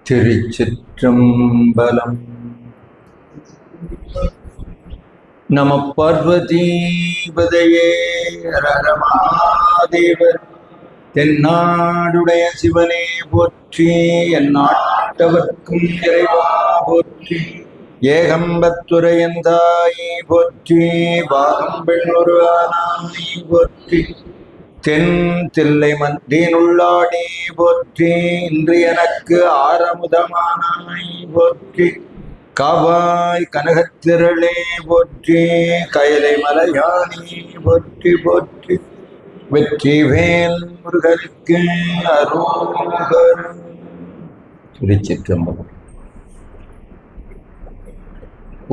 திருச்சிற்றம்பலம். நம பார்வதீபதையே ரமாதேவர். தென்னாடுடைய சிவனே போற்றி, என் நாட்டவர்க்கும் இறைவா போற்றி. ஏகம்பத்துரையன் தாயை போற்றி, பாகம் பெண்ணொரு ஆனாய் போற்றி. தென் தில்லை மந்தினுள்ளாடி போற்றி, இன்று எனக்கு ஆரமுதமானாய் போற்றி. காவாய் கனகத்திரளே போற்றி, கயலை மலையானி போற்றி போற்றி. வெற்றி வேல் முருகனுக்கு அரோகர். திருச்சிற்றம்பலம்.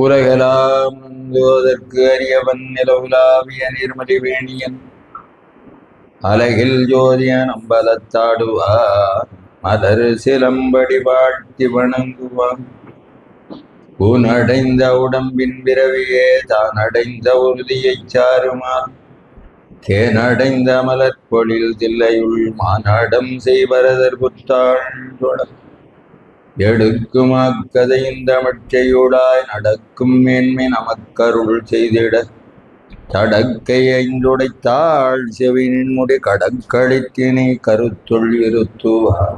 உலகெல்லாம் நந்தோதற்கு அரியவன் நிலவுலாவிய நீர்மலி வேணியன் அலகில் ஜோதியன் அம்பலத்தாடுவார் மலர் சிலம்படி வாழ்த்தி வணங்குவான். ஊனடைந்த உடம்பின் பிறவியே தான் அடைந்த உறுதியைச் சாருமான். தேனடைந்த மலர்பொழில் தில்லையுள் மாநாடம் செய்வரதர் புத்தாள் தொடர். எடுக்கும் அக்கதையின் தமிழ்ச்செய்யுடாய் நடக்கும் மேன்மை நமக்கருள் செய்திட. தடக்கை ஐந்துடைத்தாள் செவினின் முடி கடக்களித்தினை கருத்துள் இருத்துவார்.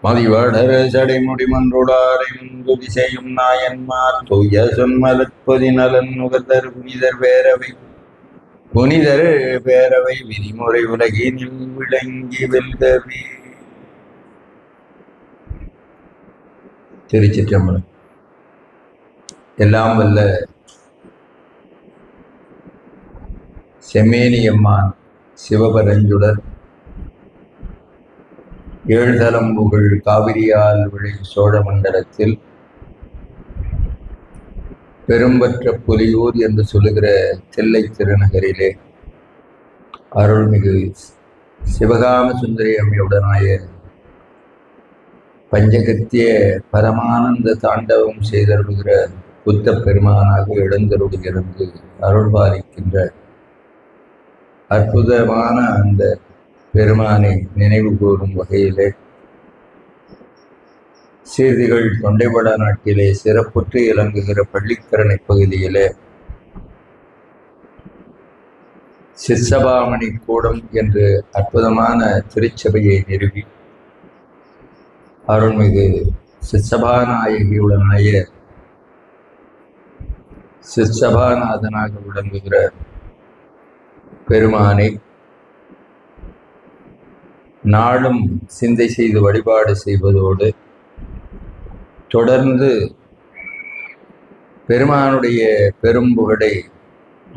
மதிவடர சடைமுடி மன்றுடாரை முந்துதி செய்யும் நாயன்மார் தூய சொன்மலற்பொதி நலன் நுகர்தர் புனிதர் பேரவை விதிமுறை உலகினில் விளங்கி வெல்கவே. திருச்சிற்றம்பலம். எல்லாம் வல்ல செம்மேனியம்மான் சிவபரஞ்சுடர் ஏழ்தலம்புகள் காவிரியால் விளை சோழ மண்டலத்தில் பெரும்பற்ற புலியூர் என்று சொல்லுகிற தில்லை திருநகரிலே அருள்மிகு சிவகாம சுந்தரி அம்மையுடனாய பஞ்சகத்திய பரமானந்த தாண்டவம் செய்தருளுகிற புத்த பெருமானாக எழுந்தருளிலிருந்து அருள்பாலிக்கின்ற அற்புதமான அந்த பெருமானை நினைவு கூறும் வகையிலே சீர்திகள் தொண்டைபட நாட்டிலே சிறப்புற்று இலங்குகிற பள்ளிக்கரணை பகுதியிலே சிற்சபாமணி கூடம் என்று அற்புதமான திருச்சபையை நிறுவி அருள்மிகு சிற்சபாநாயகியுடனாய சிற்சபாநாதனாக விளங்குகிற பெருமானை நாளும் சிந்தை செய்து வழிபாடு செய்வதோடு தொடர்ந்து பெருமானுடைய பெரும்புகழை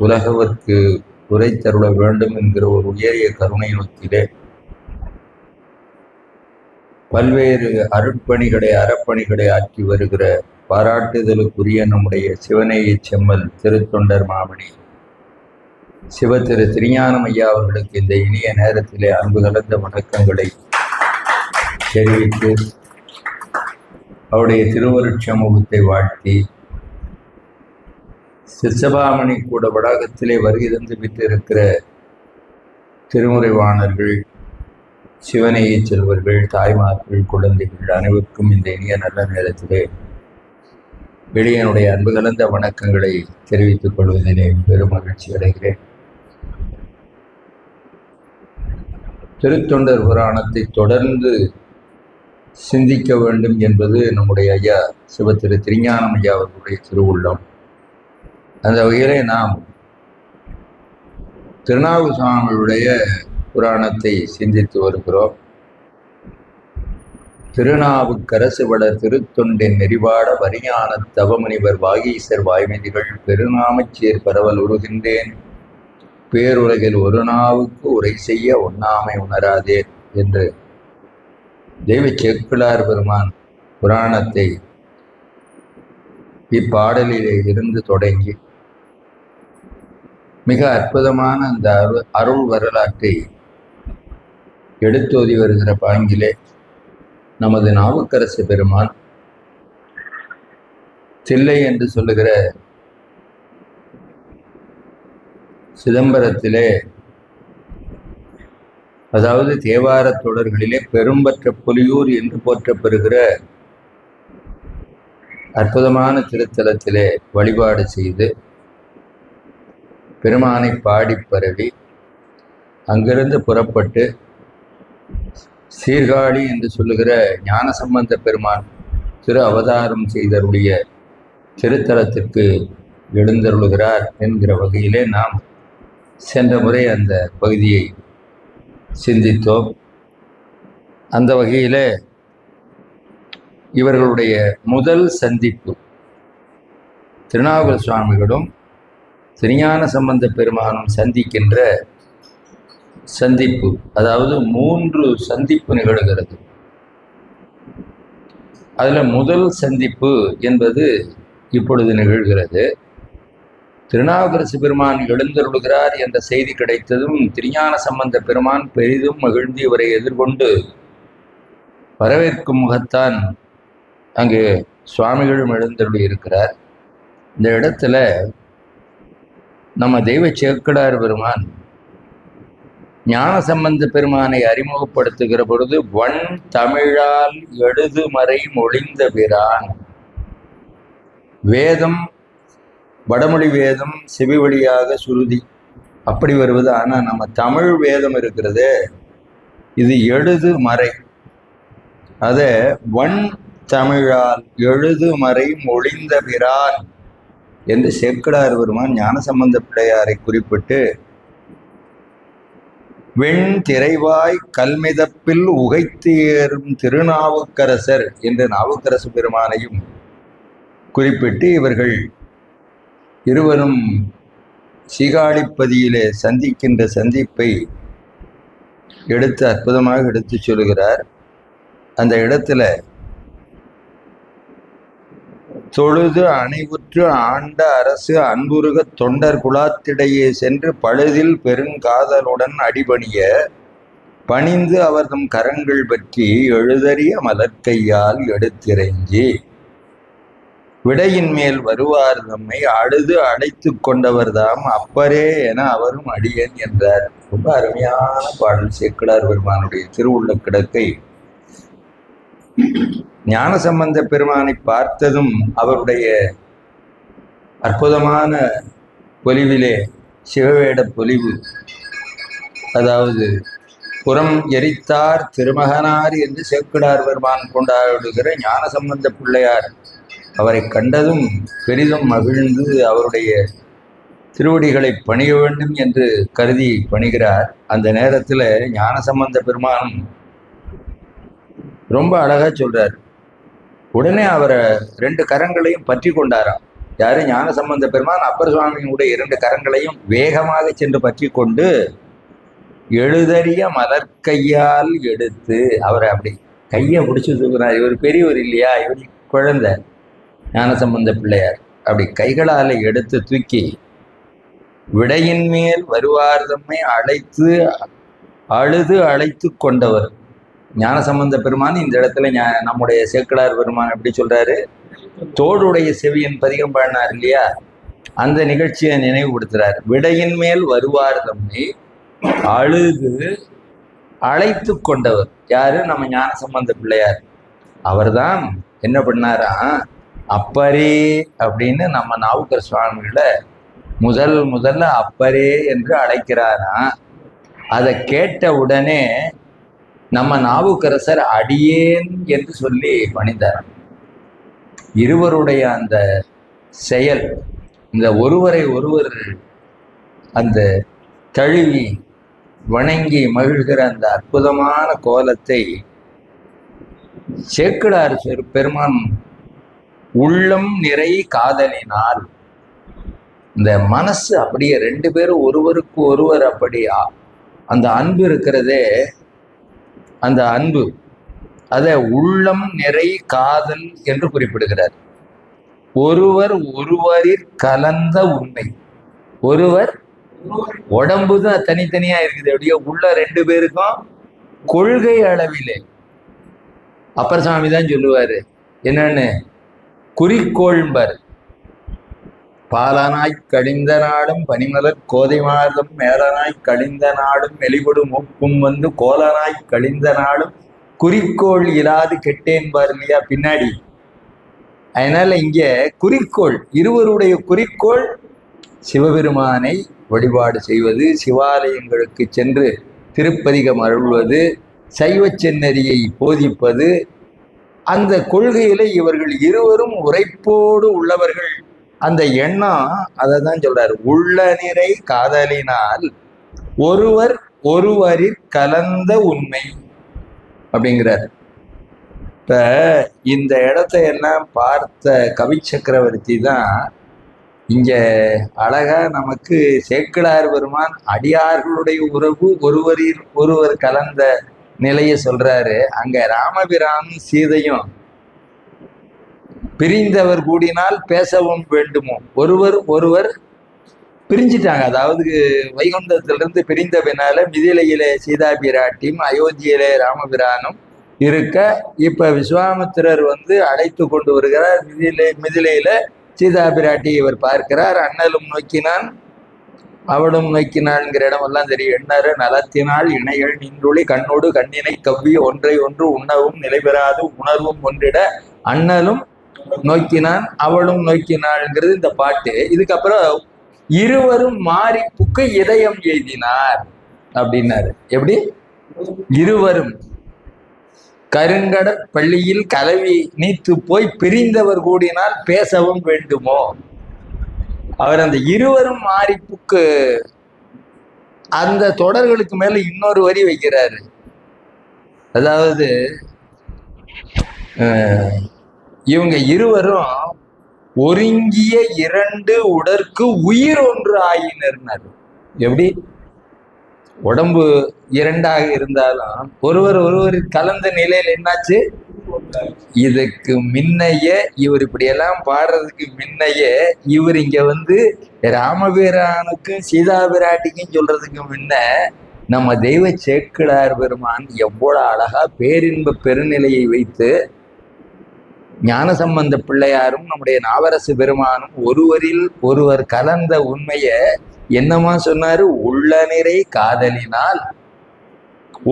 உலகவர்க்கு உரைத்தருள வேண்டும் என்கிற ஒரு உயரிய கருணை நோக்கிலே பல்வேறு அருட்பணிகளை அறப்பணிகளை ஆற்றி வருகிற பாராட்டுதலுக்குரிய நம்முடைய சிவனேய செம்மல் திருத்தொண்டர் மாமணி சிவ திரு திருஞானம் ஐயா அவர்களுக்கு இந்த இனிய நேரத்திலே அன்பு கலந்த வணக்கங்களை தெரிவித்து அவருடைய திருவருட்சமூகத்தை வாழ்த்தி சிற்சபாமணி கூட வளாகத்திலே வருகை தந்து விட்டிருக்கிற திருமுறைவாணர்கள், சிவனேய செல்வர்கள், தாய்மார்கள், குழந்தைகள் அனைவருக்கும் இந்த இனிய நல்ல நேரத்திலே வெளியனுடைய அன்பு கலந்த வணக்கங்களை தெரிவித்துக் கொள்வதிலே பெரும் மகிழ்ச்சி அடைகிறேன். திருத்தொண்டர் புராணத்தை தொடர்ந்து சிந்திக்க வேண்டும் என்பது நம்முடைய ஐயா சிவ திரு திருஞானம் ஐயா அவர்களுடைய திருவுள்ளம். அந்த வகையிலே நாம் திருநாவுக்கரசருடைய புராணத்தை சிந்தித்து வருகிறோம். திருநாவுக்கரசு வட திருத்தொண்டின் நெறிவாட வரியான தவமுனிவர் வாகீசர் வாய்மதிகள் பெருநாமச்சேர் பரவல் உருகின்றேன் பேருலகில் ஒரு நாவுக்கு உரை செய்ய ஒண்ணாமை உணராதே என்று தெய்வ சேக்கிழார் பெருமான் புராணத்தை இப்பாடலிலே இருந்து தொடங்கி மிக அற்புதமான அந்த அருள் வரலாற்றை எடுத்தோதி வருகிற பாங்கிலே நமது நாவுக்கரசு பெருமான் தில்லை என்று சொல்லுகிற சிதம்பரத்திலே அதாவது தேவாரத் தொடர்களிலே பெரும்பற்ற புலியூர் என்று போற்றப்பெறுகிற அற்புதமான திருத்தலத்திலே வழிபாடு செய்து பெருமானை பாடி பரவி அங்கிருந்து புறப்பட்டு சீர்காழி என்று சொல்லுகிற ஞானசம்பந்த பெருமான் திரு அவதாரம் செய்தருடைய திருத்தலத்திற்கு எழுந்தருளுகிறார் என்கிற வகையிலே நாம் சென்ற முறை அந்த பகுதியை சிந்தித்தோம். அந்த வகையிலே இவர்களுடைய முதல் சந்திப்பு திருநாவுக்கரசு சுவாமிகளும் திருஞான சம்பந்த பெருமானும் சந்திக்கின்ற சந்திப்பு, அதாவது 3 சந்திப்பு நிகழ்கிறது. அதில் முதல் சந்திப்பு என்பது இப்பொழுது நிகழ்கிறது. திருநாவுக்கரசு பெருமான் எழுந்தருளுகிறார் என்ற செய்தி கிடைத்ததும் திருஞான சம்பந்த பெருமான் பெரிதும் மகிழ்ந்து இவரை எதிர்கொண்டு வரவேற்கும் முகத்தான் அங்கு சுவாமிகளும் எழுந்தருளி இருக்கிறார். இந்த இடத்துல நம்ம தெய்வ சேக்கிழார் பெருமான் ஞான சம்பந்த பெருமானை அறிமுகப்படுத்துகிற பொழுது வன் தமிழால் எழுதுமறை மொழிந்த பிரான், வேதம் வடமொழி வேதம் செவி வழியாக சுருதி அப்படி வருவது. ஆனால் நம்ம தமிழ் வேதம் இருக்கிறது, இது எழுது மறை, அதை வன் தமிழால் எழுது மறை மொழிந்த பிரான் என்று சேக்கிழார் பெருமான் ஞானசம்பந்த பிள்ளையாரை குறிப்பிட்டு வெண் திரைவாய் கல்மிதப்பில் உகைத்து ஏறும் திருநாவுக்கரசர் என்று நாவுக்கரசு பெருமானையும் குறிப்பிட்டு இவர்கள் இருவரும் சீகாழிப்பதியிலே சந்திக்கின்ற சந்திப்பை அற்புதமாக எடுத்து சொல்கிறார். அந்த இடத்துல தொழுது அணைவுற்று ஆண்ட அரசு அன்புருக தொண்டர் குலாத்திடையே சென்று பழுதில் பெருங்காதலுடன் அடிபணிய பணிந்து அவர்தம் கரங்கள் பற்றி எழுதறிய மலர்க்கையால் எடுத்திறைஞ்சி விடையின் மேல் வருவார் தம்மை அழுது அழைத்து கொண்டவர்தாம் அப்பரே என அவரும் அடியேன் என்றார். ரொம்ப அருமையான பாடல் சேக்கிழார் பெருமானுடைய திருவுள்ள கிடக்கை. ஞானசம்பந்த பெருமானை பார்த்ததும் அவருடைய அற்புதமான பொலிவிலே சிவவேட பொலிவு, அதாவது புறம் எரித்தார் திருமகனார் என்று சேக்கிழார் பெருமான் கொண்டாடுகிற ஞானசம்பந்த பிள்ளையார் அவரை கண்டதும் பெரிதும் மகிழ்ந்து அவருடைய திருவடிகளை பணிய வேண்டும் என்று கருதி பணிகிறார். அந்த நேரத்தில் ஞானசம்பந்த பெருமானும் ரொம்ப அழகா சொல்றார். உடனே அவரை 2 கரங்களையும் பற்றி கொண்டாராம். யாரு? ஞானசம்பந்த பெருமான் அப்பர் சுவாமியினுடைய 2 கரங்களையும் வேகமாக சென்று பற்றி கொண்டு எழுதறிய மலர்க்கையால் எடுத்து அவரை அப்படி கையை பிடிச்சி தூக்குறார். இவர் பெரியவர் இல்லையா, இவர் குழந்தை ஞானசம்பந்த பிள்ளையார். அப்படி கைகளால் எடுத்து தூக்கி விடையின் மேல் வருவார் தம்மை அழைத்து அழுது அழைத்து கொண்டவர் ஞானசம்பந்த பெருமான். இந்த இடத்துல நம்முடைய சேக்கிழார் பெருமான் எப்படி சொல்றாரு? தோடுடைய செவியன் பதிகம் பாடினார் இல்லையா, அந்த நிகழ்ச்சியை நினைவுபடுத்துறார். விடையின் மேல் வருவார் தம்மை அழுது அழைத்து கொண்டவர் யாரு? நம்ம ஞானசம்பந்த பிள்ளையார். அவர்தான் என்ன பண்ணாரா, அப்பரே அப்படின்னு நம்ம நாவுக்கரசு சுவாமிகளை முதல்ல அப்பரே என்று அழைக்கிறாரா. அதை கேட்ட உடனே நம்ம நாவுக்கரசர் அடியேன் என்று சொல்லி பணிந்தார். இருவருடைய அந்த செயல், இந்த ஒருவரை ஒருவர் அந்த தழுவி வணங்கி மகிழ்கிற அந்த அற்புதமான கோலத்தை சேக்கிழார் பெருமான் உள்ளம் நிறை காதலினால், இந்த மனசு அப்படியே 2 பேரும் ஒருவருக்கு ஒருவர் அப்படியா அந்த அன்பு இருக்கிறதே, அந்த அன்பு அதை உள்ளம் நிறை காதல் என்று குறிப்பிடுகிறார். ஒருவர் ஒருவரில் கலந்த உண்மை. ஒருவர் உடம்பு தான் தனித்தனியா இருக்குது, அப்படியே உள்ள 2 பேருக்கும் கொள்கை அளவிலே அப்பர் சாமி தான் சொல்லுவாரு என்னன்னு, குறிக்கோள்பர் பாலனாய் கழிந்த நாளும் பனிமலர் கோதை மாதம் மேலனாய் கழிந்த நாளும் மெலிபடு மூக்கும் வந்து கோலனாய் கழிந்த நாளும் குறிக்கோள் இல்லாது கெட்டேன்பார் இல்லையா பின்னாடி. அதனால இங்க குறிக்கோள், இருவருடைய குறிக்கோள் சிவபெருமானை வழிபாடு செய்வது, சிவாலயங்களுக்கு சென்று திருப்பதிகம் அருள்வது, சைவ செந்நெறியை போதிப்பது. அந்த கொள்கையில இவர்கள் இருவரும் உரைப்போடு உள்ளவர்கள். அந்த எண்ணம் அதை தான் சொல்றாரு, உள்ள நிறை காதலினால் ஒருவர் ஒருவரில் கலந்த உண்மை அப்படிங்கிறார். இப்ப இந்த இடத்தை எல்லாம் பார்த்த கவி சக்கரவர்த்தி தான் இங்க அழகா நமக்கு சேக்கிழார் பெருமான் அடியார்களுடைய உறவு ஒருவரில் ஒருவர் கலந்த நிலையை சொல்றாரு. அங்க ராமபிரானும் சீதையும் பிரிந்தவர் கூடினால் பேசவும் வேண்டுமோ, ஒருவர் ஒருவர் பிரிஞ்சிட்டாங்க. அதாவது வைகுண்டத்திலிருந்து பிரிந்த பின்னால மிதிலையிலே சீதா பிராட்டியும் அயோத்தியிலே ராமபிரானும் இருக்க, இப்ப விஸ்வாமித்திரர் வந்து அழைத்து கொண்டு வருகிறார். மிதிலையில சீதா பிராட்டி இவர் பார்க்கிறார். அண்ணலும் நோக்கினான் அவளும் நோக்கினாள்ங்கிற இடமெல்லாம் தெரியும். எண்ணற நலத்தினால் இணைகள் நின்றுளி கண்ணோடு கண்ணினை கவ்வி ஒன்றை ஒன்று உண்ணவும் நிலைபெறாது உணர்வும் ஒன்றிட அண்ணலும் நோக்கினான் அவளும் நோக்கினாள்ங்கிறது இந்த பாட்டு. இதுக்கப்புறம் இருவரும் மாறி புக்கு இதயம் எய்தினார் அப்படின்னாரு. எப்படி? இருவரும் கருங்கடற் பள்ளியில் கலவி நீத்து போய் பிரிந்தவர் கூடினால் பேசவும் வேண்டுமோ. அவர் அந்த இருவரும் மாறி புக்கு அந்த தொடர்களுக்கு மேல இன்னொரு வரி வைக்கிறாரு. அதாவது இவங்க இருவரும் ஒருங்கிய இரண்டு உடற்கு உயிர் ஒன்று ஆயினர். எப்படி? உடம்பு இரண்டாக இருந்தாலும் ஒருவர் ஒருவர் கலந்த நிலையில் என்னாச்சு? இதுக்கு முன்னையே இவர் இப்படியெல்லாம் பாடுறதுக்கு முன்னையே இவர் இங்க வந்து ராமபிரானுக்கும் சீதா பிராட்டிக்கும் சொல்றதுக்கு முன்ன நம்ம தெய்வ சேக்கிழார் பெருமான் எவ்வளவு அழகா பேரின்ப பெருநிலையை வைத்து ஞானசம்பந்த பிள்ளையாரும் நம்முடைய நாவரசு பெருமானும் ஒருவரில் ஒருவர் கலந்த உண்மையை என்னமா சொன்னாரு? உள்ள நிறை காதலினால்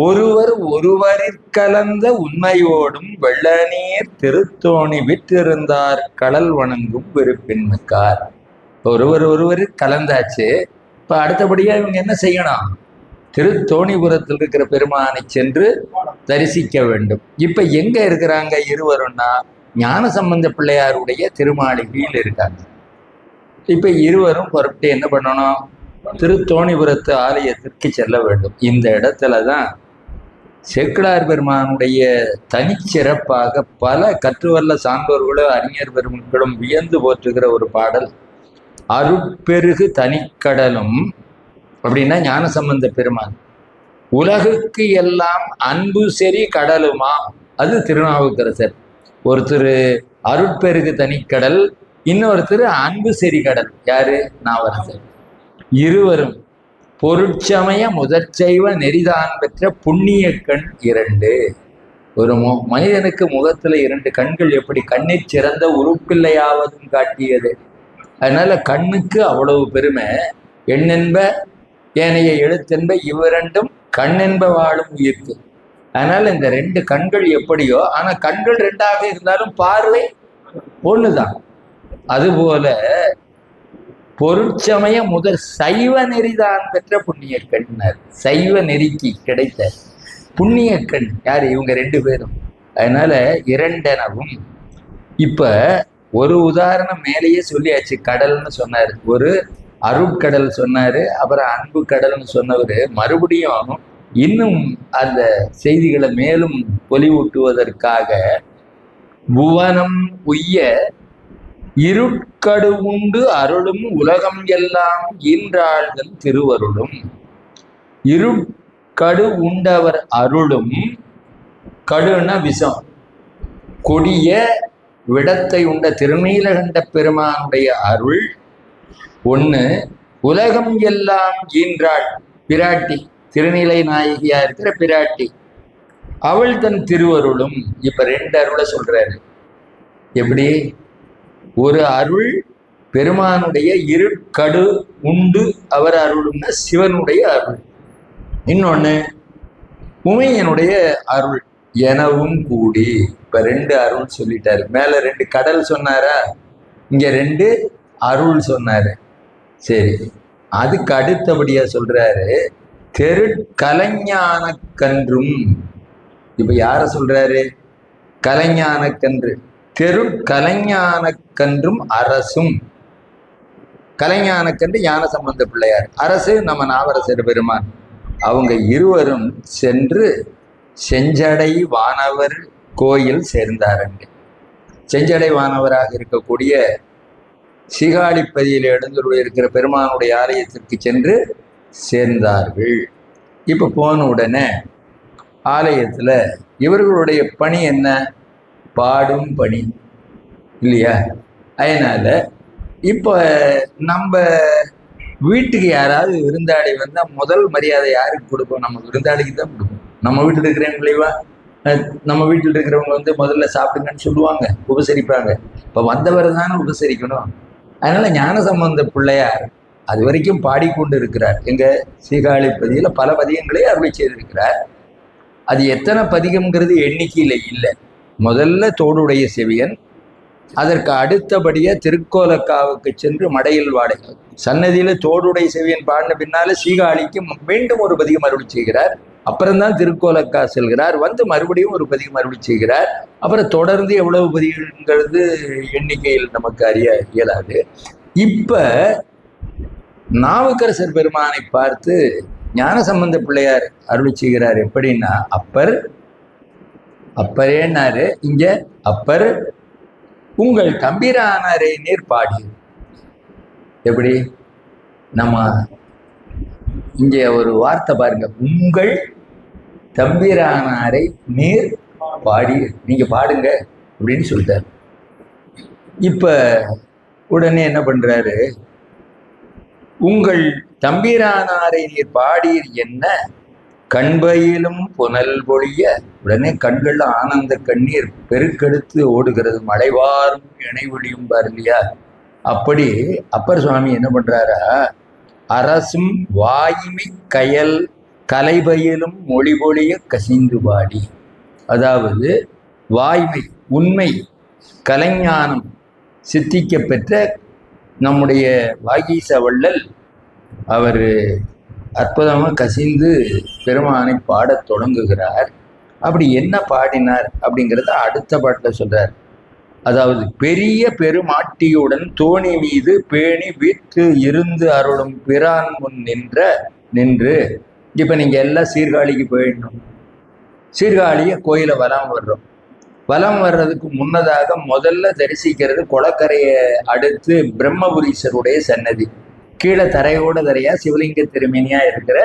ஒருவர் ஒருவரில் கலந்த உண்மையோடும் வெள்ள நீர் திருத்தோணி விற்றிருந்தார் கடல் வணங்கும் விருப்பின்மிக்கார். ஒருவர் ஒருவரில் கலந்தாச்சு. இப்ப அடுத்தபடியா இவங்க என்ன செய்யணும்? திருத்தோணிபுரத்தில் இருக்கிற பெருமானை சென்று தரிசிக்க வேண்டும். இப்ப எங்க இருக்கிறாங்க இருவரும்னா ஞானசம்பந்த பிள்ளையாருடைய திருமாளிகையில் இருக்காங்க. இப்ப இருவரும் புறப்பட்டு என்ன பண்ணணும்? திருத்தோணிபுரத்து ஆலயத்திற்கு செல்ல வேண்டும். இந்த இடத்துலதான் சேக்கிழார் பெருமானுடைய தனிச்சிறப்பாக பல கற்றுவல்ல சான்றோர்களும் அறிஞர் பெருமக்களும் வியந்து போற்றுகிற ஒரு பாடல், அருட்பெருகு தனிக்கடலும். அப்படின்னா ஞானசம்பந்த பெருமான் உலகுக்கு எல்லாம் அன்பு செறி கடலுமா. அது திருநாவுக்கரசர். ஒருத்தர் அருட்பெருகு தனிக்கடல், இன்னொருத்தர் அன்பு செறி கடல். யாரு? நாவரசர். இருவரும் பொருட்சமய முதற்சைவ நெறிதான் பெற்ற புண்ணிய கண் இரண்டு. ஒரு மனிதனுக்கு முகத்துல இரண்டு கண்கள் எப்படி கண்ணிற் சிறந்த உறுப்பில்லையாவதும் காட்டியது. அதனால கண்ணுக்கு அவ்வளவு பெருமை. எண்ணென்ப ஏனைய எழுத்தென்ப இவ்விரண்டும் கண்ணென்ப வாழும் உயிர்க்கு. அதனால இந்த ரெண்டு கண்கள் எப்படியோ, ஆனா கண்கள் ரெண்டாக இருந்தாலும் பார்வை ஒண்ணுதான். அதுபோல பொருட்சமய முதல் சைவ நெறிதான் பெற்ற புண்ணிய கண்ணர். சைவ நெறிக்கு கிடைத்த புண்ணிய கண் யாரு? இவங்க ரெண்டு பேரும். அதனால இரண்டெனவும். இப்ப ஒரு உதாரணம் மேலேயே சொல்லியாச்சு. கடல்னு சொன்னாரு, ஒரு அருட்கடல் சொன்னாரு, அப்புறம் அன்பு கடல்னு சொன்னவர் மறுபடியும் இன்னும் அந்த செய்திகளை மேலும் பொலிவூட்டுவதற்காக புவனம் உய்ய இருட்கடு உண்டு அருளும் உலகம் எல்லாம் ஈன்றாள்கள் திருவருளும். இருட்கடு உண்டவர் அருளும், கடுன விஷம், கொடிய விடத்தை உண்ட திருநீலகண்ட பெருமானுடைய அருள் ஒண்ணு. உலகம் எல்லாம் ஈன்றாள் பிராட்டி, திருநிலை நாயகியா இருக்கிற பிராட்டி, அவள் தன் திருவருளும். இப்ப ரெண்டு அருளை சொல்றாரு. எப்படி? ஒரு அருள் பெருமானுடைய இருட்கடு உண்டு அவர் அருள்னா சிவனுடைய அருள். இன்னொன்னு உமையனுடைய அருள் எனவும் கூடி. இப்ப 2 அருள் சொல்லிட்டாரு. மேல 2 கடல் சொன்னாரா, இங்க 2 அருள் சொன்னாரு. சரி, அதுக்கு அடுத்தபடியா சொல்றாரு கலைஞான கன்றும். இப்ப யார சொல்றாரு? கலைஞான கன்று. கலைஞான கன்றும் அரசும். கலைஞான கன்று ஞான சம்பந்த பிள்ளையார், அரசு நம்ம நாவரசர் பெருமான். அவங்க இருவரும் சென்று செஞ்சடை வானவர் கோயில் சேர்ந்தாருங்க. செஞ்சடை வானவராக இருக்கக்கூடிய சீகாழிப்பதியில் எழுந்துள்ள இருக்கிற பெருமானுடைய ஆலயத்திற்கு சென்று சேர்ந்தார்கள். இப்போ போன உடனே ஆலயத்தில் இவர்களுடைய பணி என்ன? பாடும் பணி இல்லையா? அதனால இப்போ நம்ம வீட்டுக்கு யாராவது விருந்தாளி வந்தால் முதல் மரியாதை யாருக்கு கொடுப்போம்? நம்ம விருந்தாளிக்கு தான் கொடுப்போம். நம்ம வீட்டில் இருக்கிறவங்க விளைவா, நம்ம வீட்டில் இருக்கிறவங்க வந்து முதல்ல சாப்பிடுங்கன்னு சொல்லுவாங்க, உபசரிப்பாங்க. இப்போ வந்தவர் தானே உபசரிக்கணும். அதனால ஞானசம்பந்த பிள்ளையார் அது வரைக்கும் பாடிக்கொண்டு இருக்கிறார். எங்க சீகாழிப்பதியில் பல பதிகங்களே அருளி செய்திருக்கிறார். அது எத்தனை பதிகம்ங்கிறது எண்ணிக்கையில் இல்லை. முதல்ல தோடுடைய செவியன், அதற்கு அடுத்தபடியாக திருக்கோலக்காவுக்கு சென்று மடையில் வாடை சன்னதியில தோடுடைய செவியன் பாடின பின்னால சீகாழிக்கு மீண்டும் ஒரு பதிகம் அருளி செய்கிறார். அப்புறம்தான் திருக்கோலக்கா செல்கிறார். வந்து மறுபடியும் ஒரு பதிகம் அருளி செய்கிறார். அப்புறம் தொடர்ந்து எவ்வளவு பதிகங்கிறது எண்ணிக்கையில் நமக்கு அறிய இயலாது. இப்ப நாவுக்கரசர் பெருமானை பார்த்து ஞானசம்பந்த பிள்ளையார் அருளி செய்கிறார். எப்படின்னா, அப்பரேன்னாரு. இங்க அப்பர் உங்கள் தம்பிரானாரை நீர் பாடி. எப்படி? நம்ம இங்க ஒரு வார்த்தை பாருங்க, உங்கள் தம்பிரானாரை நீர் பாடி, நீங்க பாடுங்க அப்படின்னு சொல்லிட்டாரு. இப்ப உடனே என்ன பண்றாரு? உங்கள் தம்பிரானாரை நீர் பாடீர் என்ன கண்பையிலும் புனல் பொழிய. உடனே கண்கள்ல ஆனந்த கண்ணீர் பெருக்கெடுத்து ஓடுகிறது. மழைவாரும் இணைவொழியும் பாரு இல்லையா? அப்படி அப்பர் சுவாமி என்ன பண்றாரா, அரசும் வாய்மை கயல் கலைபயிலும் மொழி பொழிய கசிந்து பாடி. அதாவது வாய்மை, உண்மை, கலைஞானம் சித்திக்க பெற்ற நம்முடைய வாகீச வள்ளல் அவர் அற்புதமாக கசிந்து பெருமானை பாடத் தொடங்குகிறார். அப்படி என்ன பாடினார் அப்படிங்கிறத அடுத்த பாட்டில் சொல்றார். அதாவது பெரிய பெருமாட்டியுடன் தோணி மீது பேணி வீட்டு இருந்து அருளும் பிரான் முன் நின்று. இப்போ நீங்கள் எல்லாம் சீர்காழிக்கு போயிடணும். சீர்காழியை கோயிலை வலம் வர்றதுக்கு முன்னதாக முதல்ல தரிசிக்கிறது குளக்கரையை அடுத்து பிரம்மபுரீஸ்வருடைய சன்னதி. கீழே தரையோட தரையா சிவலிங்க திருமேனியா இருக்கிற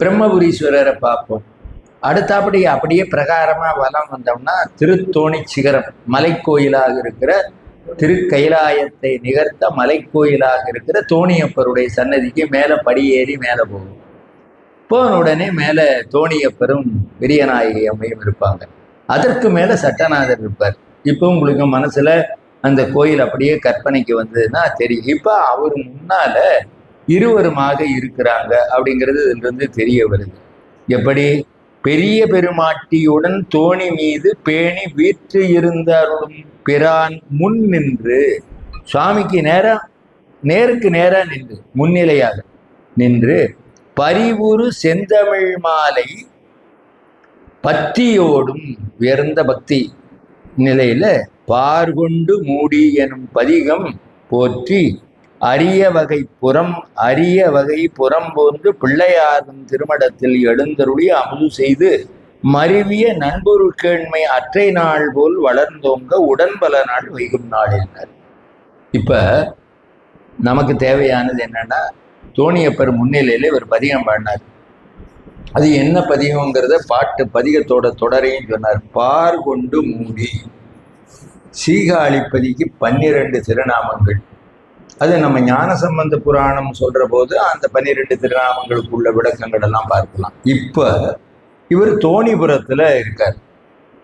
பிரம்மபுரீஸ்வரரை பார்ப்போம். அடுத்தபடி அப்படியே பிரகாரமா வலம் வந்தோம்னா திருத்தோணி சிகரம், மலைக்கோயிலாக இருக்கிற திருக்கைலாயத்தை நிகர்த்த மலைக்கோயிலாக இருக்கிற தோணியப்பருடைய சன்னதிக்கு மேலே படியேறி மேலே போகும். போன உடனே மேலே தோணியப்பரும் பெரியநாயகி அம்மையும் இருப்பாங்க. அதற்கு மேலே சட்டநாதர் இருப்பார். இப்போ உங்களுக்கு மனசுல அந்த கோயில் அப்படியே கற்பனைக்கு வந்ததுன்னா தெரியும். இப்போ அவர் முன்னால இருவருமாக இருக்கிறாங்க அப்படிங்கிறது இதுலேருந்து தெரிய வருது. எப்படி? பெரிய பெருமாட்டியுடன் தோணி மீது பேணி வீற்று இருந்த அருளும் பிரான் முன் நின்று, சுவாமிக்கு நேருக்கு நேரா நின்று, முன்னிலையாக நின்று பரிவுறு செந்தமிழ் மாலை பக்தியோடும் உயர்ந்த பக்தி நிலையில பார்கொண்டு மூடி எனும் பதிகம் போற்றி அரிய வகை புறம் போன்று பிள்ளையாரும் திருமடத்தில் எழுந்தருளி அமுது செய்து மருவிய நண்பொரு கேண்மை அற்றை நாள் போல் வளர்ந்தோங்க உடன்பல நாள் வைகும் நாள் என்றார். இப்ப நமக்கு தேவையானது என்னன்னா, தோணியப்பர் முன்னிலையில ஒரு பதிகம் பாடினார். அது என்ன பதிகங்கிறத பதிகத்தோட தொடரையும் சொன்னார். பார் கொண்டு மூடி. சீகாழிப்பதிக்கு 12 திருநாமங்கள். அது நம்ம ஞானசம்பந்த புராணம் சொல்ற போது அந்த 12 திருநாமங்களுக்குள்ள விளக்கங்கள் எல்லாம் பார்க்கலாம். இப்ப இவர் தோணிபுரத்துல இருக்கார்.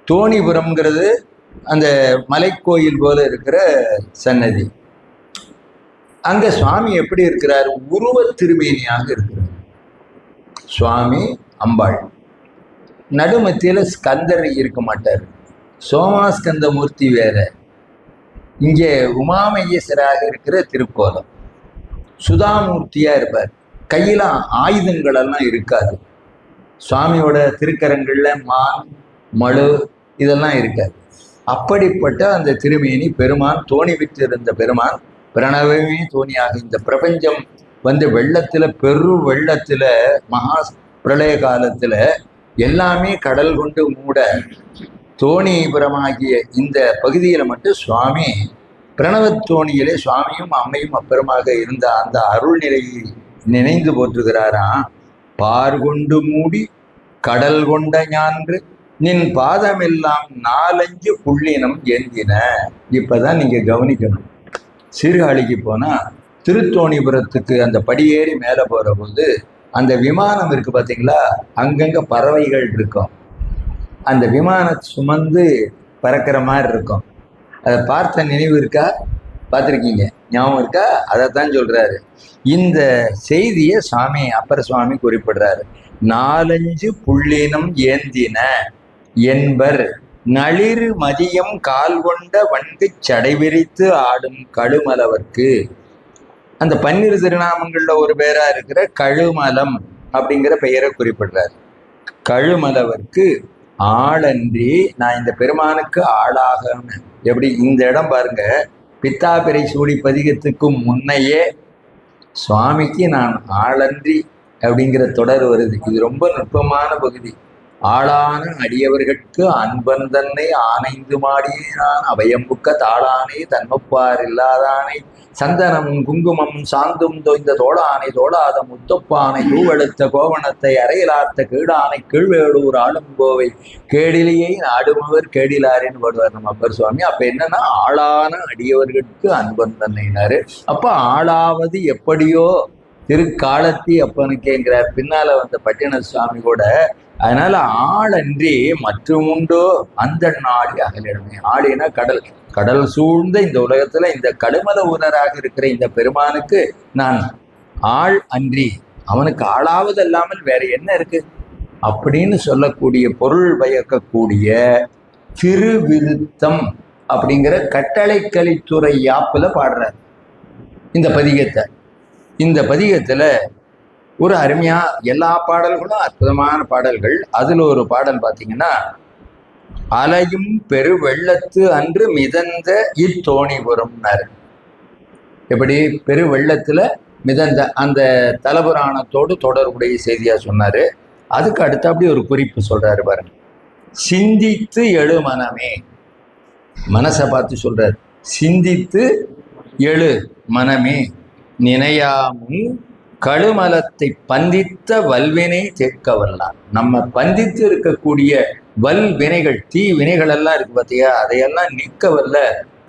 தோணிபுரம்ங்கிறது அந்த மலைக்கோயில் போல இருக்கிற சன்னதி. அங்க சுவாமி எப்படி இருக்கிறார்? உருவ திருமேனியாக இருக்கிறார் சுவாமி. அம்பாள் நடுமத்தியில ஸ்கந்தர் இருக்க மாட்டார். சோமாஸ்கந்த மூர்த்தி வேற. இங்கே உமாமகேஸ்வராக இருக்கிற திருக்கோலம். சுதாமூர்த்தியா இருப்பார். கையில ஆயுதங்கள் எல்லாம் இருக்காது. சுவாமியோட திருக்கரங்கள்ல மான் மழு இதெல்லாம் இருக்காது. அப்படிப்பட்ட அந்த திருமேனி பெருமான் தோணி விற்றிருந்த பெருமான் பிரணவமே தோணியாக. இந்த பிரபஞ்சம் வந்து வெள்ளத்துல பெரு வெள்ளத்துல மகா பிரளய காலத்துல எல்லாமே கடல் கொண்டு மூட தோணிபுரமாகிய இந்த பகுதியில மட்டும் சுவாமி பிரணவத்தோணியிலே சுவாமியும் அம்மையும் அப்பெருமாக இருந்த அந்த அருள் நிலையை நினைந்து போற்றுகிறாராம். பார்கொண்டு மூடி கடல் கொண்ட ஞான்று நின் பாதமெல்லாம் 4-5 புள்ளினம் ஏந்தின. இப்பதான் நீங்க கவனிக்கணும். சீர்காழிக்கு போனா திருத்தோணிபுரத்துக்கு அந்த படியேறி மேல போற போது அந்த விமானம் இருக்கு பார்த்தீங்களா, அங்கங்க பறவைகள் இருக்கும். அந்த விமானத்தை சுமந்து பறக்கிற மாதிரி இருக்கும். அதை பார்த்த நினைவு இருக்கா? பார்த்துருக்கீங்க, ஞாபகம் இருக்கா? அதைத்தான் சொல்றாரு. இந்த செய்தியை சுவாமி அப்பர் சுவாமி குறிப்பிடுறாரு. 4-5 புள்ளினம் ஏந்தின என்பர் நளிர் மதியம் கால் கொண்ட வண்டு சடைவிரித்து ஆடும் கழுமலவர்க்கு. அந்த 12 திருநாமங்கள்ல ஒரு பேரா இருக்கிற கழுமலம் அப்படிங்கிற பெயரை குறிப்பிடுறாரு. கழுமலவர்க்கு ஆளன்றி நான் இந்த பெருமானுக்கு ஆளாக. எப்படி இந்த இடம் பாருங்க, பித்தாபிரை சூடி பதிகத்துக்கும் முன்னையே சுவாமிக்கு நான் ஆளன்றி அப்படிங்கிற தொடர் வருது. இது ரொம்ப நுட்பமான பகுதி. ஆளான அடியவர்களுக்கு அன்பன் தன்னை ஆனைந்து மாடியான் அவையம்புக்க தாளானை தன்மப்பார் இல்லாதானை சந்தனமும் குங்குமம் சாந்தும் தோய்ந்த தோளானை தோளாத முத்தப்பானை பூவெடுத்த கோவணத்தை அறையிலார்த்த கீழானை கீழ்வேளூர் ஆளுங்கோவை கேடிலேயே நாடுமவர் கேடிலாரின்னு பாடுவார் நம்ம அப்பர் சுவாமி. அப்ப என்னன்னா ஆளான அடியவர்களுக்கு அன்பன் தன்னைனாரு. அப்ப ஆளாவது எப்படியோ திருக்காலத்தி அப்பனுக்கேங்கிறார் பின்னால வந்த பட்டின சுவாமி கூட. அதனால ஆளன்றி மற்றும் உண்டோ அந்த நாடி அகலிடமே. ஆடினா கடல், கடல் சூழ்ந்த இந்த உலகத்துல இந்த கடுமல ஊனராக இருக்கிற இந்த பெருமானுக்கு நான் ஆள் அன்றி, அவனுக்கு ஆளாவது அல்லாமல் வேற என்ன இருக்கு அப்படின்னு சொல்லக்கூடிய பொருள் பயக்கக்கூடிய திருவிருத்தம் அப்படிங்கிற கட்டளை கலித்துறை யாப்புல பாடுறார் இந்த பதிகத்தை. இந்த பதிகத்துல ஒரு அருமையா எல்லா பாடல்களும் அற்புதமான பாடல்கள். அதுல ஒரு பாடல் பார்த்தீங்கன்னா, அலையும் பெரு வெள்ளத்து அன்று மிதந்த இத்தோணிபுரம்னாரு. எப்படி பெரு வெள்ளத்துல மிதந்த அந்த தலபுராணத்தோடு தொடர்புடைய செய்தியா சொன்னாரு. அதுக்கு அடுத்து அப்படி ஒரு குறிப்பு சொல்றாரு பாருங்க. சிந்தித்து எழு மனமே, மனசை பார்த்து சொல்றாரு. சிந்தித்து எழு மனமே நினையாமும் கழுமலத்தை பந்தித்த வல்வினை தேக்க வல்லான். நம்ம பந்தித்து இருக்கக்கூடிய வல் வினைகள், தீ வினைகள் எல்லாம் இருக்கு பார்த்தியா, அதையெல்லாம் நீக்க வல்ல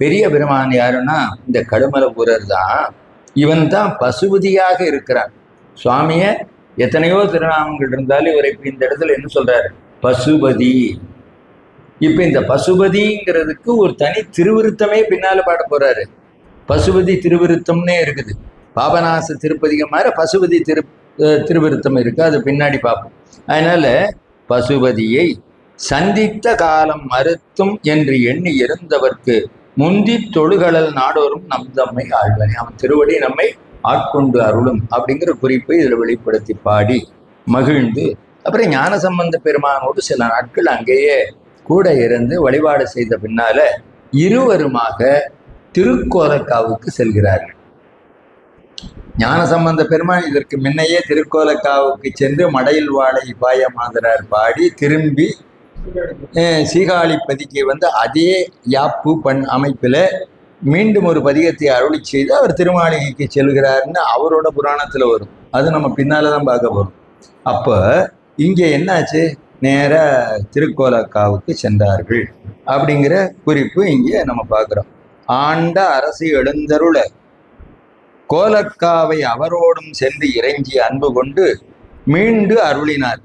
பெரிய பெருமான் யாருன்னா இந்த கழுமல ஊரர் தான். இவன் தான் பசுபதியாக இருக்கிறான். சுவாமிய எத்தனையோ திருநாமங்கள் இருந்தாலும் இவர் இப்ப இந்த இடத்துல என்ன சொல்றாரு? பசுபதி. இப்ப இந்த பசுபதிங்கிறதுக்கு ஒரு தனி திருவிருத்தமே பின்னால பாட போறாரு. பசுபதி திருவிருத்தம்னே இருக்குது. பாபநாச திருப்பதிகம் மாதிரி பசுபதி திருவிருத்தம் இருக்கு, அது பின்னாடி பார்ப்போம். அதனால பசுபதியை சந்தித்த காலம் மறுத்தும் என்று எண்ணி இருந்தவர்க்கு முந்தி தொழுகழல் நாடோறும் நம் தம்மை ஆழ்வனே. அவன் திருவடி நம்மை ஆட்கொண்டு அருளும் அப்படிங்கிற குறிப்பை இதில் வெளிப்படுத்தி பாடி மகிழ்ந்து, அப்புறம் ஞானசம்பந்த பெருமானோடு சில நாட்கள் அங்கேயே கூட இருந்து வழிபாடு செய்த பின்னால இருவருமாக திருக்கோலக்காவுக்கு செல்கிறார்கள். ஞானசம்பந்த பெருமான் இதற்கு முன்னையே திருக்கோலக்காவுக்கு சென்று மடையில் வாழை பாய மாதரார் பாடி திரும்பி சீகாழிப்பதிக்கு வந்து அதே யாப்பு அமைப்பில் மீண்டும் ஒரு பதிகத்தை அருளி செய்து அவர் திருமாளிகைக்கு செல்கிறாருன்னு அவரோட புராணத்தில் வரும். அது நம்ம பின்னால தான் பார்க்க போகிறோம். அப்போ இங்கே என்னாச்சு? நேராக திருக்கோலக்காவுக்கு சென்றார்கள் அப்படிங்கிற குறிப்பு இங்கே நம்ம பார்க்குறோம். ஆண்ட அரசு எழுந்தருள கோலக்காவை அவரோடும் சென்று இறங்கி அன்பு கொண்டு மீண்டு அருளினார்.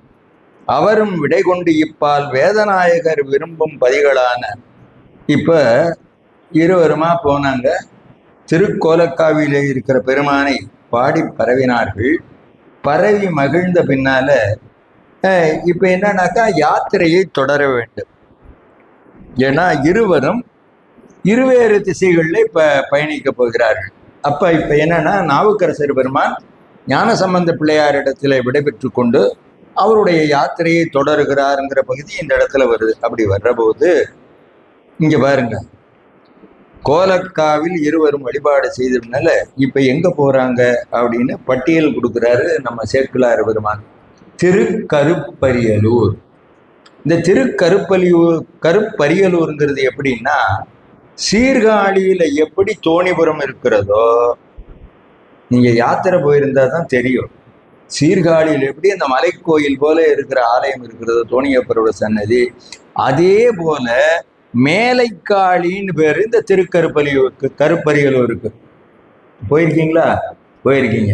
அவரும் விடை கொண்டு இப்பால் வேதநாயகர் விரும்பும் பதிகளான. இப்ப இருவருமா போனாங்க திருக்கோலக்காவிலே இருக்கிற பெருமானை பாடி பரவினார்கள். பரவி மகிழ்ந்த பின்னால இப்ப என்னன்னாக்கா யாத்திரையை தொடர வேண்டும். ஏன்னா இருவரும் இருவேறு திசைகளில் இப்ப பயணிக்க போகிறார்கள். அப்ப இப்ப என்னன்னா நாவுக்கரசர் பெருமான் ஞானசம்பந்த பிள்ளையாரிடத்துல விடைபெற்று கொண்டு அவருடைய யாத்திரையை தொடருகிறாருங்கிற பகுதி இந்த இடத்துல வருது. அப்படி வர்ற போது இங்க பாருங்க, கோலக்காவில் இருவரும் வழிபாடு செய்ததுனால இப்ப எங்க போறாங்க அப்படின்னு பட்டியல் கொடுக்குறாரு நம்ம சேக்கிழார் பெருமான். திருக்கருப்பரியலூர். இந்த கருப்பரியலூருங்கிறது எப்படின்னா, சீர்காழியில எப்படி தோணிபுரம் இருக்கிறதோ, நீங்க யாத்திரை போயிருந்தா தான் தெரியும், சீர்காழியில் எப்படி அந்த மலைக்கோயில் போல இருக்கிற ஆலயம் இருக்கிறதோ தோணியப்பரோட சன்னதி, அதே போல மேலைக்காளின்னு பேரு இந்த கருப்பரியலூருக்கு போயிருக்கீங்களா? போயிருக்கீங்க.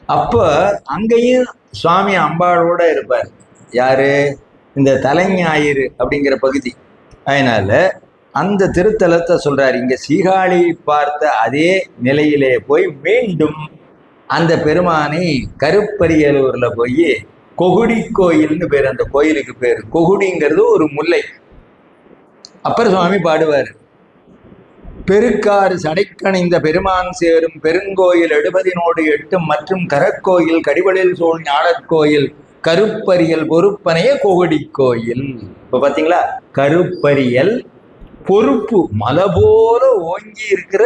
அப்ப அங்கேயும் சுவாமி அம்பாளோட இருப்பார். யாரு? இந்த தலைஞாயிறு அப்படிங்கிற பகுதி. அதனால அந்த திருத்தலத்தை சொல்றாரு. இங்க சீகாழி பார்த்த அதே நிலையிலே போய் மீண்டும் அந்த பெருமானை கருப்பரியலூர்ல போய் கொகுடி கோயில்னு பேர். அந்த கோயிலுக்கு பேர் கொகுடிங்கிறது ஒரு முல்லை. அப்பர் சுவாமி பாடுவார், பெருக்காறு சடைக்கணிந்த பெருமான் சேரும் பெருங்கோயில் 70 மற்றும் கரக்கோயில் கடிவளில் சோழ் ஞாழற்கோயில் கருப்பரியல் பொறுப்பனைய கொகுடி கோயில். இப்ப பாத்தீங்களா, கருப்பரியல் பொறுப்பு மலை போல ஓங்கி இருக்கிற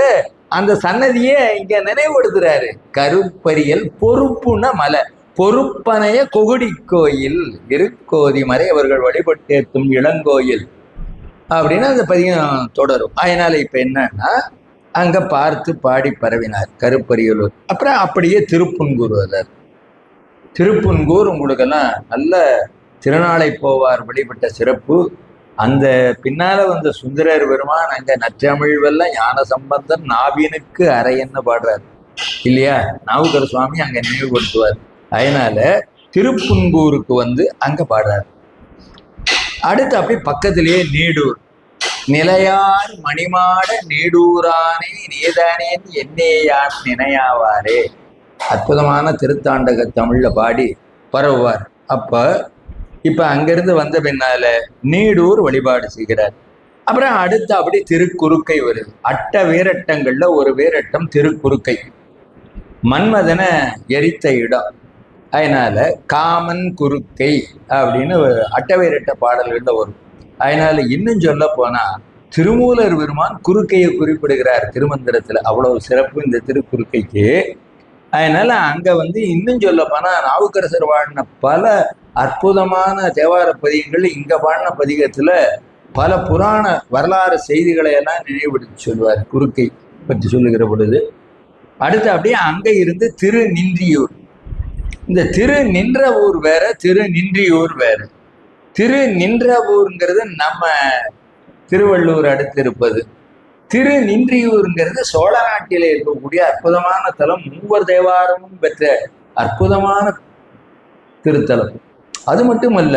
அந்த சன்னதியை இங்க நினைவுபடுத்துறாரு. கருப்பரியல் பொறுப்புன மலை, பொறுப்பனைய கொகுடி கோயில் இருக்கோதி மறை அவர்கள் வழிபட்டேத்தும் இளங்கோயில் அப்படின்னு அந்த பதிகம் தொடரும். அதனால இப்ப என்னன்னா, அங்க பார்த்து பாடி பரவினார் கருப்பரியலூர். அப்புறம் அப்படியே திருப்புன்கூர் வர்றார். திருப்புன்கூர் உங்களுக்கெல்லாம் நல்ல திருநாளை போவார் வழிபட்ட சிறப்பு. அந்த பின்னால வந்த சுந்தரர் பெருமான் அங்க நற்றமிழ்வெல்லாம் ஞான சம்பந்தன் நாவினுக்கு அரையன்னு பாடுறார் இல்லையா? நாவுக்கர சுவாமி அங்க நினைவுபடுத்துவார். அதனால திருப்புன்கூருக்கு அங்க பாடுறார். அடுத்து அப்படி பக்கத்திலேயே நீடூர். நிலையார் மணிமாட நீடூரானே நீதானேன் என்னேயான் நினையாவாரே. அற்புதமான திருத்தாண்டக தமிழ்ல பாடி பரவுவார். இப்ப அங்கிருந்து வந்த பின்னால நீடூர் வழிபாடு செய்கிறார். அப்புறம் அடுத்து அப்படி திருக்குறுக்கை வருது. அட்ட வேரட்டங்கள்ல ஒரு வேரட்டம் திருக்குறுக்கை, மன்மதனை எரித்த இடம். அதனால காமன் குறுக்கை அப்படின்னு அட்டவேரட்ட பாடல்கள்ல வரும். அதனால இன்னும் சொல்ல போனா திருமூலர் பெருமான் குறுக்கையை குறிப்பிடுகிறார் திருமந்திரத்துல. அவ்வளவு சிறப்பு இந்த திருக்குறுக்கைக்கு. அதனால அங்க இன்னும் சொல்ல போனா நாவுக்கரசர் பாடின பல அற்புதமான தேவார பதிகங்கள் இங்க பாடின பதிகத்துல பல புராண வரலாறு செய்திகளை எல்லாம் நினைவுபடுத்தி சொல்வார் குறுக்கை பற்றி சொல்லுகிற பொழுது. அடுத்து அப்படியே அங்க இருந்து திருநின்றியூர். இந்த திரு நின்ற ஊர் வேற, திருநின்றியூர் வேற. திருநின்ற ஊருங்கிறது நம்ம திருவள்ளூர் அடுத்து இருப்பது. திருநின்றியூருங்கிறது சோழ நாட்டிலே இருக்கக்கூடிய அற்புதமான தலம். 3 தேவாரமும் பெற்ற அற்புதமான திருத்தலம். அது மட்டுமல்ல,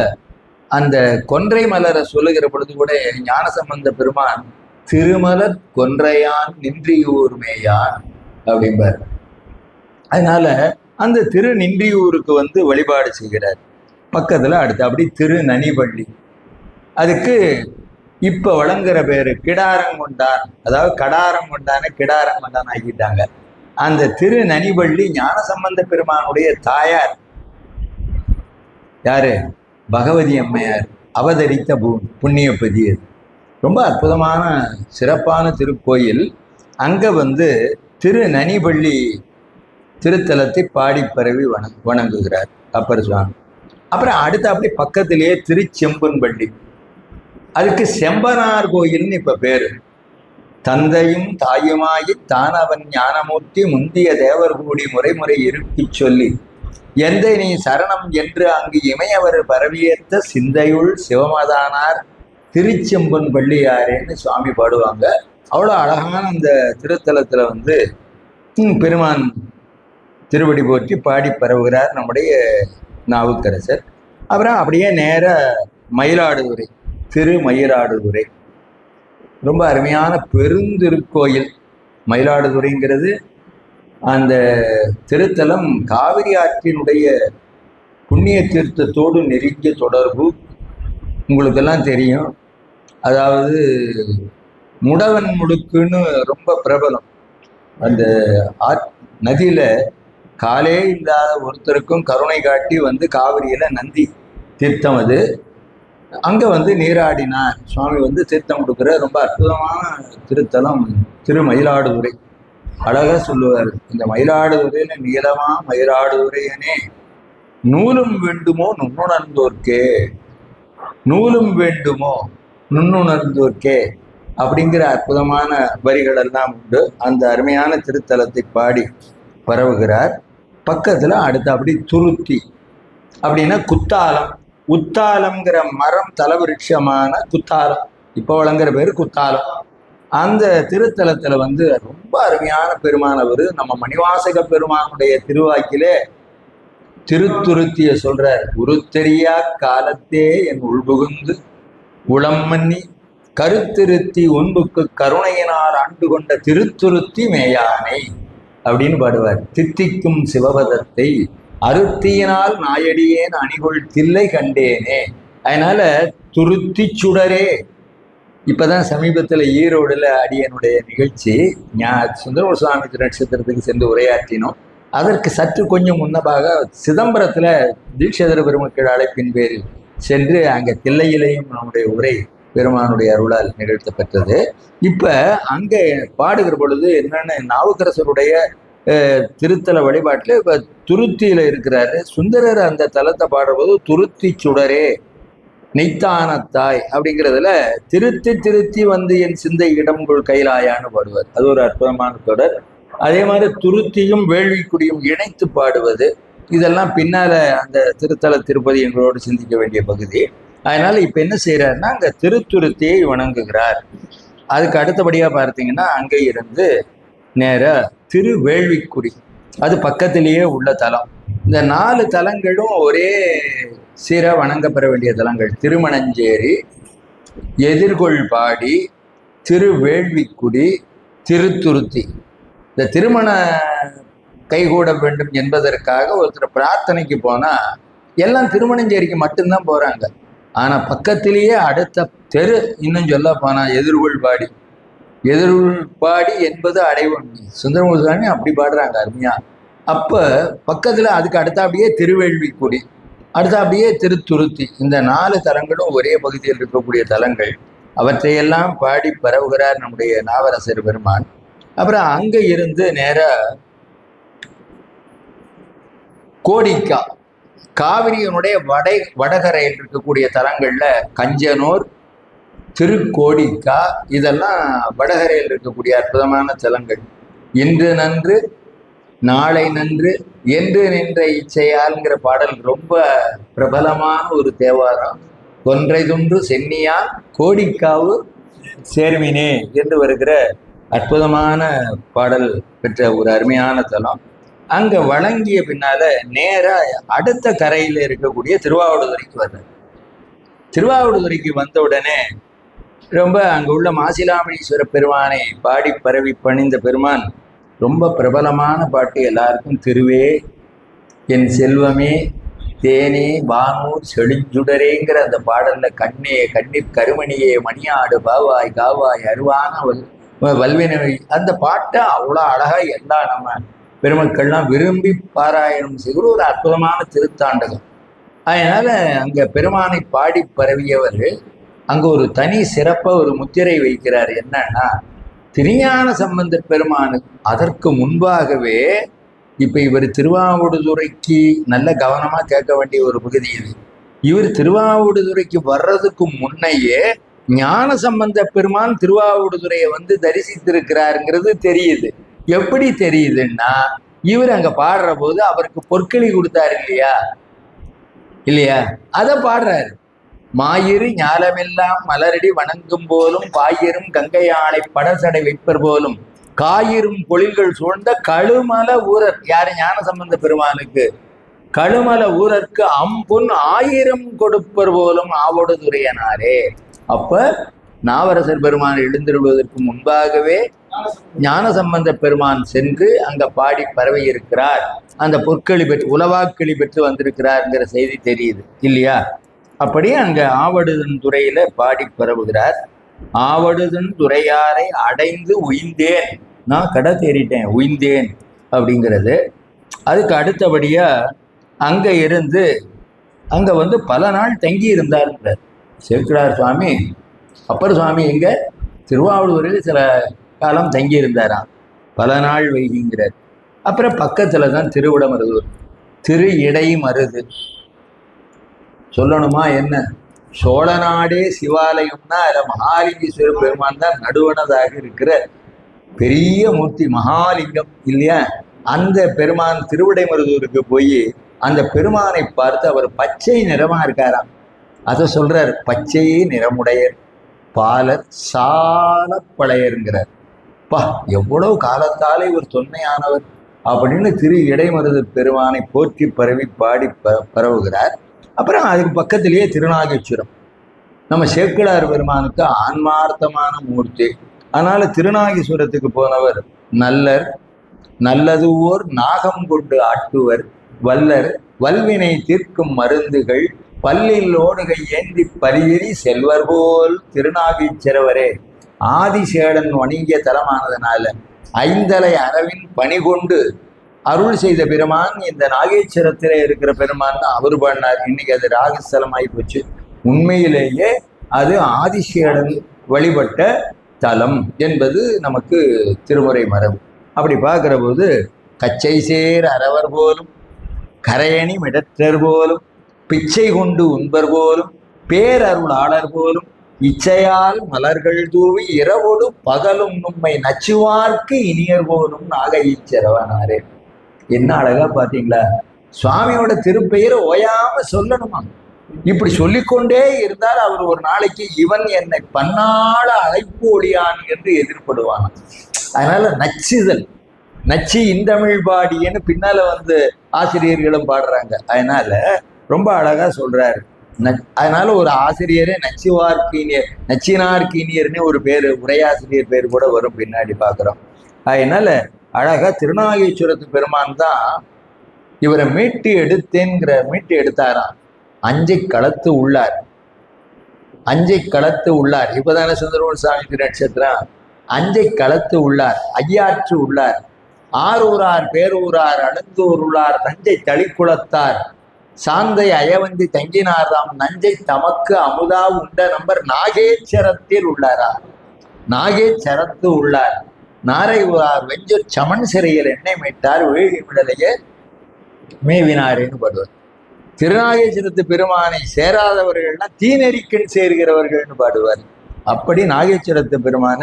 அந்த கொன்றை மலரை சொல்லுகிற பொழுது கூட ஞானசம்பந்த பெருமான் திருமலர் கொன்றையான் நின்றியூர்மேயான் அப்படிம்பார். அதனால அந்த திருநின்றியூருக்கு வழிபாடு செய்கிறார். பக்கத்துல அடுத்து அப்படி திருநனிவள்ளி. அதுக்கு இப்ப வழங்குற பேரு கிடாரங்கொண்டான். அதாவது கடாரங்கொண்டான கிடாரங்கொண்டான் ஆக்கிட்டாங்க. அந்த திருநனிவள்ளி ஞானசம்பந்த பெருமானுடைய தாயார். யாரு? பகவதி அம்மையார் அவதரித்த புண்ணியபதி. அது ரொம்ப அற்புதமான சிறப்பான திருக்கோயில். அங்க திருநனிவள்ளி திருத்தலத்தை பாடி பரவி வணங்குகிறார் அப்பர் சுவாமி. அப்புறம் அடுத்து அப்படி பக்கத்திலேயே திருச்செம்பன்பள்ளி. அதுக்கு செம்பனார் கோயில்னு இப்ப பேரு. தந்தையும் தாயுமாயி தானவன் ஞானமூர்த்தி முந்திய தேவர் கூடி முறைமுறை இருப்பி சொல்லி எந்தை நீ சரணம் என்று அங்கு இமையவர் பரவியேற்ற சிந்தையுள் சிவமதானார் திருச்செம்பன் பள்ளியாரேன்னு சுவாமி பாடுவாங்க. அவ்வளோ அழகான அந்த திருத்தலத்துல பெருமான் திருவடி போற்றி பாடி பரவுகிறார் நம்முடைய நாவுக்கரசர். அப்புறம் அப்படியே நேர மயிலாடுதுறை, திருமயிலாடுதுறை ரொம்ப அருமையான பெருந்திருக்கோயில். மயிலாடுதுறைங்கிறது அந்த திருத்தலம் காவிரி ஆற்றினுடைய புண்ணிய தீர்த்தத்தோடு நெருங்கிய தொடர்பு. உங்களுக்கெல்லாம் தெரியும். அதாவது முடவன் முடுக்குன்னு ரொம்ப பிரபலம். அந்த நதியில காலே இல்லாத ஒருத்தருக்கும் கருணை காட்டி வந்து காவிரியில நந்தி தீர்த்தம் அது அங்க வந்து நீராடினார் சுவாமி வந்து தீர்த்தம் கொடுக்குற ரொம்ப அற்புதமான திருத்தலம் திருமயிலாடுதுறை. அழகா சொல்லுவார், இந்த மயிலாடுதுறையில நீளமா மயிலாடுதுறையனே நூலும் வேண்டுமோ நுண்ணுணர்ந்தோர்க்கே, நூலும் வேண்டுமோ நுண்ணுணர்ந்தோர்க்கே அப்படிங்கிற அற்புதமான வரிகள் எல்லாம் உண்டு. அந்த அருமையான திருத்தலத்தை பாடி பரவுகிறார். பக்கத்துல அடுத்து அப்படி துருத்தி அப்படின்னா குத்தாலம். குத்தாலம்ங்கிற மரம் தலவிருட்சமான குத்தாலம், இப்போ வழங்குற பேரு குத்தாலம். அந்த திருத்தலத்துல வந்து ரொம்ப அருமையான பெருமானவர் நம்ம மணிவாசக பெருமானுடைய திருவாக்கிலே திருத்துருத்திய சொல்றார். உருத்தெரியா காலத்தே என் உள்புகுந்து உளம் மன்னி கருத்திருத்தி உன்புக்கு கருணையினார் ஆண்டு கொண்ட திருத்துருத்தி மேயானை அப்படின்னு பாடுவார். தித்திக்கும் சிவபதத்தை அருத்தியினால் நாயடியேன் அணிகொள் தில்லை கண்டேனே. அதனால துருத்தி சுடரே. இப்பதான் சமீபத்துல ஈரோடுல அடியனுடைய நிகழ்ச்சி சுந்தர சுவாமி நட்சத்திரத்துக்கு சென்று உரையாற்றினோம். அதற்கு சற்று கொஞ்சம் முன்னதாக சிதம்பரத்துல தீட்சிதர பெருமக்கள் அழைப்பின் பேரில் சென்று அங்க தில்லையிலையும் நம்முடைய உரை பெருமானுடைய அருளால் நிகழ்த்தப்பட்டது. இப்ப அங்க பாடுகிற பொழுது என்னன்னு நாவுக்கரசருடைய திருத்தல வழிபாட்டுல இப்ப துருத்தியில இருக்கிறாரு சுந்தரர். அந்த தலத்தை பாடும்போது துருத்தி சுடரே நெய்த்தானத்தாய் அப்படிங்கிறதுல திருத்தி திருத்தி வந்து என் சிந்தை இடம்குள் கைலாயான்னு பாடுவார். அது ஒரு அற்புதமான தொடர். அதே மாதிரி துருத்தியும் வேள்விக்குடியும் இணைத்து பாடுவது, இதெல்லாம் பின்னால அந்த திருத்தல திருப்பதி எங்களோடு சிந்திக்க வேண்டிய பகுதி. அதனால இப்ப என்ன செய்யறாருன்னா அங்க திருத்துருத்தியை வணங்குகிறார். அதுக்கு அடுத்தபடியா பார்த்தீங்கன்னா அங்கே இருந்து நேர திருவேள்விக்குடி, அது பக்கத்திலேயே உள்ள தலம். இந்த 4 தலங்களும் ஒரே சீர வணங்கப்பெற வேண்டிய தலங்கள். திருமணஞ்சேரி, எதிர்கொள்பாடி, திருவேள்விக்குடி, திருத்துருத்தி. இந்த திருமண கைகூட வேண்டும் என்பதற்காக ஒருத்தர் பிரார்த்தனைக்கு போனா எல்லாம் திருமணஞ்சேரிக்கு மட்டும்தான் போறாங்க. ஆனா பக்கத்திலேயே அடுத்த தெரு இன்னும் சொல்ல போனா எதிர்கொள்பாடி. எதிர்பாடி என்பது அடைவன். சுந்தரமூர்த்தி அப்படி பாடுறாங்க அருமையா. அப்ப பக்கத்துல அதுக்கு அடுத்த அப்படியே திருவேள்விக்குடி, அடுத்த அப்படியே திருத்துருத்தி. இந்த 4 தலங்களும் ஒரே பகுதியில் இருக்கக்கூடிய தலங்கள். அவற்றையெல்லாம் பாடி பரவுகிறார் நம்முடைய நாவரசர் பெருமான். அப்புறம் அங்க இருந்து நேர கோடிக்கா, காவிரியினுடைய வடகரையில் இருக்கக்கூடிய தலங்கள்ல கஞ்சனூர், திருக்கோடிக்கா, இதெல்லாம் வடகரையில் இருக்கக்கூடிய அற்புதமான தலங்கள். இன்று நன்று நாளை நன்று என்று நின்ற இச்சையால்ங்கிற பாடல் ரொம்ப பிரபலமான ஒரு தேவாரம். கொன்றை துன்று சென்னியால் கோடிக்காவு சேர்மினே என்று வருகிற அற்புதமான பாடல் பெற்ற ஒரு அருமையான தலம். அங்க வழங்கிய பின்னால நேரா அடுத்த கரையில இருக்கக்கூடிய திருவாவடுதுறைக்கு வர்றார். திருவாவடுதுறைக்கு வந்த உடனே ரொம்ப அங்க உள்ள மாசிலாமணீஸ்வர பெருமானை பாடி பரவி பணிந்த பெருமான் ரொம்ப பிரபலமான பாட்டு எல்லாருக்கும். திருவே என் செல்வமே தேனே வானூர் செழிஞ்சுடரேங்கிற அந்த பாடல்ல கண்ணே கண்ணீர் கருமணியே மணியாடு பாவாய் காவாய் அருவான வல்வினவை, அந்த பாட்டை அவ்வளோ அழகா எல்லா நம்ம பெருமக்கள்லாம் விரும்பி பாராயணம் செய்கிற ஒரு அற்புதமான திருத்தாண்டகம். அதனால அங்க பெருமானை பாடி பரவியவர் அங்க ஒரு தனி சிறப்பா ஒரு முத்திரை வைக்கிறார். என்னன்னா திருஞான சம்பந்த பெருமானு அதற்கு முன்பாகவே இப்ப இவர் திருவாவடுதுறைக்கு நல்ல கவனமா கேட்க வேண்டிய ஒரு பகுதி இது. இவர் திருவாவடுதுறைக்கு வர்றதுக்கு முன்னையே ஞான சம்பந்த பெருமான் திருவாவடுதுறையை வந்து தரிசித்திருக்கிறாருங்கிறது தெரியுது. எப்படி தெரியுதுன்னா இவர் அங்க பாடுற போது அவருக்கு பொற்களி கொடுத்தாரு இல்லையா, அதை பாடுறாரு. மாயிரு ஞாலமெல்லாம் மலரடி வணங்கும் போலும் பாயிரும் கங்கையானை படசடை வைப்பர் போலும் காயிரும் பொழில்கள் சூழ்ந்த கழுமல ஊரர். யாரு? ஞான சம்பந்த பெருமானுக்கு. கழுமல ஊரருக்கு அம்பொன் 1000 கொடுப்பர் போலும் ஆவடுதுறையனாரே. அப்ப நாவரசர் பெருமான் எழுந்திருவதற்கு முன்பாகவே ஞானசம்பந்த பெருமான் சென்று அங்க பாடி பரவி இருக்கிறார், அந்த பொற்களி பெற்று உலவாக்களி பெற்று வந்திருக்கிறார்ங்கிற செய்தி தெரியுது இல்லையா? அப்படியே அங்க ஆவடுதன் துறையில பாடி பரவுகிறார். ஆவடுதன் துறையாரை அடைந்து உய்ந்தேன், நான் கடை தேறிட்டேன், உய்ந்தேன் அப்படிங்கிறது. அதுக்கு அடுத்தபடியா அங்க இருந்து அங்க வந்து பல நாள் தங்கி இருந்தார் சேக்கிழார் சுவாமி. அப்பர் சுவாமி எங்க திருவாவூரில் சில காலம் தங்கி இருந்தாராம், பல நாள் வைகிங்கிறார். அப்புறம் பக்கத்துல தான் திருவிடமருதூர், திரு இடை மருது. சொல்லணுமா என்ன, சோழ நாடே சிவாலயம்னா அதில் மகாலிங்கேஸ்வர பெருமான் தான் நடுவனதாக இருக்கிற பெரிய மூர்த்தி மகாலிங்கம் இல்லையா? அந்த பெருமான் திருவிடைமருதூருக்கு போய் அந்த பெருமானை பார்த்து அவர் பச்சை நிறமா இருக்காராம். அதை சொல்றார், பச்சை நிறமுடையர் பாலர் சால பழையருங்கிறார். பா, எவ்வளவு காலத்தாலே ஒரு தொன்மையானவர் அப்படின்னு திரு இடைமருது பெருமானை போற்றி பரவி பாடி பரவுகிறார். அப்புறம் அதுக்கு பக்கத்திலேயே திருநாகேஸ்வரம், நம்ம சேக்கிழார் பெருமானுக்கு ஆன்மார்த்தமான மூர்த்தி. அதனால திருநாகேஸ்வரத்துக்கு போனவர் நல்லர், நல்லது ஓர் நாகம் கொண்டு ஆட்டுவர் வல்லர், வல்வினை தீர்க்கும் மருந்துகள் பல்லில் ஓடுகை ஏந்தி பரியறி செல்வர் போல் திருநாகேஸ்வரவரே. ஆதிசேடன் வணிக தலமானதுனால ஐந்தலை அரவின் பணி கொண்டு அருள் செய்த பெருமான் இந்த நாகேஸ்வரத்திலே இருக்கிற பெருமான் அவர் பண்ணார். இன்னைக்கு அது ராகஸ்தலம் ஆகி போச்சு. உண்மையிலேயே அது ஆதிசேடன் வழிபட்ட தலம் என்பது நமக்கு திருமுறை மரபு. அப்படி பார்க்கிற போது கச்சை சேர் அரவர் போலும் கரையணி மிடற்றர் போலும் பிச்சை கொண்டு உண்பர் போலும் பேரருளாளர் போலும் இச்சையால் மலர்கள் தூவி இரவோடு பகலும் நும்மை நச்சுவார்க்கு இனியர் போலும் நாகஈச்சரவனாரே. என்ன அழகா பாத்தீங்களா? சுவாமியோட திருப்பெயரை ஓயாம சொல்லணுமா? இப்படி சொல்லிக்கொண்டே இருந்தால் அவர் ஒரு நாளைக்கு இவன் என்னை பன்னாள அழைப்பு ஒளியான் என்று எதிர்படுவான். அதனால நச்சுதல், நச்சு இந்தமிழ் பாடியன்னு பின்னால வந்து ஆசிரியர்களும் பாடுறாங்க. அதனால ரொம்ப அழகா சொல்றாரு. அதனால ஒரு ஆசிரியரே நச்சுவார்க்கீனியர், நச்சினார்க்கீனியர்னு ஒரு பேரு, உரையாசிரியர் பேர் கூட வரும் பின்னாடி பார்க்குறோம். அதனால அழகா திருநாகேஸ்வரத்து பெருமான் தான் இவரை மீட்டு எடுத்தாராம். அஞ்சை களத்து உள்ளார், அஞ்சை களத்து உள்ளார். இப்பதானே சுந்தரமூர் சாமி நட்சத்திரம். அஞ்சை களத்து உள்ளார், ஐயாற்று உள்ளார், ஆரூரார் பேரூரார் அழுந்தூர் உள்ளார், தஞ்சை தளிக்குளத்தார் சாந்தை அயவந்தி தங்கினாராம், நஞ்சை தமக்கு அமுதா உண்ட நம்பர் நாகேச்சரத்தில் உள்ளாரா. நாகேச்சரத்து உள்ளார், நாரை உள்ளார் வெஞ்சூர் சமன் சிறையில் எண்ணெய் மீட்டார் வீழ்கி விடலையே மேவினாரேன்னு பாடுவார். திருநாகேஸ்வரத்து பெருமானை சேராதவர்கள்னா தீநெறிக்கண் சேர்கிறவர்கள்னு பாடுவார். அப்படி நாகேஸ்வரத்து பெருமான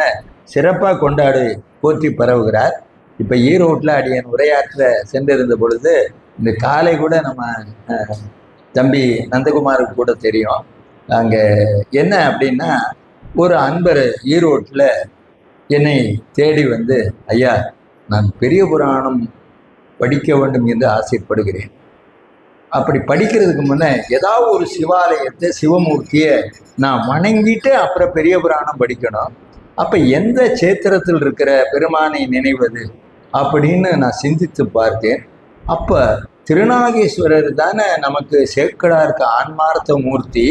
சிறப்பா கொண்டாடு போற்றி பரவுகிறார். இப்ப ஈரோட்ல அடியன் உரையாற்ற சென்றிருந்த பொழுது இந்த காலை கூட நம்ம தம்பி நந்தகுமாருக்கு கூட தெரியும். அங்கே என்ன அப்படின்னா, ஒரு அன்பர் ஈரோட்டில் என்னை தேடி வந்து, ஐயா நான் பெரிய புராணம் படிக்க வேண்டும் என்று ஆசைப்படுகிறேன். அப்படி படிக்கிறதுக்கு முன்னே ஏதாவது ஒரு சிவாலயத்தை சிவமூர்த்தியை நான் வணங்கிட்டு அப்புறம் பெரிய புராணம் படிக்கணும். அப்போ எந்த சேத்திரத்தில் இருக்கிற பெருமானை நினைவது அப்படின்னு நான் சிந்தித்து பார்த்தேன். அப்போ திருநாகேஸ்வரர் தானே நமக்கு சேக்கிழாருக்கு ஆன்மார்த்த மூர்த்தி.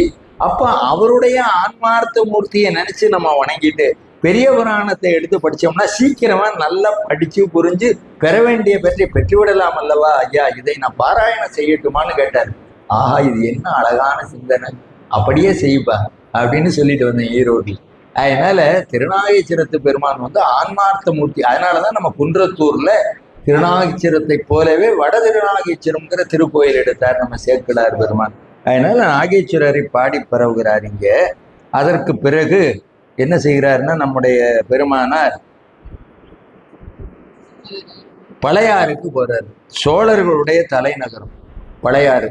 அப்போ அவருடைய ஆன்மார்த்த மூர்த்தியை நினைச்சு நம்ம வணங்கிட்டு பெரிய புராணத்தை எடுத்து படித்தோம்னா சீக்கிரமா நல்லா படிச்சு புரிஞ்சு பெற வேண்டிய பெற்றை பெற்றுவிடலாம் அல்லவா ஐயா, இதை நான் பாராயணம் செய்யட்டுமான்னு கேட்டார். ஆஹா, இது என்ன அழகான சிந்தனை, அப்படியே செய்ப்பா அப்படின்னு சொல்லிட்டு வந்தேன் ஈரோட்டில். அதனால திருநாகேஸ்வரத்து பெருமான் வந்து ஆன்மார்த்த மூர்த்தி. அதனாலதான் நம்ம குன்றத்தூர்ல திருநாகேஸ்வரத்தை போலவே வட திருநாகேஸ்வரம்ங்கிற திருக்கோயில் எடுத்தார் நம்ம சேக்கிழார் பெருமான். அதனால நாகேஸ்வரரை பாடி பரவுகிறார் இங்க. அதற்கு பிறகு என்ன செய்கிறாருன்னா, நம்முடைய பெருமானார் பழையாறுக்கு போறாரு. சோழர்களுடைய தலைநகரம் பழையாறு.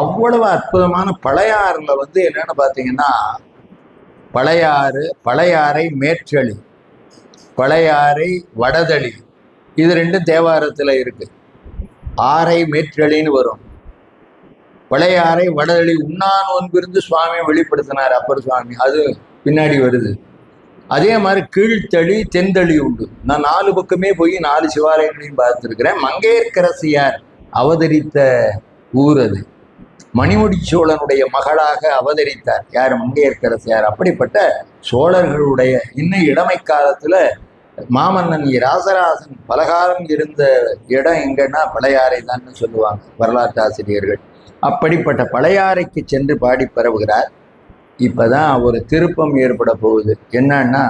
அவ்வளவு அற்புதமான பழையாறுல வந்து என்னன்னு பார்த்தீங்கன்னா, பழையாறை மேற்றளி, பழையாறை வடதளி, இது ரெண்டும் தேவாரத்துல இருக்கு. ஆரை மேற்றளின்னு வரும். பழையாறை வடதளி உண்ணான் ஒன்பிருந்து சுவாமியை வெளிப்படுத்தினார் அப்பர் சுவாமி, அது பின்னாடி வருது. அதே மாதிரி கீழ்த்தளி தென்தளி உண்டு. நான் 4 பக்கமே போய் 4 சிவாலயங்களையும் பார்த்துருக்கிறேன். மங்கையர்க்கரசியார் அவதரித்த ஊர் அது. மணிமுடி சோழனுடைய மகளாக அவதரித்தார் யார்? மங்கையர்க்கரசியார். அப்படிப்பட்ட சோழர்களுடைய இன்னும் இளமை காலத்துல மாமன்னன் ராசராசன் பலகாலம் இருந்த இடம் எங்கன்னா பழையாறை தான் சொல்லுவாங்க வரலாற்று ஆசிரியர்கள். அப்படிப்பட்ட பழையாறைக்கு சென்று பாடி பரவுகிறார். இப்பதான் ஒரு திருப்பம் ஏற்பட போகுது. என்னன்னா,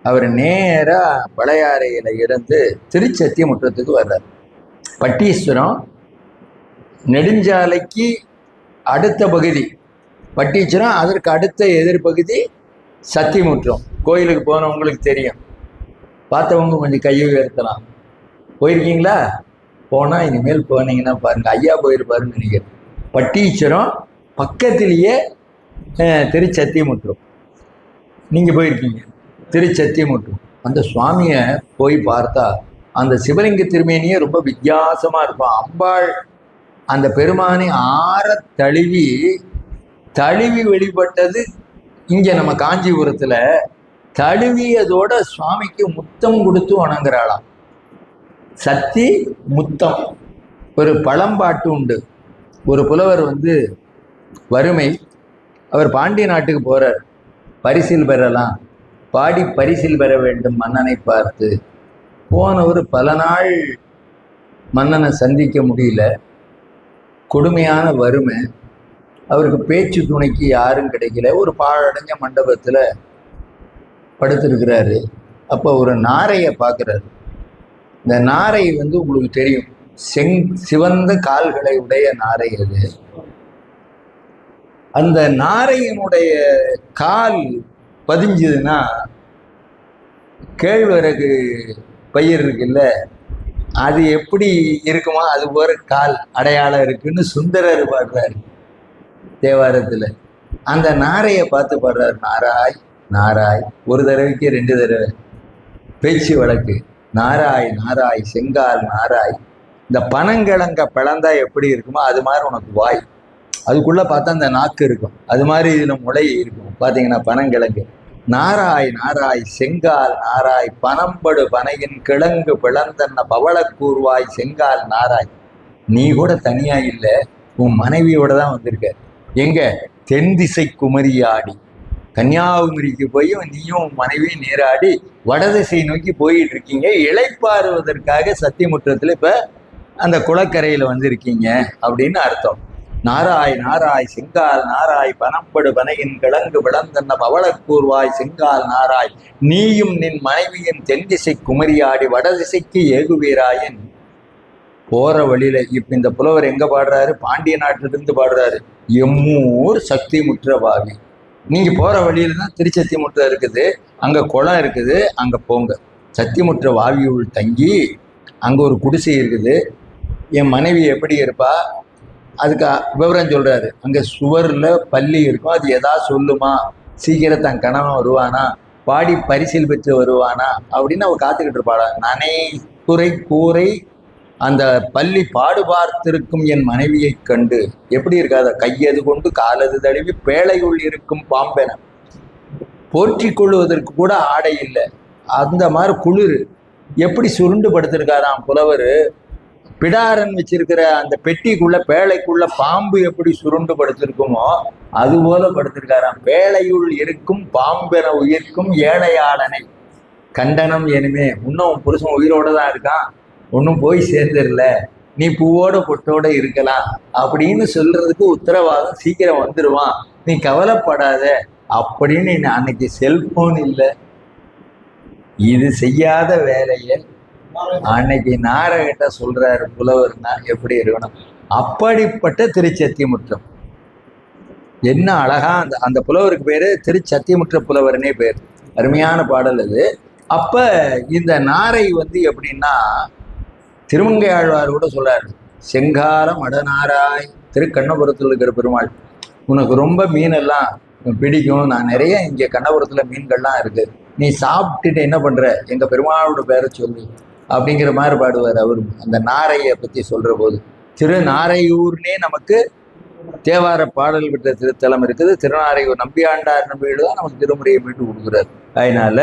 அவர் நேரா பழையாறையில இருந்து திருச்சத்தியமுற்றத்துக்கு வர்றார். பட்டீஸ்வரம் நெடுஞ்சாலைக்கு அடுத்த பகுதி பட்டீஸ்வரம், அதற்கு அடுத்த எதிர்பகுதி சத்தியமுற்றம். கோயிலுக்கு போனவங்களுக்கு தெரியும், பார்த்தவங்க கொஞ்சம் கையை உயர்த்தலாம். போயிருக்கீங்களா? போனால் இனிமேல் போனீங்கன்னா பாருங்க, ஐயா போயிருப்பாருன்னு நினைக்கிறேன். பட்டீஸ்வரம் பக்கத்திலேயே திருச்சத்தியமுற்றம். நீங்கள் போயிருக்கீங்க திருச்சத்தியமுற்றம். அந்த சுவாமியை போய் பார்த்தா அந்த சிவலிங்க திருமேனியே ரொம்ப வித்தியாசமாக இருக்கும். அம்பாள் அந்த பெருமானை தழுவி வெளிப்பட்டது. இங்கே நம்ம காஞ்சிபுரத்தில் தழுவியதோட சுவாமிக்கு முத்தம் கொடுத்து வணங்குறாளாம். சத்தி முத்தம். ஒரு பழம்பாட்டு உண்டு. ஒரு புலவர் வறுமை, அவர் பாண்டிய நாட்டுக்கு போறார். பரிசில் பெறலாம், பாடி பரிசில் பெற வேண்டும் மன்னனை பார்த்து. போனவர் பல நாள் மன்னனை சந்திக்க முடியல, கொடுமையான வறுமை. அவருக்கு பேச்சு துணைக்கு யாரும் கிடைக்கல. ஒரு பாழடைஞ்ச மண்டபத்தில் படுத்திருக்கிறாரு. அப்போ ஒரு நாரையை பார்க்குறாரு. இந்த நாரை உங்களுக்கு தெரியும், சிவந்த கால்களை உடைய நாரை அது. அந்த நாரையினுடைய கால் பதிஞ்சதுன்னா கேழ்வரகு பயிர் இருக்குல்ல, அது எப்படி இருக்குமா அது ஒரு கால் அடையாளம் இருக்குன்னு சுந்தரர் பாடுறாரு தேவாரத்தில். அந்த நாரையை பார்த்து பாடுறாரு, நாராய் நாராய். ஒரு தடவைக்கு 2 தடவை பேச்சு வழக்கு. நாராய் நாராய் செங்கால் நாராய். இந்த பனங்கிழங்க பிளந்தா எப்படி இருக்குமோ அது மாதிரி உனக்கு வாய், அதுக்குள்ள பார்த்தா அந்த நாக்கு இருக்கும், அது மாதிரி இதுல முளை இருக்கும். பார்த்தீங்கன்னா பனங்கிழங்கு. நாராய் நாராய் செங்கால் நாராய் பனம்படு பனையின் கிழங்கு பிளந்தன்ன பவளக்கூர்வாய் செங்கால் நாராய். நீ கூட தனியா இல்லை, உன் மனைவியோட தான் வந்திருக்க. எங்க? தென் திசை குமரியாடி. கன்னியாகுமரிக்கு போய் நீயும் மனைவியும் நீராடி வடதிசை நோக்கி போயிட்டு இருக்கீங்க. இளைப்பாறுவதற்காக சத்தியமுற்றத்தில் இப்ப அந்த குளக்கரையில வந்திருக்கீங்க அப்படின்னு அர்த்தம். நாராய் நாராய் செங்கால் நாராய் பனம்படு பனையின் கிழங்கு விளந்தன்ன பவளக்கூர்வாய் செங்கால் நாராய். நீயும் நின் மனைவியின் தென் திசை குமரியாடி வடதிசைக்கு ஏகுவீராயன். போற வழியில இப்ப இந்த புலவர் எங்க பாடுறாரு? பாண்டிய நாட்டிலிருந்து பாடுறாரு. எம்மூர் சக்தி முற்றவாவி. நீங்க போற வழியில தான் திருச்சத்தியமுற்றம் இருக்குது, அங்க குளம் இருக்குது, அங்க போங்க. சத்தியமுற்ற வாவியுள் தங்கி அங்க ஒரு குடிசை இருக்குது. என் மனைவி எப்படி இருப்பா அதுக்கு விவரம் சொல்றாரு. அங்க சுவர்ல பள்ளி இருக்கும், அது எதா சொல்லுமா, சீக்கிரம் தன் கணவன் வருவானா, பாடி பரிசில் பெற்று வருவானா அப்படின்னு அவ காத்துக்கிட்டு இருப்பாளா. நனை குறை கூரை அந்த பள்ளி பாடு பார்த்திருக்கும் என் மனைவியை கண்டு எப்படி இருக்காத, கையது கொண்டு காலது தழுவி பேழையுள் இருக்கும் பாம்பென. போற்றி கொள்வதற்கு கூட ஆடை இல்லை, அந்த மாதிரி குளிர். எப்படி சுருண்டு படுத்திருக்காராம் புலவர். பிடாரன் வச்சிருக்கிற அந்த பெட்டிக்குள்ள பேழைக்குள்ள பாம்பு எப்படி சுருண்டு படுத்திருக்குமோ அது போல படுத்திருக்காராம். பேழையுள் இருக்கும் பாம்பென உயிர்க்கும் ஏழையாளனை கண்டனம் எனுமே. இன்னும் புருஷன் உயிரோட தான் இருக்கான், ஒன்றும் போய் சேர்ந்துடல, நீ பூவோட பொட்டோட இருக்கலாம் அப்படின்னு சொல்றதுக்கு உத்தரவாதம் சீக்கிரம் வந்துடுவான், நீ கவலைப்படாத அப்படின்னு. அன்னைக்கு செல்போன் இல்லை, இது செய்யாத வேலையை அன்னைக்கு நாரகிட்ட சொல்றாரு புலவர்னா எப்படி இருக்கணும். அப்படிப்பட்ட திருச்சத்தியமுற்றம். என்ன அழகா அந்த புலவருக்கு பேரு திருச்சத்தியமுற்ற புலவர்னே பேர். அருமையான பாடல் அது. அப்ப இந்த நாரை எப்படின்னா, திருமங்கை ஆழ்வார் கூட சொல்றாரு, செங்கால மடநாராய். திருக்கண்ணபுரத்தில் இருக்கிற பெருமாள், உனக்கு ரொம்ப மீனெல்லாம் பிடிக்கும், நான் நிறைய இங்கே கண்ணபுரத்துல மீன்கள்லாம் இருக்கு, நீ சாப்பிட்டுட்டு என்ன பண்ற, எங்க பெருமாளோட பேரை சொல்லு அப்படிங்கிற மாதிரி பாடுவார் அவர். அந்த நாரையை பத்தி சொல்ற போது திருநாரையூர்னே நமக்கு தேவார பாடல் பெற்ற திருத்தலம் இருக்குது. திருநாரையூர் நம்பியாண்டார் நம்பிகள் தான் நமக்கு திருமுறையை மீட்டு கொடுக்குறாரு. அதனால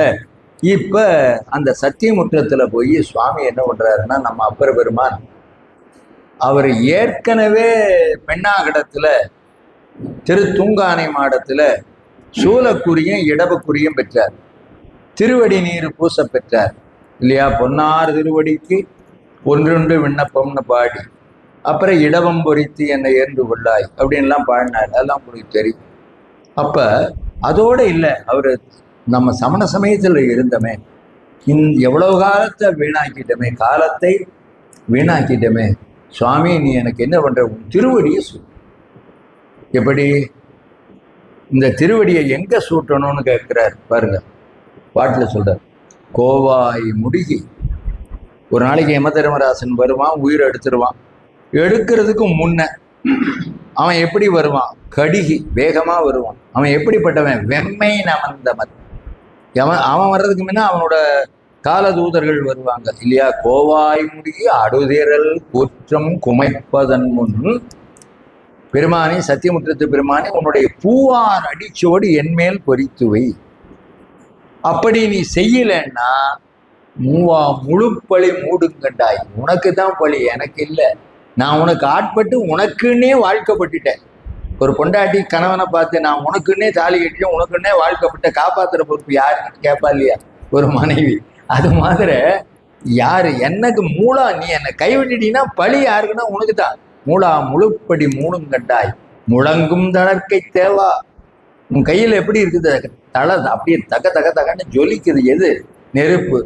இப்ப அந்த சத்தியமுற்றத்துல போய் சுவாமி என்ன பண்றாருன்னா, நம்ம அப்பர் பெருமான் அவர் ஏற்கனவே பெண்ணாகடத்துல திருத்தூங்கானை மாடத்துல சூலக்குரியும் இடபக்குரியும் பெற்றார், திருவடி நீர் பூச பெற்றார் இல்லையா? பொன்னார் திருவடிக்கு ஒன்றொன்று விண்ணப்பம்னு பாடி, அப்புறம் இடவம் பொறித்து என்னை ஏந்து கொள்ளாய் அப்படின்லாம் பாடினார். அதெல்லாம் உங்களுக்கு தெரியும். அப்ப அதோட இல்லை, அவரு நம்ம சமண சமயத்தில் இருந்தமே, எவ்வளவு காலத்தை வீணாக்கிட்டமே, காலத்தை வீணாக்கிட்டமே, சுவாமி நீ எனக்கு என்ன பண்ற, உன் திருவடியை சூட்டு. எப்படி இந்த திருவடியை எங்க சூட்டணும்னு கேட்கிறார் பாருங்க, பாட்டுல சொல்றார். கோவாய் முடிகி, ஒரு நாளைக்கு யம தர்மராசன் வருவான், உயிர் எடுத்துருவான். எடுக்கிறதுக்கு முன்ன அவன் எப்படி வருவான்? கடிகி வேகமா வருவான். அவன் எப்படிப்பட்டவன்? வெம்மை நமந்தமன். அவன் வர்றதுக்கு முன்ன அவனோட காலதூதர்கள் வருவாங்க இல்லையா? கோவாய் முடிகி அடுதிரல் கூற்றம் குமைப்பதன் முன், பெருமானி சத்தியமுற்றத்து பெருமானி, உன்னுடைய பூவார் அடிச்சோடு என்மேல் பொறித்துவை. அப்படி நீ செய்யலன்னா முழு பழி மூடுங்கண்டாய். உனக்கு தான் பழி, எனக்கு இல்லை. நான் உனக்கு ஆட்பட்டு உனக்குன்னே வாழ்க்கப்பட்டுட்டேன். ஒரு பொண்டாட்டி கணவனை பார்த்து நான் உனக்குன்னே தாலி கட்டிட்டேன், உனக்குன்னே வாழ்க்கப்பட்ட, காப்பாத்துற பொறுப்பு யாருன்னு கேட்பா இல்லையா ஒரு மனைவி? அது மாதிரி யாரு எனக்கு மூலா, நீ என்னை கைவிட்டுட்டீங்கன்னா பழி யாருக்குன்னா உனக்கு தான். மூலா முழுப்படி மூணுங்கண்டாய் முழங்கும் தளர்க்கை தேவா. உன் கையில் எப்படி இருக்குது? தலை அப்படியே தக தக தகன்னு ஜொலிக்குது. எது? நெருப்பு.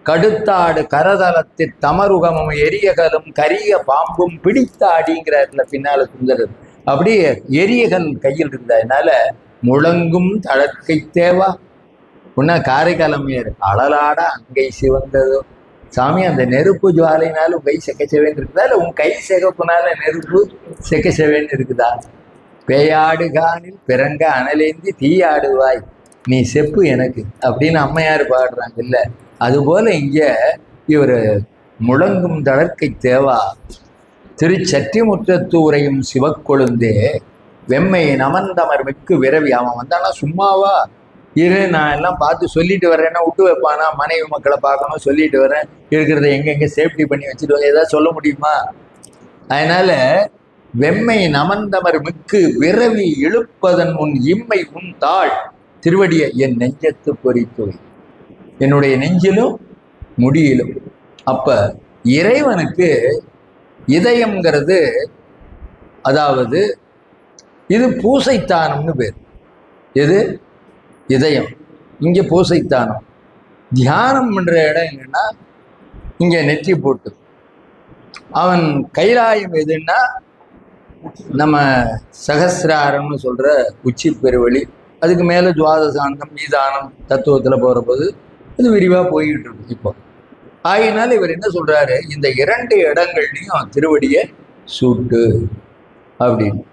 கடுத்தாடு கரதளத்தில் தமருகமும் எரியகலும் கரிய பாம்பும் பிடித்தாடிங்கிறதுல பின்னால சுந்தரர். அப்படியே எரியகல் கையில் இருந்ததுனால முழங்கும் தளர்க்கை தேவா. உன்ன காரைக்காலம் ஏறு அழலாட அங்கை சிவந்ததோ. சாமி, அந்த நெருப்பு ஜுவாலைனால உன் கை செக்கச்சவேன்னு இருக்குதா, இல்லை உன் கை செகப்புனால நெருப்பு செக்கச்சவேன்னு இருக்குதா? பேயாடு காணில் பிறங்க அனலேந்தி தீயாடுவாய் நீ செப்பு எனக்கு அப்படின்னு அம்மையார் பாடுறாங்க இல்ல? அதுபோல இங்க இவர் முழங்கும் தளர்க்கை தேவா திருச்சத்தியமுற்றத்து உரையும் சிவக்கொழுந்தே வெம்மை நமந்தமர் மிக்கு விரவி. அவன் வந்தானா சும்மாவா இரு, நான் எல்லாம் பார்த்து சொல்லிட்டு வரேன்னா விட்டு வைப்பானா? மனைவி மக்களை பார்க்கணும், சொல்லிட்டு வரேன், இருக்கிறத எங்கெங்க சேஃப்டி பண்ணி வச்சுட்டு ஏதாவது சொல்ல முடியுமா? அதனால வெம்மை நமந்தமர் மிக்கு விரவி இழுப்பதன் உன் இம்மை உன் தாள் திருவடியை என் நெஞ்சத்து பொறித்துவை. என்னுடைய நெஞ்சிலும் முடியிலும். அப்ப இறைவனுக்கு இதயம்ங்கிறது, அதாவது இது பூசைத்தானம்னு பேர். எது? இதயம். இங்க பூசைத்தானம். தியானம் பண்ற இடம் எங்கன்னா இங்க நெற்றி போட்டு. அவன் கைலாயம் எதுன்னா நம்ம சகசிராரம்னு சொல்ற உச்சி பெருவழி. அதுக்கு மேல துவாதசாந்தம் மீதானம் தத்துவத்துல போற போது இது விரிவா போய்கிட்டு இருக்கு இப்போ. ஆகினால இவர் என்ன சொல்றாரு, இந்த 2 இடங்கள்லையும் திருவடியை சூட்டு அப்படின்னு.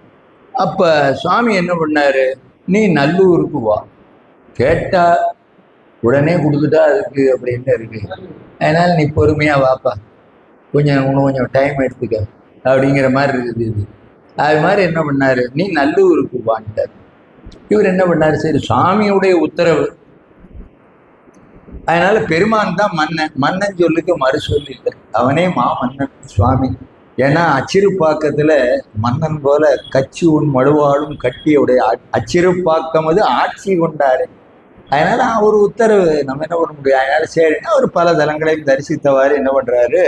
அப்ப சுவாமி என்ன பண்ணாரு, நீ நல்லூருக்கு வா. கேட்டா உடனே கொடுத்துட்டா அதுக்கு அப்படின்னு இருக்கு. அதனால நீ பொறுமையா வாப்பா, கொஞ்சம் டைம் எடுத்துக்க அப்படிங்கிற மாதிரி இருக்குது இது. அது மாதிரி என்ன பண்ணாரு, நீ நல்லூருக்கு வான்ட்டார். இவர் என்ன பண்ணாரு, சரி சுவாமியுடைய உத்தரவு. அதனால பெருமான் தான் மன்னன். மன்னன் சொல்லுக்கு மறு சொல்லு இல்லை, அவனே மாமன்னன் சுவாமி. ஏன்னா அச்சிறுப்பாக்கத்துல மன்னன் போல கச்சி உன் மழுவாளும் கட்டியுடைய அச்சிறுப்பாக்கம் அது ஆட்சி கொண்டாரு. அதனால ஒரு உத்தரவு, நம்ம என்ன பண்ண முடியும்? அதனால சரின்னா அவர் பல தலங்களையும் தரிசித்தவாறு என்ன பண்றாரு,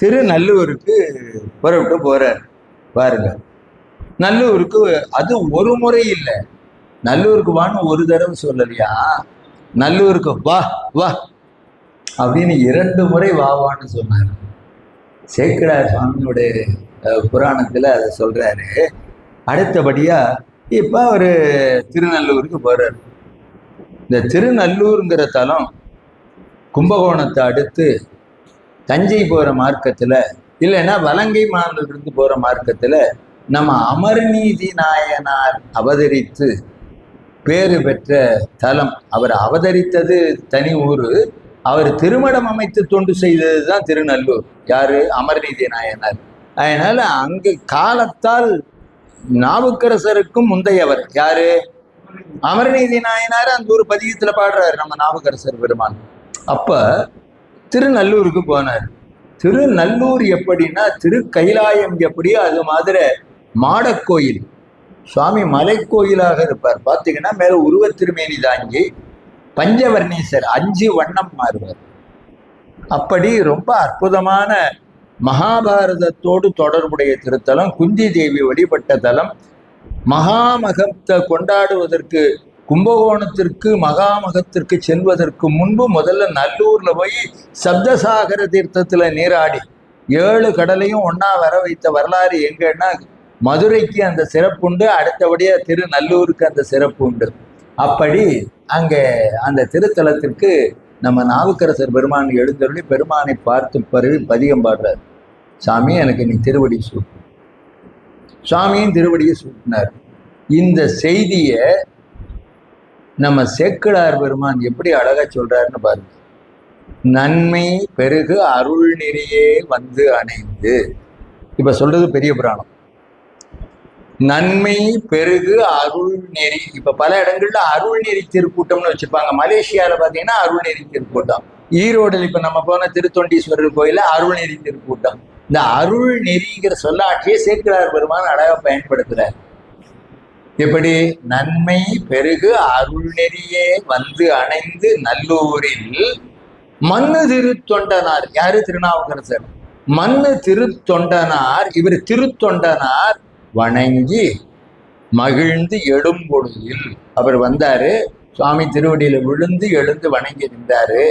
திருநல்லூருக்கு புறப்பட்டு போறாரு. பாருங்க, நல்லூருக்கு அது ஒரு முறை இல்லை, நல்லூருக்கு வான்னு ஒரு தடவை சொல்லலையா, நல்லூருக்கு வா வா அப்படின்னு 2 முறை வாவான்னு சொன்னார். சேக்கிழார் சுவாமியோடைய புராணத்துல அதை சொல்றாரு. அடுத்தபடியா இப்ப அவரு திருநல்லூருக்கு போறாரு. இந்த திருநல்லூருங்கிற தலம் கும்பகோணத்தை அடுத்து தஞ்சை போற மார்க்கத்துல, இல்லைன்னா வலங்கை மாநிலத்திலிருந்து போற மார்க்கத்துல நம்ம அமர்நீதி நாயனார் அவதரித்து பேறு பெற்ற தலம். அவர் அவதரித்தது தனி ஊரு, அவர் திருமணம் அமைத்து தொண்டு செய்தது தான் திருநல்லூர். யாரு? அமர்நீதி நாயனார். அதனால அங்கு காலத்தால் நாவுக்கரசருக்கும் முந்தையவர் யாரு? அமரநீதி நாயனார் அந்த ஒரு பதிகத்துல பாடுறாரு நம்ம நாவுக்கரசர் பெருமான். அப்ப திருநல்லூருக்கு போனார். திருநல்லூர் எப்படின்னா திருக்கைலாயம் எப்படியோ அது மாதிரி மாடக்கோயில், சுவாமி மலைக்கோயிலாக இருப்பார். பார்த்தீங்கன்னா மேல உருவத்திருமேனி தாங்கி பஞ்சவர்ணீசர் 5 வண்ணம் மாறுவார். அப்படி ரொம்ப அற்புதமான மகாபாரதத்தோடு தொடர்புடைய திருத்தலம், குந்தி தேவி வழிபட்ட தலம். மகாமகத்தை கொண்டாடுவதற்கு கும்பகோணத்திற்கு மகாமகத்திற்கு செல்வதற்கு முன்பு முதல்ல நல்லூர்ல போய் சப்தசாகர தீர்த்தத்துல நீராடி 7 கடலையும் ஒன்னா வர வைத்த வரலாறு எங்கன்னா மதுரைக்கு அந்த சிறப்புண்டு, அடுத்தபடியா திருநல்லூருக்கு அந்த சிறப்பு உண்டு. அப்படி அங்கே அந்த திருத்தலத்திற்கு நம்ம நாவுக்கரசர் பெருமான் எழுந்தருளி பெருமானை பார்த்து பிறகு பதிகம் பாடுறார். சாமி எனக்கு நீ திருவடி சூட்டு. சாமியும் திருவடியை சூட்டினார். இந்த செய்தியை நம்ம சேக்கிழார் பெருமான் எப்படி அழகா சொல்றாருன்னு பாருங்க. நன்மை பெருகு அருள் நெறியே வந்து அணைந்து, இப்ப சொல்றது பெரிய புராணம். நன்மை பெருகு அருள் நெறி, இப்ப பல இடங்கள்ல அருள் நெறி திருக்கூட்டம்னு வச்சிருப்பாங்க. மலேசியால பாத்தீங்கன்னா அருள் நெறி திருக்கூட்டம், ஈரோடுல இப்ப நம்ம போன திருத்தொண்டீஸ்வரர் கோயில அருள் நெறி திருக்கூட்டம். இந்த அருள் நெறிங்கிற சொல்லாட்சியை சேக்கிழார் பெருமான் அழகா பயன்படுத்துறார். எப்படி? நன்மை பெருகு அருள் நெறியே வந்து அணைந்து நல்லூரில் மண்ணு திருத்தொண்டனார். யாரு? திருநாவுக்கரசர். மண்ணு திருத்தொண்டனார், இவர் திருத்தொண்டனார் வணங்கி மகிழ்ந்து எழும்பொழுதில் அவர் வந்தாரு. சுவாமி திருவடியில விழுந்து எழுந்து வணங்கி நின்றாரு.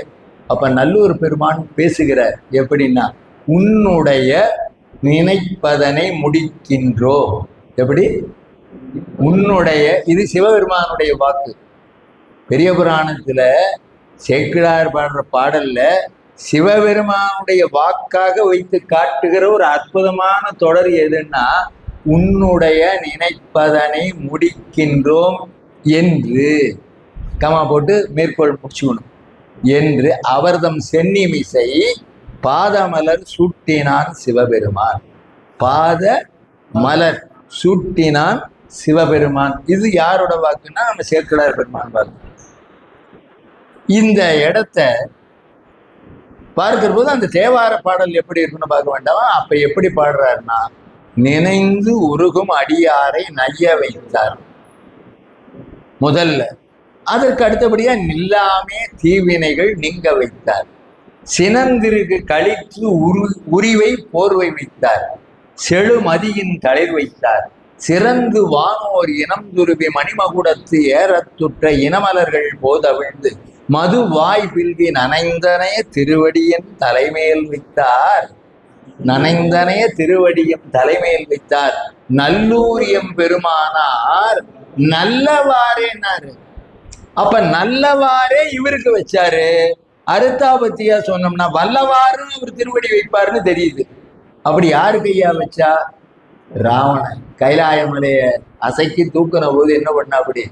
அப்ப நல்லூர் பெருமான் பேசுகிறார். எப்படின்னா, உன்னுடைய நினைப்பதனை முடிக்கின்றோ. எப்படி? உன்னுடைய, இது சிவபெருமானுடைய வாக்கு. பெரிய புராணத்துல சேக்கிழார் பாடுற பாடல்ல சிவபெருமானுடைய வாக்காக வைத்து காட்டுகிற ஒரு அற்புதமான தொடர் எதுன்னா, உன்னுடைய நினைப்பதனை முடிக்கின்றோம் என்று கமா போட்டு மேற்கோள் முடிச்சுக்கணும். என்று அவர்தம் சென்னிமிசை பாதமலர் சூட்டினான் சிவபெருமான். பாத மலர் சூட்டினான் சிவபெருமான். இது யாரோட வாக்குன்னா நம்ம சேக்கிழார் பெருமான் வாக்கு. இந்த இடத்த பார்க்கிற போது அந்த தேவார பாடல் எப்படி இருக்குன்னு பார்க்க வேண்டாமா? அப்ப எப்படி பாடுறாருன்னா, நினைந்து உருகும் அடியாரை நைய வைத்தார் முதல்ல. அதற்கு அடுத்தபடியா நில்லாமே தீவினைகள் நீங்க வைத்தார். சினந்திருக்கு கழித்து உரிவை போர்வை வைத்தார். செழுமதியின் தளிர் வைத்தார். சிறந்து வானோர் இனம் துருவி மணிமகுடத்து ஏறத்துற்ற இனமலர்கள் போதவிழ்ந்து மது வாய் பில்வி நனைந்தனைய திருவடியின் தலைமையில் வைத்தார். நனைந்தனைய திருவடியும் தலைமையில் வைத்தார். நல்லூரியம் பெருமானார் நல்லவாறேனாரு. அப்ப நல்லவாறே இவருக்கு வச்சாரு. அருத்தாபத்தியா சொன்னோம்னா வல்லவாறும் இவர் திருவடி வைப்பாருன்னு தெரியுது. அப்படி யாரு கையா வச்சா? ராவணன் கைலாய மலைய அசைக்கி தூக்குன போது என்ன பண்ண? அப்படி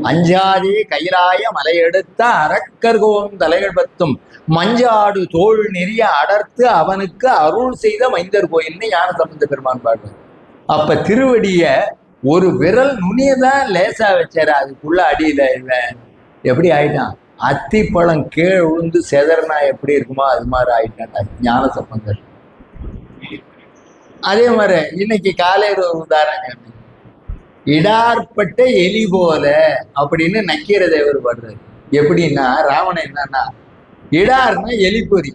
அஞ்சாதே கைலாய மலையெடுத்த அரக்கர்கோம் தலைகள் பத்தும் மஞ்சாடு தோல் நெறிய அடர்த்து அவனுக்கு அருள் செய்த மைந்தர் கோயில்னு ஞான சம்பந்த பெருமான் பாடு. அப்ப திருவடிய ஒரு விரல் நுனியதான் லேசா வச்சாரு. அதுக்குள்ள அடியில இவன் எப்படி ஆயிட்டான்? அத்திப்பழம் கீழே விழுந்து செதறனா எப்படி இருக்குமோ அது மாதிரி ஆயிட்டான் ஞான சம்பந்தர். அதே மாதிரி இன்னைக்கு காலையில் ஒரு உதாரணம், இடார்பட்ட எலி போல அப்படின்னு நக்கீர தேவர் பாடுறாரு. எப்படின்னா, ராவணன் என்னன்னா, இடார்னா எலிப்பொறி.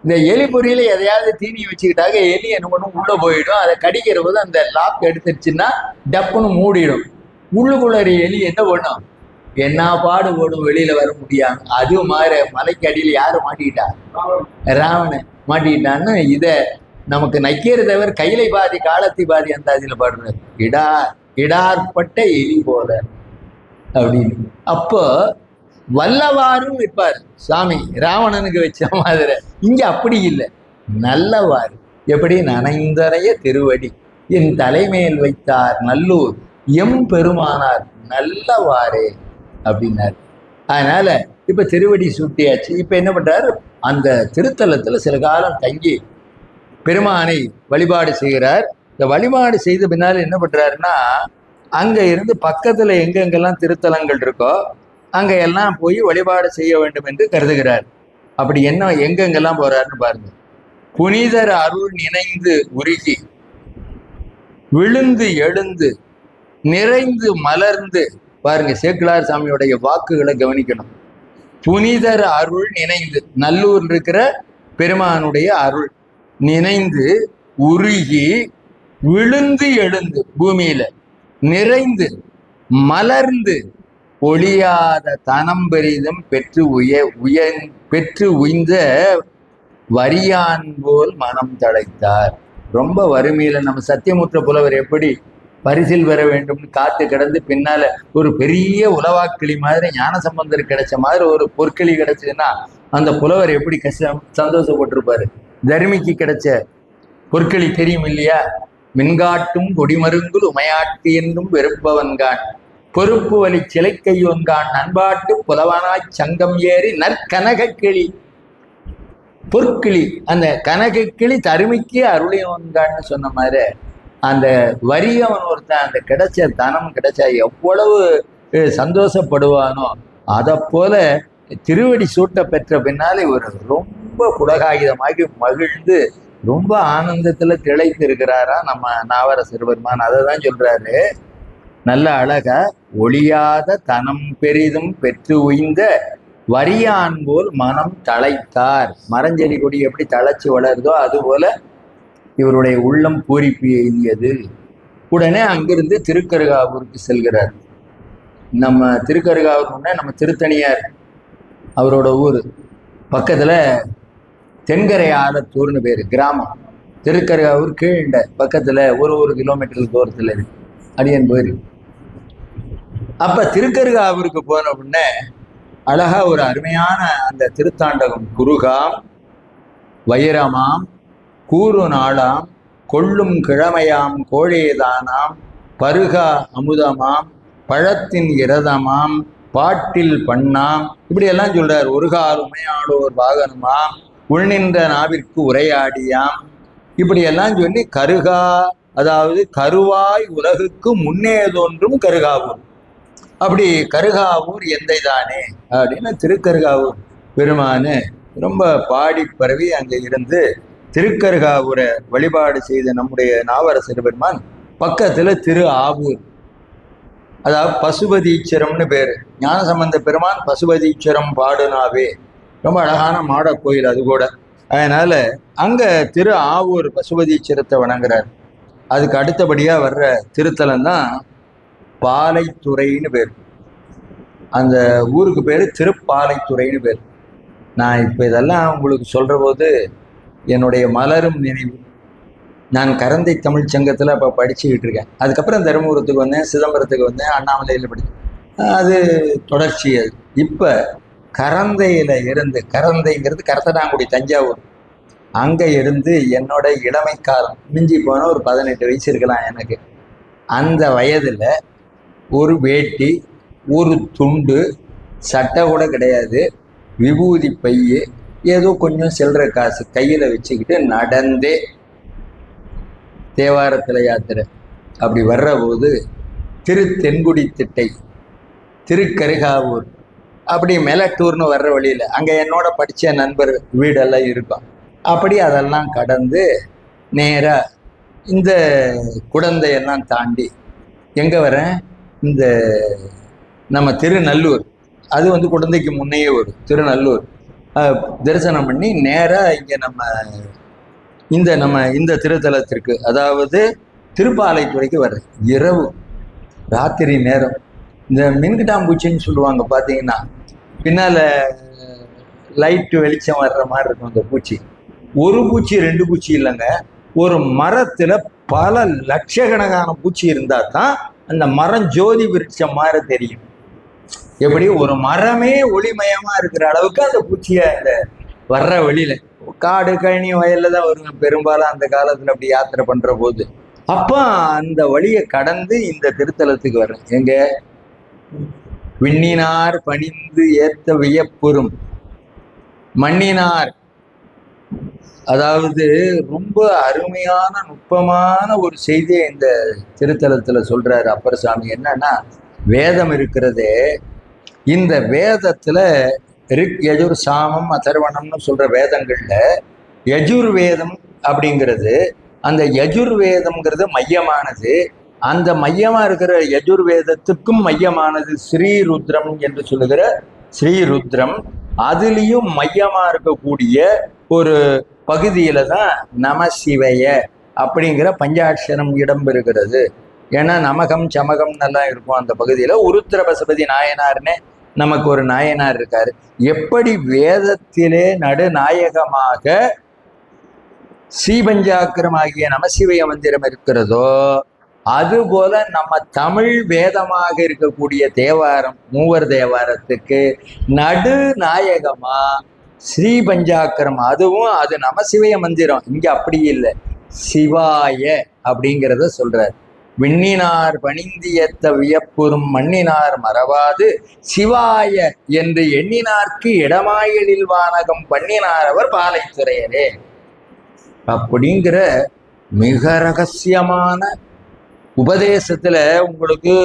இந்த எலிப்பொறியில எதையாவது தீனி வச்சுக்கிட்டாக எலி என்ன பண்ணும்? உள்ள போயிடும். அதை கடிக்கிற போது அந்த லாக் எடுத்துருச்சுன்னா டப்புன்னு மூடிடும். உள்ளுக்குள்ள எலி என்ன பண்ணும்? என்ன பாடு போடும், வெளியில வர முடியாது. அது மாதிரி மலைக்கு அடியில் யாரு மாட்டிக்கிட்டா? ராவணன் மாட்டிக்கிட்டான்னு இதை நமக்கு நக்கீர தேவர் கைலை பாதி காலத்தி பாதி அந்த அதில் பாடுறாரு. இடார்பட்ட எலி போல அப்படின்னு. அப்போ வல்லவாறும் வைப்பார் சாமி, ராவணனுக்கு வச்ச மாதிரி. இங்க அப்படி இல்லை, நல்லவாறு. எப்படி? நனைந்தரைய திருவடி என் தலைமையில் வைத்தார் நல்லூர் எம் பெருமானார் நல்லவாறே அப்படின்னாரு. அதனால இப்ப திருவடி சூட்டியாச்சு. இப்ப என்ன பண்றாரு? அந்த திருத்தலத்துல சில காலம் தங்கி பெருமானை வழிபாடு செய்கிறார். இந்த வழிபாடு செய்த பின்னால் என்ன பண்றாருன்னா, அங்க இருந்து பக்கத்துல எங்கெங்கெல்லாம் திருத்தலங்கள் இருக்கோ அங்க எல்லாம் போய் வழிபாடு செய்ய வேண்டும் என்று கருதுகிறார். அப்படி என்ன எங்கெங்கெல்லாம் போறாருன்னு பாருங்க. புனிதர் அருள் நினைந்து உருகி விழுந்து எழுந்து நிறைந்து மலர்ந்து, பாருங்க சேக்கிழார் சாமியுடைய வாக்குகளை கவனிக்கணும். புனிதர் அருள் நினைந்து, நல்லூர் இருக்கிற பெருமானுடைய அருள் நினைந்து உருகி விழுந்து எழுந்து, பூமியில நிறைந்து மலர்ந்து ஒளியாத தனம் பெரிதும் பெற்று உய்ந்த வரியான் போல் மனம் தழைத்தார். ரொம்ப வறுமையில நம்ம சத்தியமுற்ற புலவர் எப்படி பரிசில் பெற வேண்டும்னு காத்து கிடந்து பின்னால ஒரு பெரிய உலவாக்கிளி மாதிரி ஞானசம்பந்தர் கிடைச்ச மாதிரி ஒரு பொற்களி கிடைச்சதுன்னா அந்த புலவர் எப்படி சந்தோஷப்பட்டிருப்பாரு. தர்மிக்கு கிடைச்ச பொற்களி தெரியும் இல்லையா? மின்காட்டும் கொடிமருங்குல் உமையாட்டு என்றும் வெறுப்பவன்கான் பொறுப்பு வழி சிலை கையொன்கான் நண்பாட்டு புலவனாய் சங்கம் ஏறி நற்கனக கிளி பொற்கிளி. அந்த கனக கிளி தருமிக்கு அருளியவன்கான்னு சொன்ன மாதிரி அந்த வரியவன் ஒருத்தன் அந்த கிடைச்ச தனம் கிடைச்சா எவ்வளவு சந்தோஷப்படுவானோ அதை போல திருவடி சூட்ட பெற்ற பின்னாலே ஒரு ரொம்ப புலகாயுதமாகி மகிழ்ந்து ரொம்ப ஆனந்தத்துல திளைத்து இருக்கிறாரா நம்ம நாவரசர் பெருமான். அதை தான் சொல்றாரு, நல்ல அழகா ஒளியாத தனம் பெரிதும் பெற்று உய்ந்த வரியான் போல் மனம் தழைத்தார். மரஞ்செடி கொடி எப்படி தழைச்சு வளருதோ அதுபோல இவருடைய உள்ளம் பூரிப்பு எய்தியது. உடனே அங்கிருந்து திருக்கருகாவூருக்கு செல்கிறார். நம்ம திருக்கருகாவூர் நம்ம திருத்தணியார் அவரோட ஊர் பக்கத்துல தென்கரை ஆலத்தூர்னு பேரு கிராமம். திருக்கருகாவூர் கீழ்ண்ட பக்கத்துல ஒரு கிலோமீட்டர் தூரத்துல இருக்கு. அடியன் போயிருக்கு. அப்ப திருக்கருகாவூருக்கு போன உடனே அழகா ஒரு அருமையான அந்த திருத்தாண்டகம் குருகாம் வைரமாம் கூறு நாளாம் கொள்ளும் கிழமையாம் கோழேதானாம் பருகா அமுதமாம் பழத்தின் இரதமாம் பாட்டில் பண்ணாம், இப்படி எல்லாம் சொல்றார். ஒருகால் உமையாளோர் வாகனமாம் உள்நின்ற நாவிற்கு உரையாடியாம், இப்படி எல்லாம் சொல்லி கருகா, அதாவது கருவாய் உலகுக்கு முன்னே தோன்றும் கருகாவூர். அப்படி கருகாவூர் எந்தை தானே அப்படின்னு திருக்கருகாவூர் பெருமானு ரொம்ப பாடி பரவி அங்கே இருந்து திருக்கருகாவூரை வழிபாடு செய்த நம்முடைய நாவரசர் பெருமான் பக்கத்துல திரு ஆவூர், அதாவது பசுபதீச்சரம்னு பேரு. ஞானசம்பந்த பெருமான் பசுபதீச்சரம் பாடுனாவே, ரொம்ப அழகான மாட கோயில் அது கூட. அதனால அங்க திரு ஆவூர் பசுபதீச்சரத்தை வணங்குறார். அதுக்கு அடுத்தபடியா வர்ற திருத்தலம் தான் பாலைத்துறைன்னு பேர். அந்த ஊருக்கு பேரு திருப்பாலைத்துறைன்னு பேர். நான் இப்ப இதெல்லாம் உங்களுக்கு சொல்ற போது என்னுடைய மலரும் நினைவு. நான் கரந்தை தமிழ் சங்கத்துல அப்ப படிச்சுக்கிட்டு இருக்கேன். அதுக்கப்புறம் தருமபுரத்துக்கு வந்தேன், சிதம்பரத்துக்கு வந்தேன், அண்ணாமலையில படித்தேன். அது தொடர்ச்சி. அது இப்ப கரந்தையில இருந்து, கரந்தைங்கிறது கரத்தடாங்குடி தஞ்சாவூர், அங்க இருந்து என்னோட இளமை காலம் மிஞ்சி போன ஒரு 18 வயசு இருக்கலாம் எனக்கு. அந்த வயதுல ஒரு வேட்டி, ஒரு துண்டு, சட்டை கூட கிடையாது, விபூதி பைய, ஏதோ கொஞ்சம் சில்லற காசு கையில வச்சுக்கிட்டு நடந்தே தேவாரத்துல யாத்திரை. அப்படி வர்ற போது திரு தென்குடி திட்டை, திருக்கருகாவூர், அப்படி மெலட்டூர்னு வர்ற வழியில அங்க என்னோட படிச்ச நண்பர் வீடெல்லாம் இருக்கும். அப்படி அதெல்லாம் கடந்து நேரா இந்த குடந்தையெல்லாம் தாண்டி எங்க வரேன், இந்த நம்ம திருநல்லூர், அது குடந்தைக்கு முன்னையே வரும், திருநல்லூர் தரிசனம் பண்ணி நேரா இங்க நம்ம இந்த திருத்தலத்திற்கு, அதாவது திருப்பாலைத்துறைக்கு வர்றேன். இரவு ராத்திரி நேரம் இந்த மின்கிட்டாம்பூச்சின்னு சொல்லுவாங்க பார்த்தீங்கன்னா, பின்னால லைட்டு வெளிச்சம் வர்ற மாதிரி இருக்கும் அந்த பூச்சி. ஒரு பூச்சி 2 பூச்சி இல்லைங்க, ஒரு மரத்துல பல லட்சக்கணக்கான பூச்சி இருந்தா தான் அந்த மரம் ஜோதி விருட்சம் மாதிரி தெரியும். எப்படி ஒரு மரமே ஒளிமயமா இருக்கிற அளவுக்கு அந்த பூச்சிய அந்த வர்ற வழியில, காடு கழனி வயல்ல தான் வருங்க பெரும்பாலும் அந்த காலத்துல அப்படி யாத்திரை பண்ற போது. அப்ப அந்த வழியை கடந்து இந்த திருத்தலத்துக்கு வர்றேன். எங்க விண்ணினார் பணிந்து ஏத்த வியப்புறும் மண்ணினார் அதாவது ரொம்ப அருமையான நுட்பமான ஒரு செய்தியை இந்த திருத்தலத்துல சொல்றாரு அப்பர் என்னன்னா, வேதம் இருக்கிறதே, இந்த வேதத்துல ரிக் யஜுர் சாமம் அதர்வணம்னு சொல்ற வேதங்கள்ல யஜுர்வேதம் அப்படிங்கிறது, அந்த யஜுர்வேதம்ங்கிறது மையமானது. அந்த மையமா இருக்கிற யஜுர்வேதத்துக்கும் மையமானது ஸ்ரீருத்ரம் என்று சொல்லுகிற ஸ்ரீருத்ரம். அதுலேயும் மையமா இருக்கக்கூடிய ஒரு பகுதியில தான் நமசிவய அப்படிங்கிற பஞ்சாட்சரம் இடம்பெறுகிறது. ஏன்னா நமகம் சமகம் நல்லா இருக்கும் அந்த பகுதியில. உருத்திர பசுபதி நாயனார்னு நமக்கு ஒரு நாயனார் இருக்காரு. எப்படி வேதத்திலே நடுநாயகமாக ஸ்ரீபஞ்சாக்கிரம் ஆகிய நமசிவய மந்திரம் இருக்கிறதோ, அதுபோல நம்ம தமிழ் வேதமாக இருக்கக்கூடிய தேவாரம், மூவர் தேவாரத்துக்கு நடுநாயகமா ஸ்ரீபஞ்சாக்கிரம். அதுவும் அது நமசிவய மந்திரம். இங்க அப்படி இல்லை, சிவாய அப்படிங்கிறத சொல்றார். விண்ணினார் பணிந்தியத்த வியப்புறும் மண்ணினார் மறவாது சிவாய என்று எண்ணினார்க்கு இடமாயலில் வானகம் பண்ணினார் அவர் பாலைத்துறையரே அப்படிங்கிற மிக ரகசியமான உபதேசத்துல உங்களுக்கு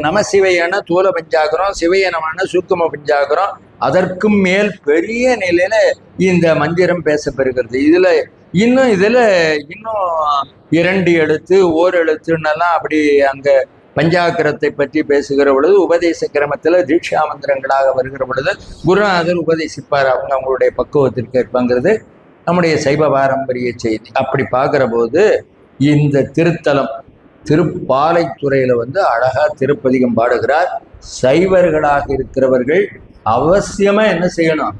நமசிவையான தூல பஞ்சாகரம், சிவையனமான சூக்கும பஞ்சாகரம், அதற்கும் மேல் பெரிய நிலையில இந்த மந்திரம் பேசப்பெறுகிறது. இதுல இன்னும் 2 எழுத்து ஓர் எழுத்துன்னெல்லாம் அப்படி அங்க பஞ்சாக்கரத்தை பற்றி பேசுகிற பொழுது, உபதேச கிரமத்துல தீட்சா மந்திரங்களாக வருகிற பொழுது குருநாதர் உபதேசிப்பார். அவங்களுடைய பக்குவத்திற்கு இருப்பாங்கிறது நம்முடைய சைவ பாரம்பரிய செய்தி. அப்படி பார்க்கிற போது இந்த திருத்தலம் திருப்பாலைத்துறையில அழகா திருப்பதிகம் பாடுகிறார். சைவர்களாக இருக்கிறவர்கள் அவசியமா என்ன செய்யணும்,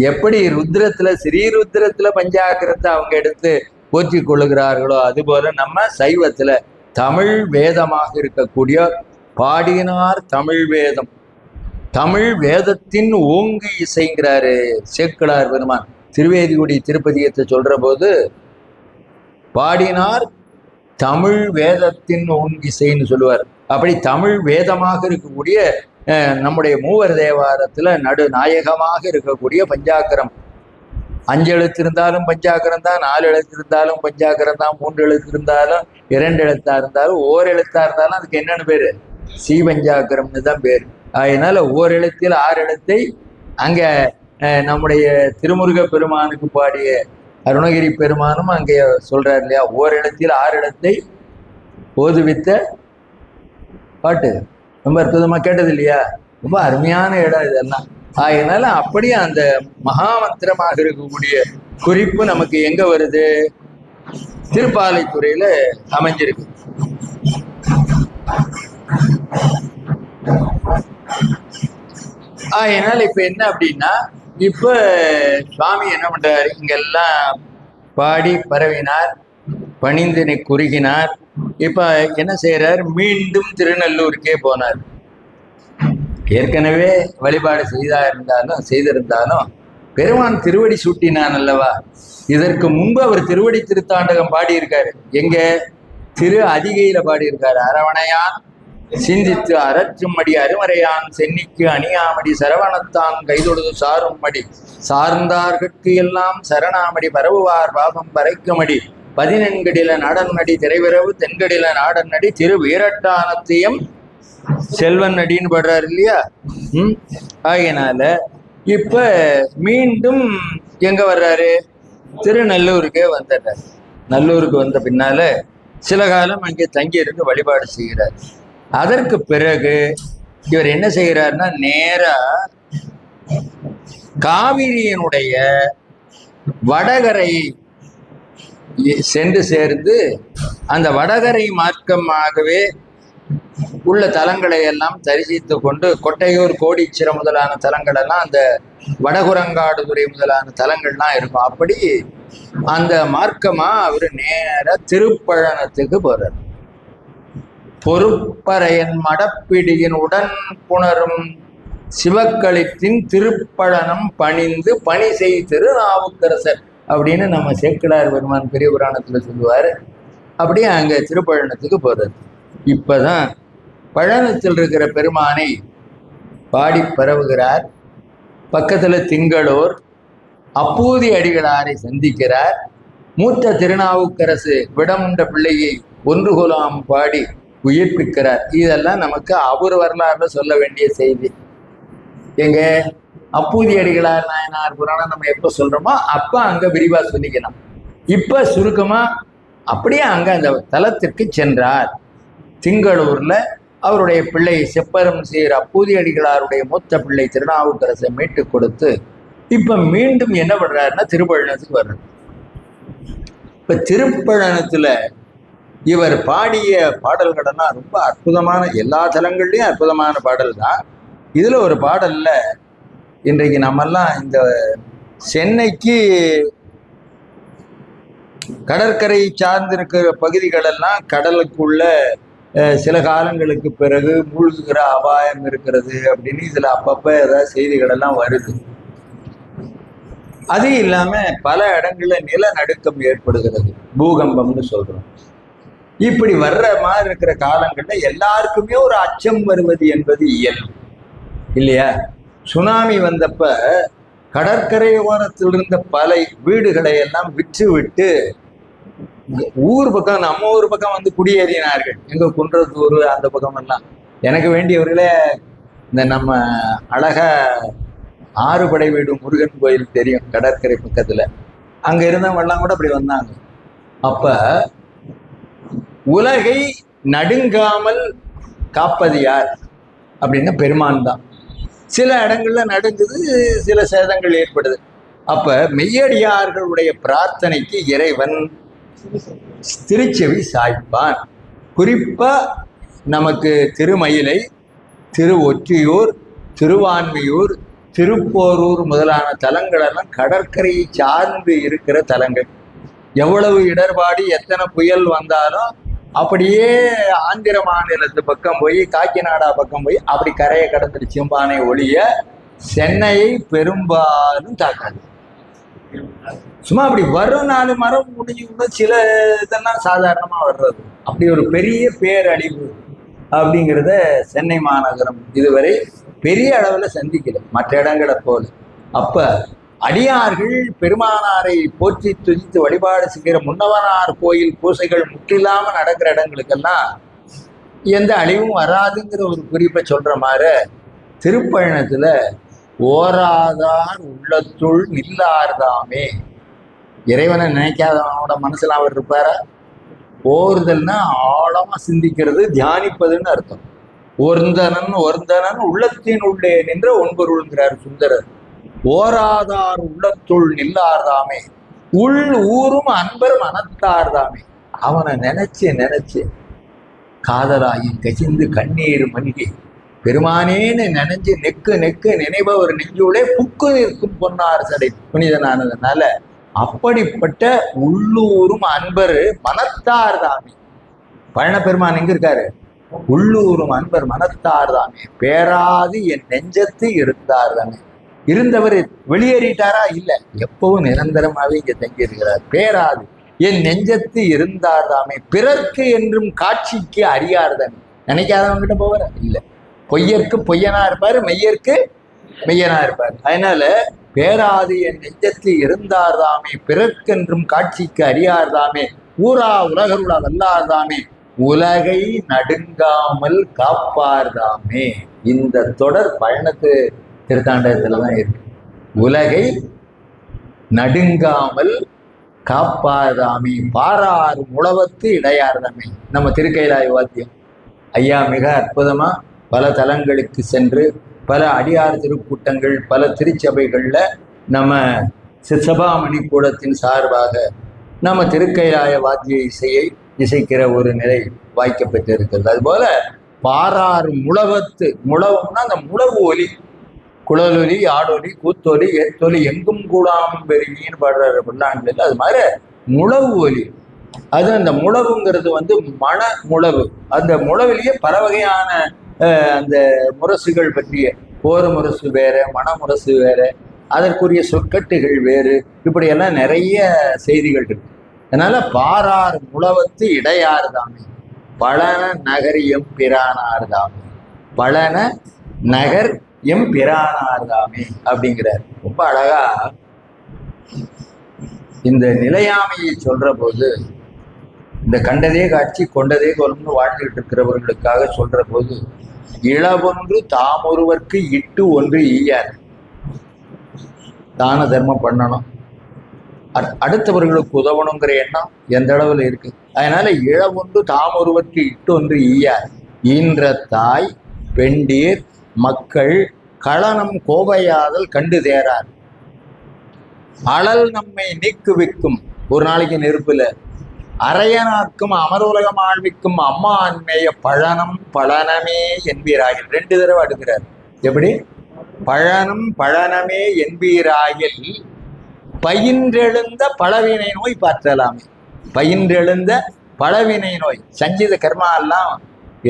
எப்படி ருத்ரத்துல ஸ்ரீருத்ரத்துல பஞ்சாக்கிரத்தை அவங்க எடுத்து போற்றி கொள்ளுகிறார்களோ, அதுபோல நம்ம சைவத்துல தமிழ் வேதமாக இருக்கக்கூடிய பாடினார் தமிழ் வேதம், தமிழ் வேதத்தின் ஓங்கு இசைங்கிறாரு சேக்கிழார் பெருமான். திருவேதிகுடி திருப்பதியத்தை சொல்ற போது பாடினார் தமிழ் வேதத்தின் ஓங்கு இசைன்னு சொல்லுவார். அப்படி தமிழ் வேதமாக இருக்கக்கூடிய நம்முடைய மூவர் தேவாரத்துல நடுநாயகமாக இருக்கக்கூடிய பஞ்சாக்கரம். 5 எழுத்து இருந்தாலும் பஞ்சாக்கரம் தான், 4 எழுத்து இருந்தாலும் பஞ்சாக்கரம் தான், 3 எழுத்து இருந்தாலும், 2 எழுத்தா இருந்தாலும், ஓர் எழுத்தா இருந்தாலும் அதுக்கு என்னன்னு பேரு, ஸ்ரீபஞ்சாக்கரம்னு தான் பேரு. அதனால ஓர் எழுத்தில் 6 எழுத்தை அங்க நம்முடைய திருமுருக பெருமானுக்கு பாடிய அருணகிரி பெருமானும் அங்கே சொல்றாரு இல்லையா, ஓர் எழுத்தில் 6 எழுத்தை ஓதுவித்த பாட்டு. ரொம்ப அற்புதமா கேட்டது இல்லையா? ரொம்ப அருமையான இடம் இதெல்லாம். அதனால அப்படியே அந்த மகாமந்திரமாக இருக்கக்கூடிய குறிப்பு நமக்கு எங்க வருது, திருப்பாலைத்துறையில அமைஞ்சிருக்கு. அதனால இப்ப என்ன அப்படின்னா, இப்ப சுவாமி என்ன பண்றாரு, இங்கெல்லாம் பாடி பரவினார், பணிந்தினை குறுகினார். இப்ப என்ன செய்யறார், மீண்டும் திருநல்லூருக்கே போனார். ஏற்கனவே வழிபாடு செய்திருந்தாலும் பெருமான் திருவடி சூட்டினான் அல்லவா. இதற்கு முன்பு அவர் திருவடி திருத்தாண்டகம் பாடியிருக்காரு. எங்க திரு அதிகையில பாடியிருக்காரு. அரவணையான் சிந்தித்து அறற்றும்மடி அருமறையான் சென்னிக்கு அணியாமடி சரவணத்தான் கைதொழுது சாரும்மடி சார்ந்தார்கட்கு எல்லாம் சரணாமடி பரவுவார் பாபம் பறைக்குமடி 14 நாடன்னடி திரைவிரவு தென்கடில நாடன்னடி திரு வீரட்டானத்தையும் செல்வன் அடின்னு பாடுறாரு இல்லையா. ஆகையினால இப்ப மீண்டும் எங்க வர்றாரு, திருநல்லூருக்கே வந்துடுறாரு. நல்லூருக்கு வந்த பின்னால சில காலம் அங்கே தங்கி இருந்து வழிபாடு செய்கிறார். அதற்கு பிறகு இவர் என்ன செய்கிறார்னா, நேரா காவிரியினுடைய வடகரை சென்று சேர்ந்து அந்த வடகரை மார்க்கமாகவே உள்ள தலங்களை எல்லாம் தரிசித்து கொண்டு, கொட்டையூர் கோடீச்சிரம் முதலான தலங்கள் எல்லாம் அந்த வடகுரங்காடுதுறை முதலான தலங்கள்லாம் இருக்கும். அப்படி அந்த மார்க்கமா அவரு நேர திருப்பழனத்துக்கு போறார். பொறுப்பறையன் மடப்பிடியின் உடன் புணரும் சிவக்களித்தின் திருப்பழனம் பணிந்து பணி செய் திருநாவுக்கரசர் அப்படின்னு நம்ம சேக்கிழார் பெருமான் பெரிய புராணத்துல சொல்லுவார். அப்படியே அங்க திருப்பழனத்துக்கு போறது. இப்பதான் பழனத்தில் இருக்கிற பெருமானை பாடி பரவுகிறார். பக்கத்துல திங்களூர், அப்பூதி அடிகளாரை சந்திக்கிறார். மூத்த திருநாவுக்கரசு விடமுண்ட பிள்ளையை ஒன்று குலாம் பாடி உயிர்ப்பிக்கிறார். இதெல்லாம் நமக்கு அவர் வரலாறுல சொல்ல வேண்டிய செய்தி. எங்க அப்பூதி அடிகளார் நாயனார் புராணம் நம்ம எப்ப சொல்றோமோ அப்ப அங்க விரிவா சொல்லிக்கலாம். இப்ப சுருக்கமா அப்படியே அங்க அந்த தலத்திற்கு சென்றார். திங்களூர்ல அவருடைய பிள்ளை செப்பரம் சேர் அப்பூதி அடிகளாருடைய மூத்த பிள்ளை திருநாவுக்கரசை மீட்டு கொடுத்து இப்ப மீண்டும் என்ன பண்றாருன்னா திருப்பழனத்துக்கு வர்றாரு. இப்ப திருப்பழனத்துல இவர் பாடிய பாடல்கள்லாம் ரொம்ப அற்புதமான, எல்லா தலங்கள்லயும் அற்புதமான பாடல் தான். இதுல ஒரு பாடல்ல இன்றைக்கு நம்மெல்லாம் இந்த சென்னைக்கு கடற்கரை சார்ந்திருக்கிற பகுதிகளெல்லாம் கடலுக்குள்ள சில காலங்களுக்கு பிறகு மூழ்குகிற அபாயம் இருக்கிறது அப்படின்னு இதுல அப்பப்ப ஏதாவது செய்திகள் எல்லாம் வருது. அது இல்லாம பல இடங்கள்ல நிலநடுக்கம் ஏற்படுகிறது, பூகம்பம்னு சொல்றோம். இப்படி வர்ற மாதிரி இருக்கிற காலங்கள்ல எல்லாருக்குமே ஒரு அச்சம் வருவது என்பது இயல்பு இல்லையா? சுனாமி வந்தப்ப கடற்கரை ஓரத்தில் இருந்த பல வீடுகளை எல்லாம் விற்று விட்டு ஊர் பக்கம், நம்ம ஊர் பக்கம் வந்து குடியேறினார்கள். எங்க குன்றத்தூர் அந்த பக்கம் எல்லாம். எனக்கு வேண்டியவர்களே இந்த நம்ம அழக ஆறுபடை வீடு முருகன் கோயில் தெரியும், கடற்கரை பக்கத்துல. அங்க இருந்தவங்கெல்லாம் கூட அப்படி வந்தாங்க. அப்ப உலகை நடுங்காமல் காப்பது யார் அப்படின்னா பெருமான் தான். சில இடங்கள்ல நடுங்குது, சில சேதங்கள் ஏற்படுது. அப்ப மெய்யடியார்களுடைய பிரார்த்தனைக்கு இறைவன் திருச்செவி சாய்ப்பான். குறிப்பா நமக்கு திருமயிலை, திரு ஒற்றியூர், திருவான்மியூர், திருப்போரூர் முதலான தலங்களெல்லாம் கடற்கரையை சார்ந்து இருக்கிற தலங்கள். எவ்வளவு இடர்பாடு எத்தனை புயல் வந்தாலும் அப்படியே ஆந்திர மாநிலத்து பக்கம் போய் காக்கிநாடா பக்கம் போய் அப்படி கரையை கடந்துட்டு சிம்பானை ஒழிய சென்னையை பெரும்பாலும் தாக்காது. சும்மா அப்படி வரும் 4 மரம் முடிஞ்சு கூட சில இதெல்லாம் சாதாரணமா வர்றது. அப்படி ஒரு பெரிய பேரழிவு அப்படிங்கிறத சென்னை மாநகரம் இதுவரை பெரிய அளவுல சந்திக்கல, மற்ற இடங்களை போல. அப்ப அடியார்கள் பெருமானாரை போற்றி துதித்து வழிபாடு செய்கிற முன்னவனார் கோயில் பூசைகள் முற்றில்லாம நடக்கிற இடங்களுக்கெல்லாம் எந்த அழிவும் வராதுங்கிற ஒரு குறிப்பை சொல்ற மாதிரி திருப்பயணத்துல ஓராதார் உள்ளத்துள் நில்லார்தாமே. இறைவனை நினைக்காதவனோட மனசுல அவர் இருப்பாரா? ஓறுதல்னா ஆழமா சிந்திக்கிறது, தியானிப்பதுன்னு அர்த்தம். ஒருந்தனன் உள்ளத்தின் உள்ளே நின்ற ஒன்பொருள்ங்கிறார் சுந்தரர். ஓராதார் உள்ளத்துள் நில்லார்தாமே, உள் ஊரும் அன்பர் மனத்தார்தாமே. அவனை நினைச்சு காதலாகி கசிந்து கண்ணீர் மணிகை பெருமானேன்னு நினைஞ்சு நெக்கு நினைபவர் நெஞ்சூடே புக்கு நிற்கும் பொன்னார் சடை புனிதனானதுனால அப்படிப்பட்ட உள்ளூரும் அன்பர் மனத்தார்தாமே. பழனப்பெருமான் எங்க இருக்காரு? உள்ளூரும் அன்பர் மனத்தார்தாமே. பேராது என் நெஞ்சத்து இருந்தார்தாமே. இருந்தவர் வெளியேறிட்டாரா? இல்லை, எப்பவும் நிரந்தரமாவே இங்க தங்கி இருக்கிறார். பேராது என் நெஞ்சத்து இருந்தார்தாமே. பிறர்க்கு என்றும் காட்சிக்கு அறியார்தாமே. நினைக்காதவங்கிட்ட போவார? இல்லை. பொய்யற்கு பொய்யனா இருப்பாரு, மெய்யற்கு மெய்யனா இருப்பாரு. அதனால பேராது என் நெஞ்சத்து இருந்தார்தாமே, பிறர்க்கென்றும் காட்சிக்கு அறியார்தாமே, ஊரா உலகருள வல்லார்தாமே, உலகை நடுங்காமல் காப்பார்தாமே. இந்த தொடர் பயணத்து திருத்தாண்டகத்துலதான் இருக்கு. உலகை நடுங்காமல் காப்பார்தாமே, பாராறு முழவத்து இடையார்தாமே. நம்ம திருக்கைலாய வாத்தியம் ஐயா மிக அற்புதமா பல தலங்களுக்கு சென்று பல அடியார் திருக்கூட்டங்கள் பல திருச்சபைகள்ல நம்ம சிற்சபாமணி கூடத்தின் சார்பாக நம்ம திருக்கைலாய வாத்திய இசையை இசைக்கிற ஒரு நிலை வாய்க்கப்பட்டு இருக்கிறது. அதுபோல பாராறு முழவத்து, முழவம்னா அந்த முழவு ஒலி, குழலொலி, ஆடொலி, கூத்தொலி, ஏத்தொலி எங்கும் கூடாமல் பெருமின்னு பாடுற பிள்ளாண்டில் அது மாதிரி முழவு ஒலி. அது அந்த முழவுங்கிறது வந்து மன முழவு. அந்த முழவிலேயே பல வகையான அந்த முரசுகள் பற்றிய போர் முரசு வேற, மனமுரசு வேற, அதற்குரிய சொற்கட்டுகள் வேறு, இப்படியெல்லாம் நிறைய செய்திகள் இருக்கு. அதனால பாரார் முழவத்து இடையார்தாமே, பழன நகர் எம் பிரானார்தாமே, பழன நகர் எம் பிரானார்தாமே அப்படிங்கிறார். ரொம்ப அழகா இந்த நிலையாமையை சொல்ற போது, இந்த கண்டதே காட்சி கொண்டதே கொண்டு வாழ்ந்துகிட்டு இருக்கிறவர்களுக்காக சொல்ற போது, இளவொன்று தாமொருவர்க்கு இட்டு ஒன்று ஈயார். தான தர்மம் பண்ணணும், அடுத்தவர்களுக்கு உதவணுங்கிற எண்ணம் எந்த அளவில் இருக்கு. அதனால இளவொன்று தாமொருவர்க்கு இட்டு ஒன்று ஈயார். ஈன்ற தாய் பெண்டீர் மக்கள் களனம் கோவையாதல் கண்டு தேரார். அழல் நம்மை நீக்குவிக்கும், ஒரு நாளைக்கு நெருப்புல அரையனாக்கும் அமருலகம் ஆழ்விக்கும் அம்மா அன்மைய பழனம் பழனமே என்பீராகில். 2 தடவை அடுக்கிறார். எப்படி? பழனம் பழனமே என்பீராகில் பயின்றெழுந்த பழவினை நோய் பார்த்தலாமே. பயின்றெழுந்த பழவினை நோய், சஞ்சித கர்மா எல்லாம்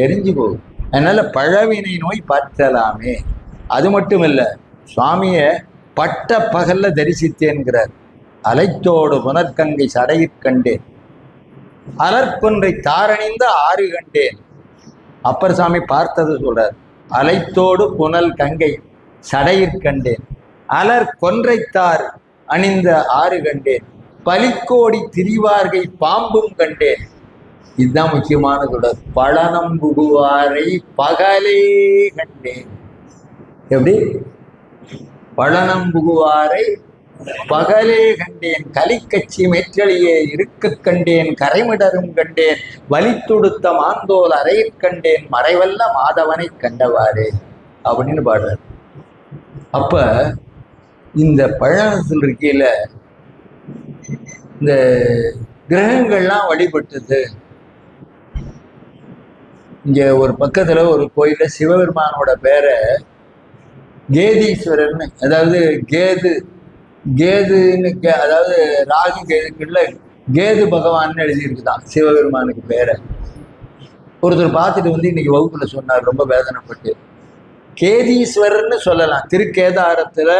எரிஞ்சு போகும். அதனால பழவினை நோய் பார்த்தலாமே. அது மட்டும் இல்லை, சுவாமியை பட்ட பகல்ல தரிசித்தேன்கிறார். அலைத்தோடு புனர்கங்கை சடையிற் கண்டேன், அலர்கொன்றை தாரணிந்த ஆறு கண்டேன். அப்பர் சாமி பார்த்தது சொல்றார். அலைத்தோடு புனல் கங்கை சடையிற் கண்டேன், அலர் கொன்றைத்தார் அணிந்த ஆறு கண்டேன், பலிக்கோடி திரிவார்கை பாம்பும் கண்டேன். இதுதான் முக்கியமான தொடர். பழனம் புகுவாரை பகலே கண்டேன். எப்படி? பழனம் புகுவாரை பகலே கண்டேன், கலிக்கச்சி மெற்றலியே இருக்க கண்டேன், கரைமிடரும் கண்டேன், வலி தொடுத்த மாந்தோல் அறையக் கண்டேன், மறைவல்ல மாதவனை கண்டவாறே அப்படின்னு பாடுறார். அப்ப இந்த பழனத்தில் இருக்கையில இந்த கிரகங்கள்லாம் வழிபட்டது. இங்க ஒரு பக்கத்துல ஒரு கோயில சிவபெருமானோட பேரை கேதீஸ்வரர்னு, அதாவது கேதுன்னு அதாவது ராகு கேதுக்குள்ள கேது பகவான் எழுதியிருக்குதான் சிவபெருமானுக்கு பேரை. ஒருத்தர் பார்த்துட்டு வந்து இன்னைக்கு வகுப்புல சொன்னார், ரொம்ப வேதனைப்பட்டு. கேதீஸ்வரர்னு சொல்லலாம். திருக்கேதாரத்துல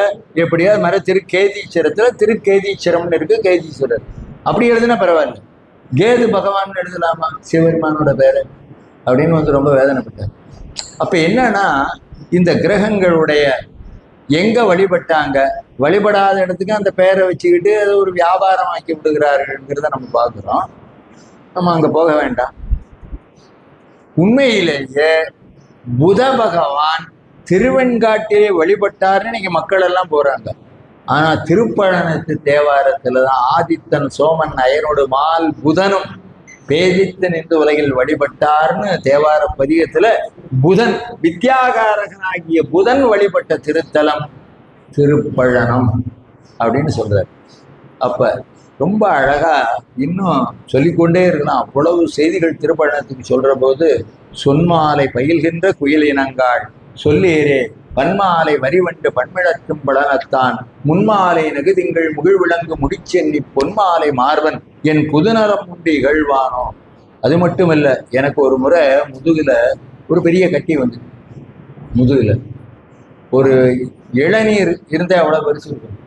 எப்படியா மர திருக்கேதீஸ்வரத்துல திருக்கேதீஸ்வரம்னு இருக்கு, கேதீஸ்வரர் அப்படி எழுதுனா பரவாயில்ல. கேது பகவான் எழுதலாமா சிவபெருமானோட பேரை அப்படின்னு வந்து ரொம்ப வேதனைப்பட்டார். அப்ப என்னன்னா, இந்த கிரகங்களுடைய எங்க வழிபட்டாங்க, வழிபடாத இடத்துக்கு அந்த பெயரை வச்சுக்கிட்டு அதை ஒரு வியாபாரம் ஆக்கி விடுகிறார்கள்ங்கிறத நம்ம பார்க்குறோம். நம்ம அங்க போக வேண்டாம். உண்மையிலேயே புத பகவான் திருவெண்காட்டிலே வழிபட்டார்னு இன்னைக்கு மக்கள் எல்லாம் போறாங்க. ஆனா திருப்பழனத்து தேவாரத்துலதான் ஆதித்தன் சோமன் அயனோடு மால் புதனும் பேதித்து நின்று உலகில் வழிபட்டார்னு தேவார பதிகத்துல புதன் வித்யாகாரகனாகிய புதன் வழிபட்ட திருத்தலம் திருப்பழனம் அப்படின்னு சொல்றாரு. அப்ப ரொம்ப அழகா இன்னும் சொல்லிக்கொண்டே இருக்கலாம். அவ்வளவு செய்திகள் திருப்பழனத்துக்கு சொல்ற போது, சொன்மாலை பயில்கின்ற குயில் இனங்காள் சொல்லீரே பன்மாலை வரிவண்டு பன்மிழக்கும் பழனத்தான் முன்மாலை நகுதிங்கள் முகிழ் விளங்கு முடிச்சென்னி பொன்மாலை மார்பன் என் புதுநலம் உண்டு இகழ்வானோ. அது மட்டுமல்ல, எனக்கு ஒரு முறை முதுகுல ஒரு பெரிய கட்டி வந்து, முதுகுல ஒரு இளநீர் இருந்தா எவ்வளவு பெருசு இருக்கும்,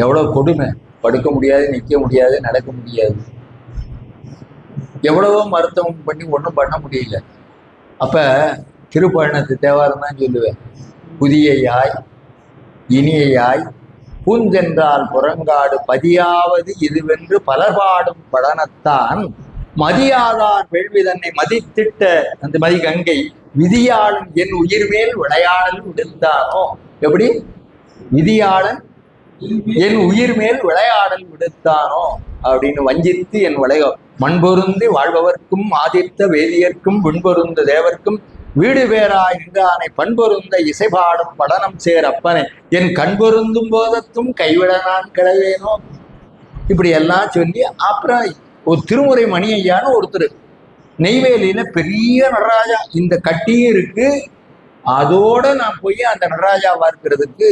எவ்வளவு கொடுமை. படுக்க முடியாது, நிற்க முடியாது, நடக்க முடியாது, எவ்வளவோ மருத்துவம் பண்ணி ஒன்றும் பண்ண முடியல. அப்ப திருப்பழனத்து தேவாரம் தான் சொல்லுவேன். புதியாய் இனியாய் பூஞ்சென்றால் புறங்காடு பதியாவது இதுவென்று பலர்பாடும் பழனத்தான் மதியாதார் வேள்வி தன்னை மதித்திட்ட அந்த மதி கங்கை விதியாளன் என் உயிர் மேல் விளையாடல் விடுத்தானோ. எப்படி? விதியாளன் என் உயிர் மேல் விளையாடல் விடுத்தானோ அப்படின்னு வஞ்சித்து என் விளையோ மண்பொருந்தி வாழ்பவர்க்கும் ஆதித்த வேதியர்க்கும் விண்பொருந்த தேவர்க்கும் வீடு பேராய் நின்றானை பண்பொருந்த இசைபாடும் படனம் சேர் அப்பனை என் கண்பொருந்தும் போதத்தும் கைவிட நான் கிளவேனோ. இப்படி எல்லாம் சொல்லி அப்புறம் ஒரு திருமுறை மணி ஐயான்னு ஒருத்தர் நெய்வேலியில பெரிய நடராஜா, இந்த கட்டியும் இருக்கு, அதோட நான் போய் அந்த நடராஜாவா இருக்கிறதுக்கு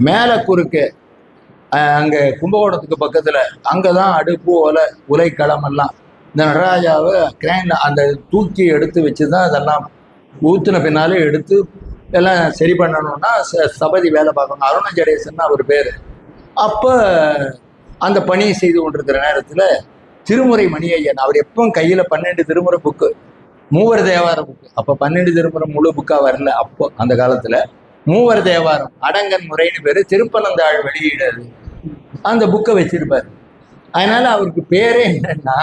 மேல குறுக்கு அங்க கும்பகோணத்துக்கு பக்கத்துல அங்கதான் அடுப்பு உலை களம் எல்லாம். இந்த நடராஜாவை கிரைண்ட்ல அந்த தூக்கி எடுத்து வச்சுதான் அதெல்லாம் ஊத்துன பின்னாலே எடுத்து எல்லாம் சரி பண்ணணும்னா சபதி வேலை பார்க்கணும். அருண ஜடேசன் அவர் பேரு. அப்ப அந்த பணியை செய்து கொண்டிருக்கிற நேரத்துல திருமுறை மணி ஐயன், அவர் எப்பவும் கையில 12 திருமுறை புக்கு, மூவர் தேவாரம் புக்கு. அப்ப 12 திருமுறை முழு புக்கா வரல. அப்போ அந்த காலத்துல மூவர் தேவாரம் அடங்கன் முறைன்னு பேரு திருப்பனந்தாள் வெளியிடாது. அந்த புக்கை வச்சிருப்பார். அதனால அவருக்கு பேரே என்னன்னா,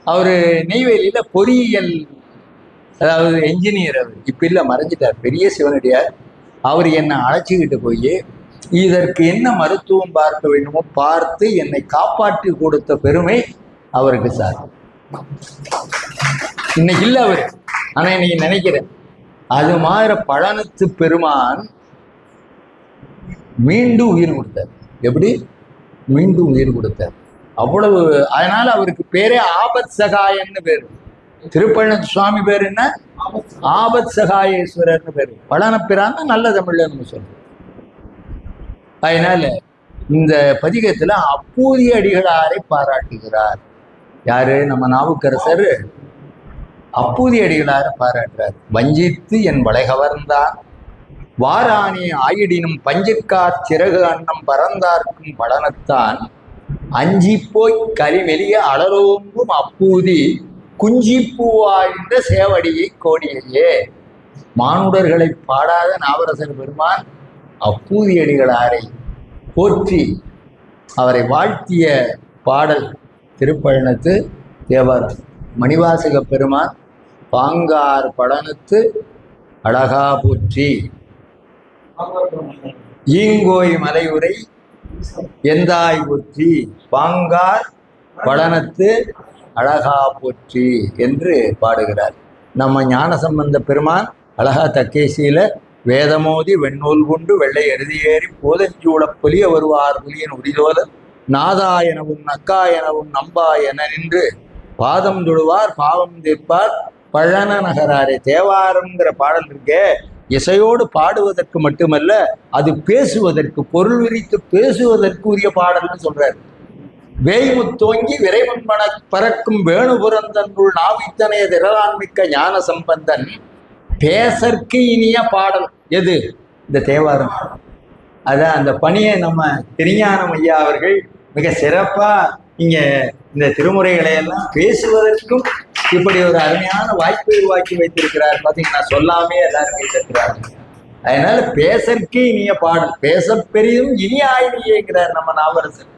அவர் நெய்வேலியில பொறியியல், அதாவது என்ஜினியர். அவர் இப்ப இல்லை, மறைஞ்சிட்டார், பெரிய சிவனடியார். அவர் என்னை அழைச்சிக்கிட்டு போய் இதற்கு என்ன மருத்துவம் பார்க்க வேண்டுமோ பார்த்து என்னை காப்பாற்றி கொடுத்த பெருமை அவருக்கு சார். இன்னைக்கு இல்லை அவர், ஆனா இன்னைக்கு நினைக்கிறேன். அது மாதிரி பழனத்து பெருமான் மீண்டும் உயிர் கொடுத்தார். எப்படி மீண்டும் உயிர் கொடுத்தார்? அவ்வளவு. அதனால அவருக்கு பேரே ஆபத் சகாயன்னு பேரு. திருப்பழனத்து சுவாமி பேர் என்ன? ஆபத் சகாயேஸ்வரர்னு பேரு. பழனப்பிரான் நல்ல தமிழ்ல நம்ம சொல்றோம். அதனால இந்த பதிகத்துல அப்பூதி அடிகளாரை பாராட்டுகிறார். யாரு? நம்ம நாவுக்கரசர் அப்பூதி அடிகளாரை பாராட்டுறார். வஞ்சித்து என் வளைகவர்ந்தான் வாராணி ஆயிடினும் பஞ்சிற்கார் சிறகு அன்னம் பறந்தார்க்கும் பழனத்தான் அஞ்சி போய் கரிவெளிய அலரோம்பும் அப்பூதி குஞ்சிப்பூவாழ்ந்த சேவடியை கோடியே. மானுடர்களை பாடாத நாவரசர் பெருமான் அப்பூதி அடிகளாரை போற்றி அவரை வாழ்த்திய பாடல் திருப்பழனத்து தேவாரம். மணிவாசக பெருமான் பாங்கார் பழனத்து அழகா போற்றி, ஈங்கோய் மலையுரை எந்தாய் போற்றி, பாங்கார் பழனத்து அழகா போற்றி என்று பாடுகிறார். நம்ம ஞானசம்பந்த பெருமான் அழகா தக்கேசியில வேதமோதி வெண்ணூல் கொண்டு வெள்ளை எருதியேறி போதஞ்சூட பொலிய வருவார் புலியின் உரிதோல நாதா எனவும் நக்கா எனவும் நம்பா என நின்று பாதம் தொழுவார் பாவம் தீர்ப்பார் பழன நகராரே. தேவாரம்ங்கிற பாடல் இருக்கே, இசையோடு பாடுவதற்கு மட்டுமல்ல, அது பேசுவதற்கு, பொருள் விரித்து பேசுவதற்கு உரிய பாடல்னு சொல்றாரு. வேய்முத்தோங்கி விரைவன்பன பறக்கும் வேணுபுரந்தன்னுள் நாவித்தனைய திரளான்மிக்க ஞான சம்பந்தன் பேசற்கு இனிய பாடல் எது? இந்த தேவாரம். அதான் அந்த பணியை நம்ம திருஞானம் ஐயா அவர்கள் மிக சிறப்பா இங்க இந்த திருமுறைகளை எல்லாம் பேசுவதற்கும் இப்படி ஒரு அருமையான வாய்ப்பை உருவாக்கி வைத்திருக்கிறார். பார்த்தீங்கன்னா சொல்லாமே எல்லாரும் கேட்டிருக்கிறார். அதனால பேசற்கு இனிய பாடல், பேச பெரிதும் இனி ஆயினியேங்கிறார் நம்ம நாவரசர்.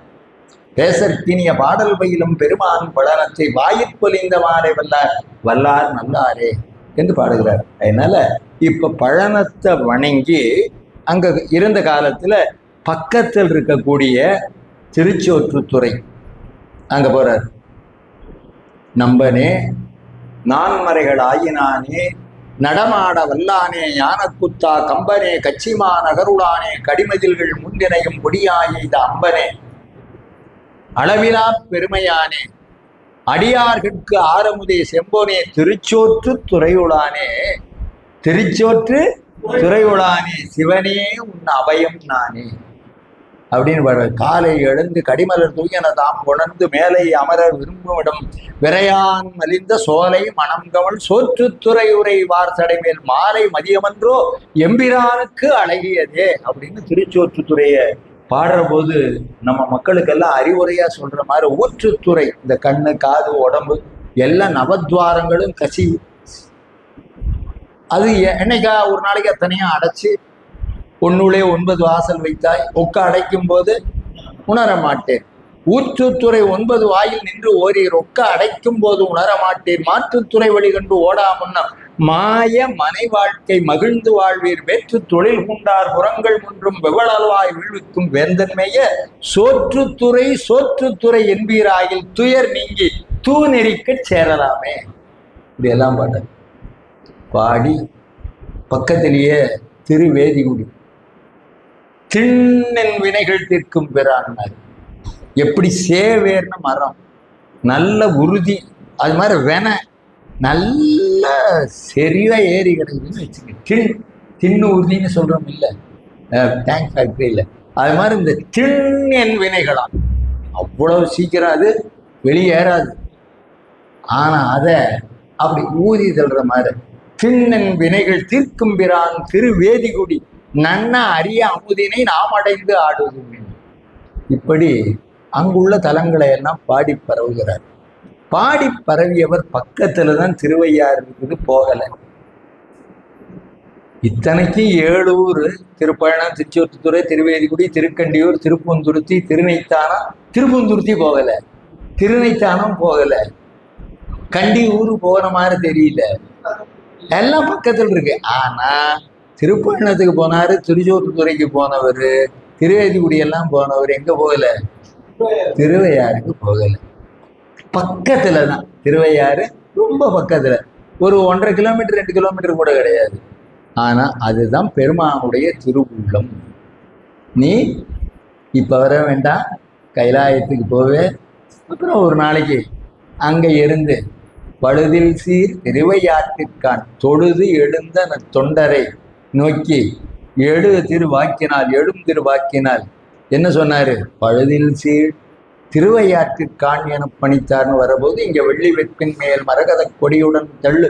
பேசற்கினிய பாடல் பயிலும் பெருமான் பழனத்தை வாயிற்பொலிந்த மாலை வல்லார் வல்லார் நல்லாரே என்று பாடுகிறார். அதனால இப்ப பழனத்தை வணங்கி அங்க இருந்த காலத்துல பக்கத்தில் இருக்கக்கூடிய திருச்சோற்றுத்துறை அங்க போறார். நம்பனே நான்மறைகள் ஆயினானே நடமாட வல்லானே ஞானக்குத்தா கம்பனே கச்சிமா நகருளானே கடிமதில்கள் முன்னினையும் பொடியாயெய்த அம்பனே அளவிலா பெருமையானே அடியார்கட்கு ஆரமுதே செம்போனே திருச்சோற்று துறையுளானே திருச்சோற்று துறையுளானே சிவனே உன் அபயம் நானே அப்படின்னு காலை எழுந்து கடிமலர் தூயன தாம் உணர்ந்து மேலை அமரர் விரும்புமிடம் விரையான் மலிந்த சோலை மனம் கவல் சோற்றுத்துறை உரை வார்த்தடை மேல் மாலை மதியமன்றோ எம்பிரானுக்கு அழகியதே அப்படின்னு திருச்சோற்றுத்துறைய பாடுற போது நம்ம மக்களுக்கெல்லாம் அறிவுரையா சொல்ற மாதிரி ஊற்றுத்துறை, இந்த கண்ணு காது உடம்பு எல்லா நவத்வாரங்களும் கசிவு. அது என்னைக்கா ஒரு நாளைக்கு அத்தனையும் அடைச்சு ஒன்னுளே 9 வாசல் வைத்தாய் ஒக்க அடைக்கும் போது உணர மாட்டேன். ஊற்றுத்துறை 9 வாயில் நின்று ஓரீர் ஒக்க அடைக்கும் போது உணர மாட்டேன். மாற்றுத்துறை வழிகண்டு ஓடாமுன்னா மாய மனை வாழ்க்கை மகிழ்ந்து வாழ்வீர் வேற்று தொழில் கொண்டார் புறங்கள் ஒன்றும் வெவளவாய் விழுக்கும் வேந்தன்மைய சோற்றுத்துறை சோற்றுத்துறை என்பீராயில் துயர் நீங்கி தூ நெறிக்க சேரலாமே. இப்படி எல்லாம் பாடி பக்கத்திலேயே திருவேதிகுடி திண்ணன் வினைகள் தீர்க்கும் பெறான்னார். எப்படி சேவேர்ன மரம் நல்ல உறுதி, அது மாதிரி வென நல்ல சரியா ஏறி கிடைக்குதுன்னு வச்சுக்க. தின்னு உறுதின்னு சொல்றோம் இல்லை, டேங்க் ஃபேக்டரி இல்லை, அது மாதிரி இந்த திண்ணன் வினைகளாம் அவ்வளவு சீக்கிரம் அது வெளியேறாது. ஆனா அதை அப்படி ஊதி தள்ளுற மாதிரி திண்ணன் வினைகள் தீர்க்கும் பிரான் திருவேதிகுடி நன்ன அரிய அமுதினை நாம் அடைந்து ஆடுவது. இப்படி அங்குள்ள தலங்களை எல்லாம் பாடி பரவுகிறார். பாடி பரவியவர் பக்கத்துல தான் திருவையாறு இருக்குது, போகலை. இத்தனைக்கு 7 ஊர்: திருப்பழனம், திருச்சோத்துத்துறை, திருவேதிக்குடி, திருக்கண்டியூர், திருப்பூந்துருத்தி, திருநைத்தானம். திருப்பூந்துருத்தி போகல, திருநைத்தானம் போகல, கண்டியூர் போன மாதிரி தெரியல, எல்லாம் பக்கத்தில் இருக்கு. ஆனா திருப்பழனத்துக்கு போனாரு, திருச்சோத்துத்துறைக்கு போனவர், திருவேதிக்குடி எல்லாம் போனவர் எங்க போகல? திருவையாறுக்கு போகல. பக்கத்துல தான் திருவையாறு, ரொம்ப பக்கத்துல, ஒரு 1.5 கிலோமீட்டர் 2 கிலோமீட்டர் கூட கிடையாது. ஆனா அதுதான் பெருமானுடைய திருவுள்ளம். நீ இப்ப வர வேண்டாம், கைலாயத்துக்கு போவே, அப்புறம் ஒரு நாளைக்கு அங்க இருந்து பழுதில் சீர் திருவையாற்றிற்கான் தொழுது எழுந்த தொண்டரை நோக்கி எழும் திருவாக்கினால் என்ன சொன்னாரு? பழுதில் சீர் திருவையாற்றிற்கான் என பணித்தார்னு வரபோது இங்க வெள்ளி வெற்பின் மேல் மரகத கொடியுடன் தள்ளு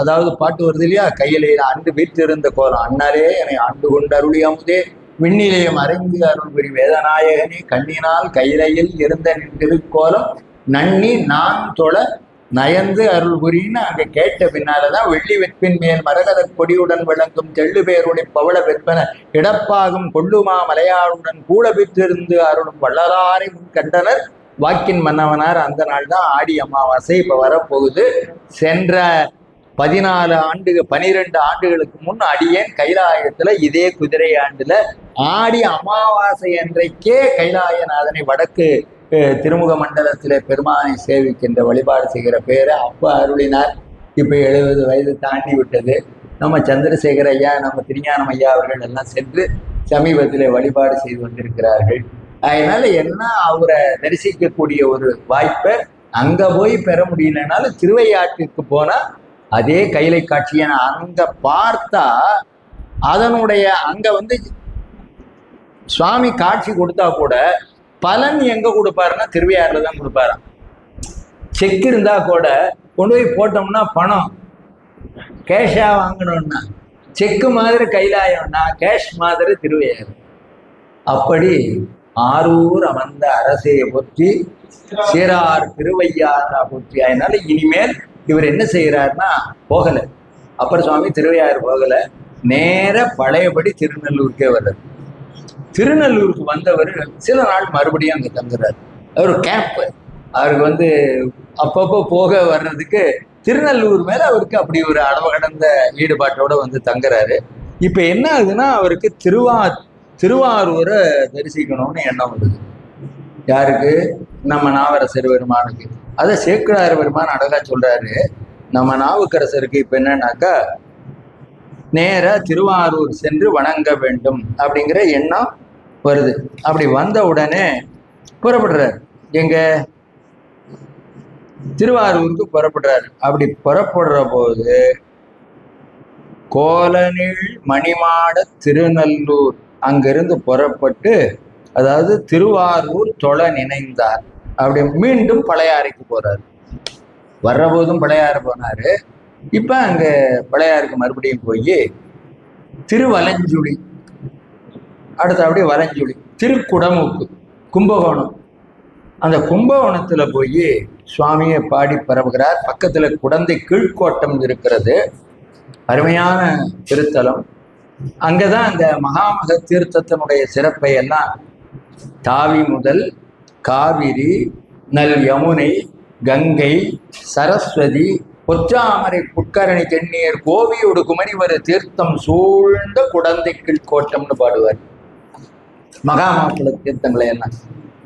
அதாவது பாட்டு வருது இல்லையா? கையிலே ஆண்டு வீற்றிருந்த கோலம் அண்ணாரே என்னை ஆண்டு கொண்டு அருளி அமுதே விண்ணிலையம் அறைந்து அருள் புரி வேதநாயகனே கண்ணினால் கையிலையில் இருந்த திருக்கோலம் நன்னி நான் தொழ நயந்து அருள் புரின்னு அங்க கேட்ட பின்னாலதான் வெள்ளி வெற்பின் மேல் மரகத கொடியுடன் விளங்கும் தெள்ளு பேருடைய பவள வெற்பன இடப்பாகும் கொள்ளுமா மலையாளுடன் கூட பெற்றிருந்து அருளும் வள்ளலாரை முன் கண்டனர் வாக்கின் மன்னவனார். அந்த நாள் தான் ஆடி அமாவாசை. இப்ப வரப்போகுது. சென்ற 12 ஆண்டுகளுக்கு முன் அடியேன் கைலாயத்துல இதே குதிரை ஆண்டுல ஆடி அமாவாசை அன்றைக்கே கைலாயநாதனை வடக்கு திருமுக மண்டலத்திலே பெருமானை சேவிக்கின்ற வழிபாடு செய்கிற பேரை அப்ப அருளினார். இப்ப 70 வயது தாண்டி விட்டது. நம்ம சந்திரசேகர் ஐயா, நம்ம திருஞானம் ஐயா அவர்கள் எல்லாம் சென்று சமீபத்திலே வழிபாடு செய்து வந்திருக்கிறார்கள். அதனால என்ன, அவரை தரிசிக்கக்கூடிய ஒரு வாய்ப்பை அங்க போய் பெற முடியலனாலும் திருவையாற்றிற்கு போனா அதே கைலை காட்சியை அங்க பார்த்தா அதனுடைய அங்க சுவாமி காட்சி கொடுத்தா கூட பலன் எங்க கொடுப்பாருன்னா திருவையாறுல தான் கொடுப்பாராம். செக் இருந்தா கூட கொண்டு போய் போட்டோம்னா பணம் கேஷா வாங்கணும்னா செக்கு மாதிரி கைலாயம்னா கேஷ் மாதிரி திருவையாறு. அப்படி ஆரூர் அமர்ந்த அரசையை போற்றி சீரார் திருவையாறா போற்றி. அதனால இனிமேல் இவர் என்ன செய்யறாருன்னா போகல, அப்பர் சுவாமி திருவையாறு போகல, நேர பழையபடி திருநெல்லூருக்கே வர்றாரு. திருநெல்லூருக்கு வந்தவர் சில நாள் மறுபடியும் அங்க தங்குறாரு. அவர் கேம்ப், அவருக்கு அப்பப்போ போக வர்றதுக்கு திருநெல்லூர் மேல அவருக்கு அப்படி ஒரு அளவு கடந்த ஈடுபாட்டோட தங்குறாரு. இப்ப என்ன ஆகுதுன்னா அவருக்கு திருவாரூரை தரிசிக்கணும்னு எண்ணம் வந்தது. யாருக்கு? நம்ம நாவரசர் பெருமானுக்கு. அதை சேக்கிழார் பெருமான் அழகா சொல்றாரு. நம்ம நாவுக்கரசருக்கு இப்ப என்னன்னாக்கா நேர திருவாரூர் சென்று வணங்க வேண்டும் அப்படிங்கிற எண்ணம் வருது. அப்படி வந்த உடனே புறப்படுறாரு. எங்க? திருவாரூருக்கு புறப்படுறாரு. அப்படி புறப்படுற போது கோலனில் மணிமாட திருநல்லூர் அங்கிருந்து புறப்பட்டு, அதாவது திருவாரூர் தொழ நினைந்தார். அப்படி மீண்டும் பழையாறைக்கு போறாரு. வர்ற போதும் பழையாறு போனாரு. இப்ப அங்க பழையாருக்கு மறுபடியும் போய் திருவலஞ்சுழி, அடுத்து அப்படியே வலஞ்சுழி, திருக்குடமுக்கு, கும்பகோணம். அந்த கும்பகோணத்துல போய் சுவாமியை பாடி பரவுகிறார். பக்கத்துல குடந்தை கீழ்கோட்டம் இருக்கிறது, அருமையான திருத்தலம். அங்கதான் அந்த மகாமக தீர்த்தத்தினுடைய சிறப்பை எல்லாம் தாவி முதல் காவிரி, நல் யமுனை, கங்கை, சரஸ்வதி, பொற்றாமரை, புட்கரணி, தென்னீர், கோவியோடு குமரிவரு தீர்த்தம் சூழ்ந்த குடந்தை கீழ்கோட்டம்னு பாடுவார். மகாமாக்குள தீர்த்தங்களை எல்லாம்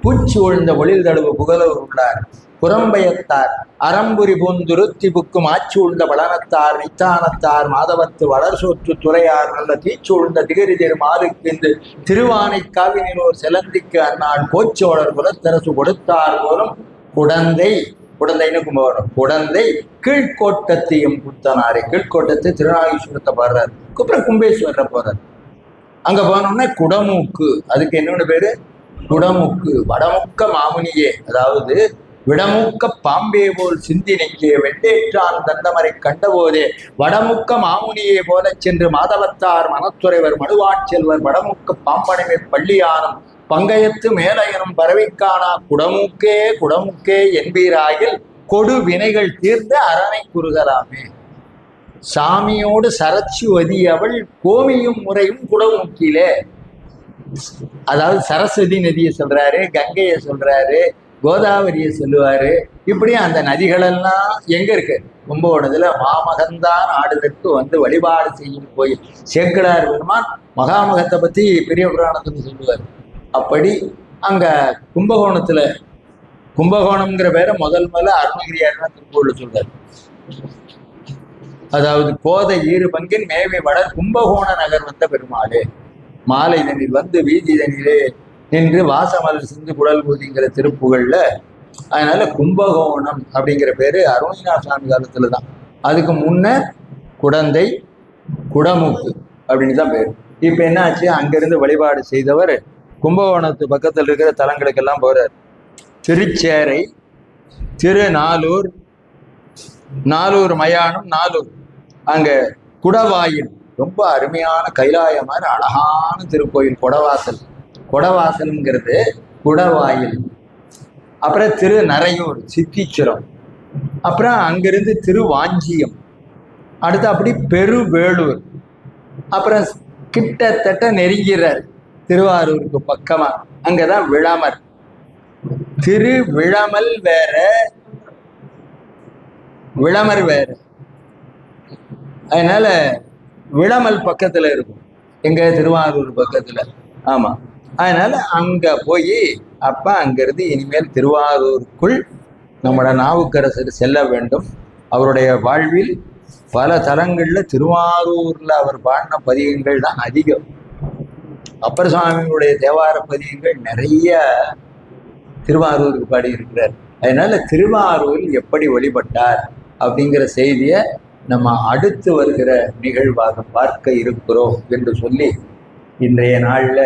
பூச்சி ஒழுந்த ஒளில் தழுவு புகழவர் உள்ளார். புறம்பயத்தார் அறம்புரி பூந்துருத்தி புக்கும் ஆட்சி உழ்ந்த பலனத்தார் நித்தானத்தார் மாதவத்து வளர் சோற்று துறையார் நல்ல தீச்சூழ்ந்த திகரிதிர் மாறுக்கின்று திருவானை காவினோர் செலந்திக்கு அந்நாள் கோச்சோழர் குலத்தரசு கொடுத்தார் போலும் குடந்தைன்னு கும்பகோணம். குடந்தை கீழ்கோட்டத்தையும் குத்தனாரே. கீழ்கோட்டத்தை திருநாகேஸ்வரத்தை பாடுறாரு. அப்புறம் கும்பேஸ்வரரை போறாரு. அங்க போனோம்னா குடமூக்கு, அதுக்கு என்னோட பேரு குடமுக்கு. வடமுக்க மாமுனியே, அதாவது விடமுக்க பாம்பே போல் சிந்தினைக்கே வெண்டேற்றான் தந்தமரை கண்டபோதே வடமுக்க மாமுனியே போல சென்று மாதவத்தார் மனத்துறைவர் மடுவாட்செல்வர் வடமுக்க பாம்பனைமை பள்ளியானும் பங்கயத்து மேலையனும் பறவைக்கானா குடமுக்கே என்பீராயில் கொடு வினைகள் தீர்ந்து அரணை குறுகலாமே. சாமியோடு சரஸ்வதி அவள் கோமியும் முறையும் குடமுக்கிலே. அதாவது சரஸ்வதி நதியை சொல்றாரு, கங்கையை சொல்றாரு, கோதாவரியை சொல்லுவாரு. இப்படி அந்த நதிகளெல்லாம் எங்க இருக்கு? கும்பகோணத்துல மாமகந்தான் ஆடுதற்கு வந்து வழிபாடு செய்யும் கோயில். சேக்கிழார் பெருமான் மகாமகத்தை பத்தி பெரிய புராணத்துக்கு சொல்லுவார். அப்படி அங்க கும்பகோணத்துல, கும்பகோணம்ங்கிற பேரை முதல் அருணகிரியார் தான் திருப்பூர்ல சொல்றாரு. அதாவது கோதை ஈறு பங்கின் மேவை வளர் கும்பகோண நகர் வந்த பெருமாளே, மாலை தண்ணீர் வந்து வீதி தண்ணீரே நின்று வாசமலர் சிந்து குடல் ஊதிங்கிற திருப்புகள்ல. அதனால கும்பகோணம் அப்படிங்கிற பேரு அருணகிரிநாத சாமி காலத்துல தான். அதுக்கு முன்ன குடந்தை, குடமுக்கு அப்படின்னு தான் பேரு. இப்ப என்ன ஆச்சு, அங்கிருந்து வழிபாடு செய்தவர் கும்பகோணத்து பக்கத்தில் இருக்கிற தலங்களுக்கெல்லாம் போறார். திருச்சேரை, திருநாளூர், நாளூர் மயானம், நாளூர், அங்க குடவாயில், ரொம்ப அருமையான கைலாய மாதிரி அழகான திருக்கோயில் கொடவாசல். கொடவாசல்ங்கிறது குடவாயில். அப்புறம் திருநரையூர் சித்தீச்சுரம், அப்புறம் அங்கிருந்து திருவாஞ்சியம், அடுத்து அப்படி பெருவேளூர், அப்புறம் கிட்டத்தட்ட நெருங்கிறார் திருவாரூருக்கு பக்கமா. அங்கதான் விளமர். திருவிளமல் வேற, விளமர் வேற. அதனால விளமல் பக்கத்துல இருக்கும், எங்க திருவாரூர் பக்கத்துல. ஆமா, அதனால அங்க போய் அப்ப அங்கிருந்து இனிமேல் திருவாரூருக்குள் நம்மளோட நாவுக்கரசர் செல்ல வேண்டும். அவருடைய வாழ்வில் பல தலங்கள்ல திருவாரூர்ல அவர் பாடின பதிகங்கள் தான் அதிகம். அப்பர் சுவாமியுடைய தேவார பதிகங்கள் நிறைய திருவாரூருக்கு பாடி இருக்கிறார். அதனால திருவாரூரில் எப்படி வழிபட்டார் அப்படிங்கிற செய்தியை நம்ம அடுத்து வருகிற நிகழ்வாக பார்க்க இருக்கிறோம் என்று சொல்லி, இன்றைய நாள்ல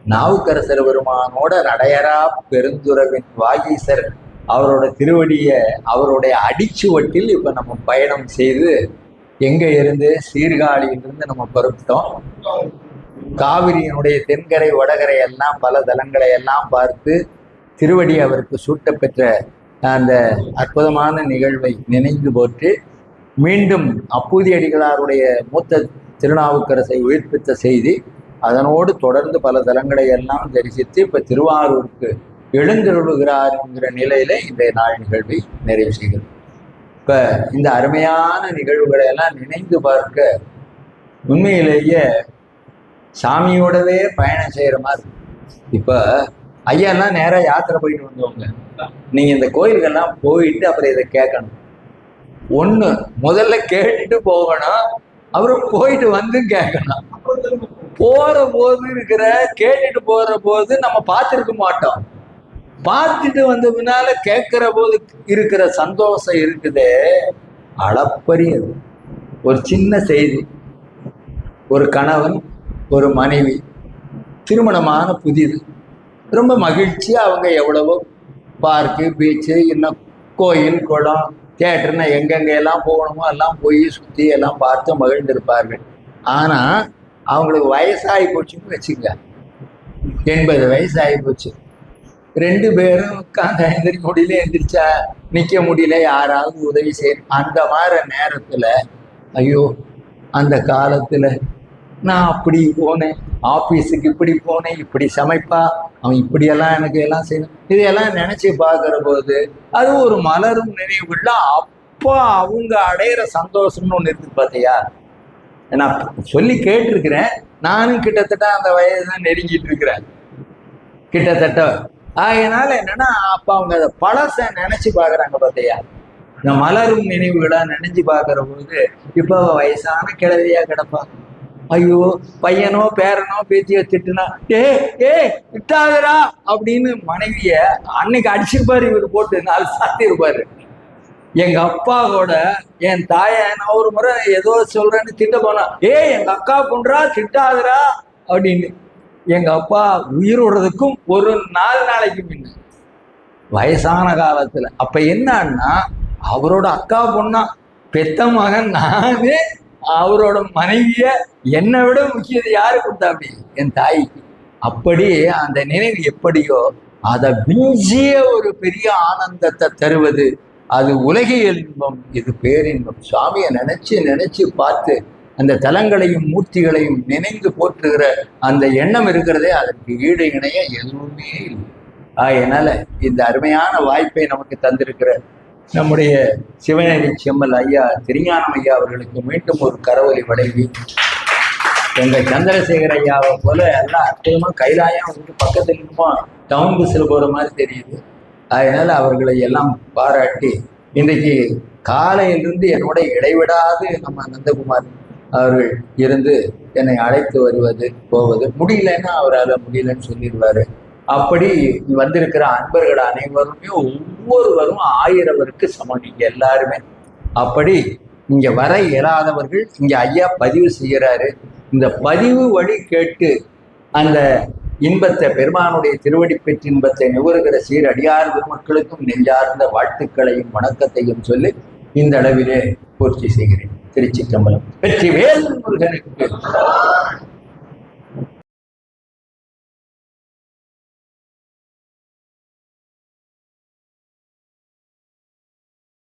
நாவுக்கரசர் பெருமானோட நடையரா பெருந்துறவின் வாகீசர் அவரோட திருவடிய, அவருடைய அடிச்சுவட்டில் இப்ப நம்ம பயணம் செய்து எங்க இருந்து, சீர்காழியிலிருந்து நம்ம புறப்பட்டோம். காவிரியினுடைய தென்கரை வடகரை எல்லாம் பல தலங்களை எல்லாம் பார்த்து திருவடி அவருக்கு சூட்ட பெற்ற அந்த அற்புதமான நிகழ்வை நினைந்து போட்டு, மீண்டும் அப்பூதி அடிகளாருடைய மூத்த திருநாவுக்கரசை உயிர்ப்பித்த செய்தி, அதனோடு தொடர்ந்து பல தலங்களை எல்லாம் தரிசித்து இப்ப திருவாரூருக்கு எழுந்தருளுகிறார் என்கிற நிலையில இன்றைய நாள் நிகழ்வை நிறைவு செய்கிறோம். இப்ப இந்த அருமையான நிகழ்வுகளை எல்லாம் நினைந்து பார்க்க உண்மையிலேயே சாமியோடவே பயணம் செய்யற மாதிரி. இப்ப ஐயாலாம் நேரா யாத்திரை போயிட்டு வந்தவங்க, நீங்க இந்த கோயில்கள்லாம் போயிட்டு அப்புறம் இதை கேட்கணும். ஒண்ணு முதல்ல கேட்டுட்டு போகணும், அப்புறம் போயிட்டு வந்து கேட்கணும். போற போது இருக்கிற, கேட்டுட்டு போற போது நம்ம பார்த்துருக்க மாட்டோம். பார்த்துட்டு வந்த பின்னால கேட்கிற போது இருக்கிற சந்தோஷம் இருக்குதே, அளப்பரியது. ஒரு சின்ன செய்தி, ஒரு கணவன் ஒரு மனைவி திருமணமான புதிது, ரொம்ப மகிழ்ச்சியா அவங்க எவ்வளவோ பார்க்கு, பீச்சு, இன்னும் கோயில், குளம், தியேட்டர்னா எங்கெங்க எல்லாம் போகணுமோ எல்லாம் போய் சுற்றி எல்லாம் பார்த்து மகிழ்ந்திருப்பார்கள். ஆனா அவங்களுக்கு வயசாகி போச்சுன்னு வச்சுங்க, 80 வயசு ஆகி போச்சு. 2 பேரும் உட்காந்து எந்திரிக்க முடியல, எந்திரிச்சா நிற்க முடியல, யாராவது உதவி செய்யணும். அந்த மாதிரி நேரத்துல ஐயோ அந்த காலத்துல நான் அப்படி போனேன், ஆபீஸுக்கு இப்படி போனேன், இப்படி சமைப்பா, அவன் இப்படியெல்லாம் எனக்கு எல்லாம் செய்யணும், இதையெல்லாம் நினைச்சு பார்க்கிற போது அது ஒரு மலரும் நினைவுகள்ல அப்போ அவங்க அடையிற சந்தோஷம்னு ஒன்று இருக்குது பார்த்தியா. நான் சொல்லி கேட்டிருக்கிறேன், நானும் கிட்டத்தட்ட அந்த வயதுதான் நெருங்கிட்டு இருக்கிறேன் கிட்டத்தட்ட. அதனால என்னன்னா அப்ப அவங்க அதை பழச நினைச்சு பாக்குறாங்க பார்த்தியா. இந்த மலரும் நினைவுகளா நினைச்சு பார்க்கிற போது இப்ப வயசான கிழவியா கிடப்பாங்க. ஐயோ பையனோ பேரனோ பேத்தியோ திட்டுனா, திட்டாதரா அப்படின்னு மனைவிய அன்னைக்கு அடிச்சிருப்பாரு, இவர் போட்டு 4 சாத்தி இருப்பாரு. எங்க அப்பாவோட என் தாய நான் ஒரு முறை ஏதோ சொல்றேன்னு திட்ட போனா, எங்க அக்கா பொண்ணுறா திட்டாதரா அப்படின்னு. எங்க அப்பா உயிர் விடுறதுக்கும் ஒரு 4 நாளைக்கு முன்ன, வயசான காலத்துல. அப்ப என்னன்னா அவரோட அக்கா பொண்ணா பெத்த மகன் நானே, அவரோட மனைவிய என்னை விட முக்கியது யாரு கொடுத்தா? அப்படி என் தாய்க்கு. அப்படி அந்த நினைவு எப்படியோ அதை விஞ்சிய ஒரு பெரிய ஆனந்தத்தை தருவது அது உலகியல் இன்பம், இது பேரின்பம். சுவாமியை நினைச்சு நினைச்சு பார்த்து அந்த தலங்களையும் மூர்த்திகளையும் நினைந்து போற்றுகிற அந்த எண்ணம் இருக்கிறதே, அதற்கு ஈடு இணைய எதுவுமே இல்லை. அதனால இந்த அருமையான வாய்ப்பை நமக்கு தந்திருக்கிற நம்முடைய சிவநெறி செம்மல் ஐயா திருஞானம் ஐயா அவர்களுக்கு மீண்டும் ஒரு கரவொலி வழங்கி, எங்க சந்திரசேகர் ஐயாவை போல எல்லாம் அற்புதமா கைலாயம் வந்து பக்கத்துல இருக்குமோ டவுன் பஸ்ஸில் போற மாதிரி தெரியுது. அதனால அவர்களை எல்லாம் பாராட்டி, இன்றைக்கு காலையிலிருந்து என்னோட இடைவிடாது நம்ம நந்தகுமார் அவர்கள் இருந்து என்னை அழைத்து வருவது போவது, முடியலன்னா அவரால் முடியலன்னு சொல்லிடுவாரு. அப்படி வந்திருக்கிற அன்பர்கள் அனைவருமே ஒவ்வொருவரும் 1000 பேருக்கு சமம். நீங்க எல்லாருமே அப்படி இங்க வர இயலாதவர்கள் இங்க ஐயா பதிவு செய்கிறாரு. இந்த பதிவு வழி கேட்டு அந்த இன்பத்தை, பெருமானுடைய திருவடி பெற்று இன்பத்தை நுகருகிற சீரடியார் பெருமக்களுக்கும் நெஞ்சார்ந்த வாழ்த்துக்களையும் வணக்கத்தையும் சொல்லி இந்த அளவிலே பூர்த்தி செய்கிறேன். திருச்சிற்றம்பலம். வெற்றி வேல் முருகனுக்கு.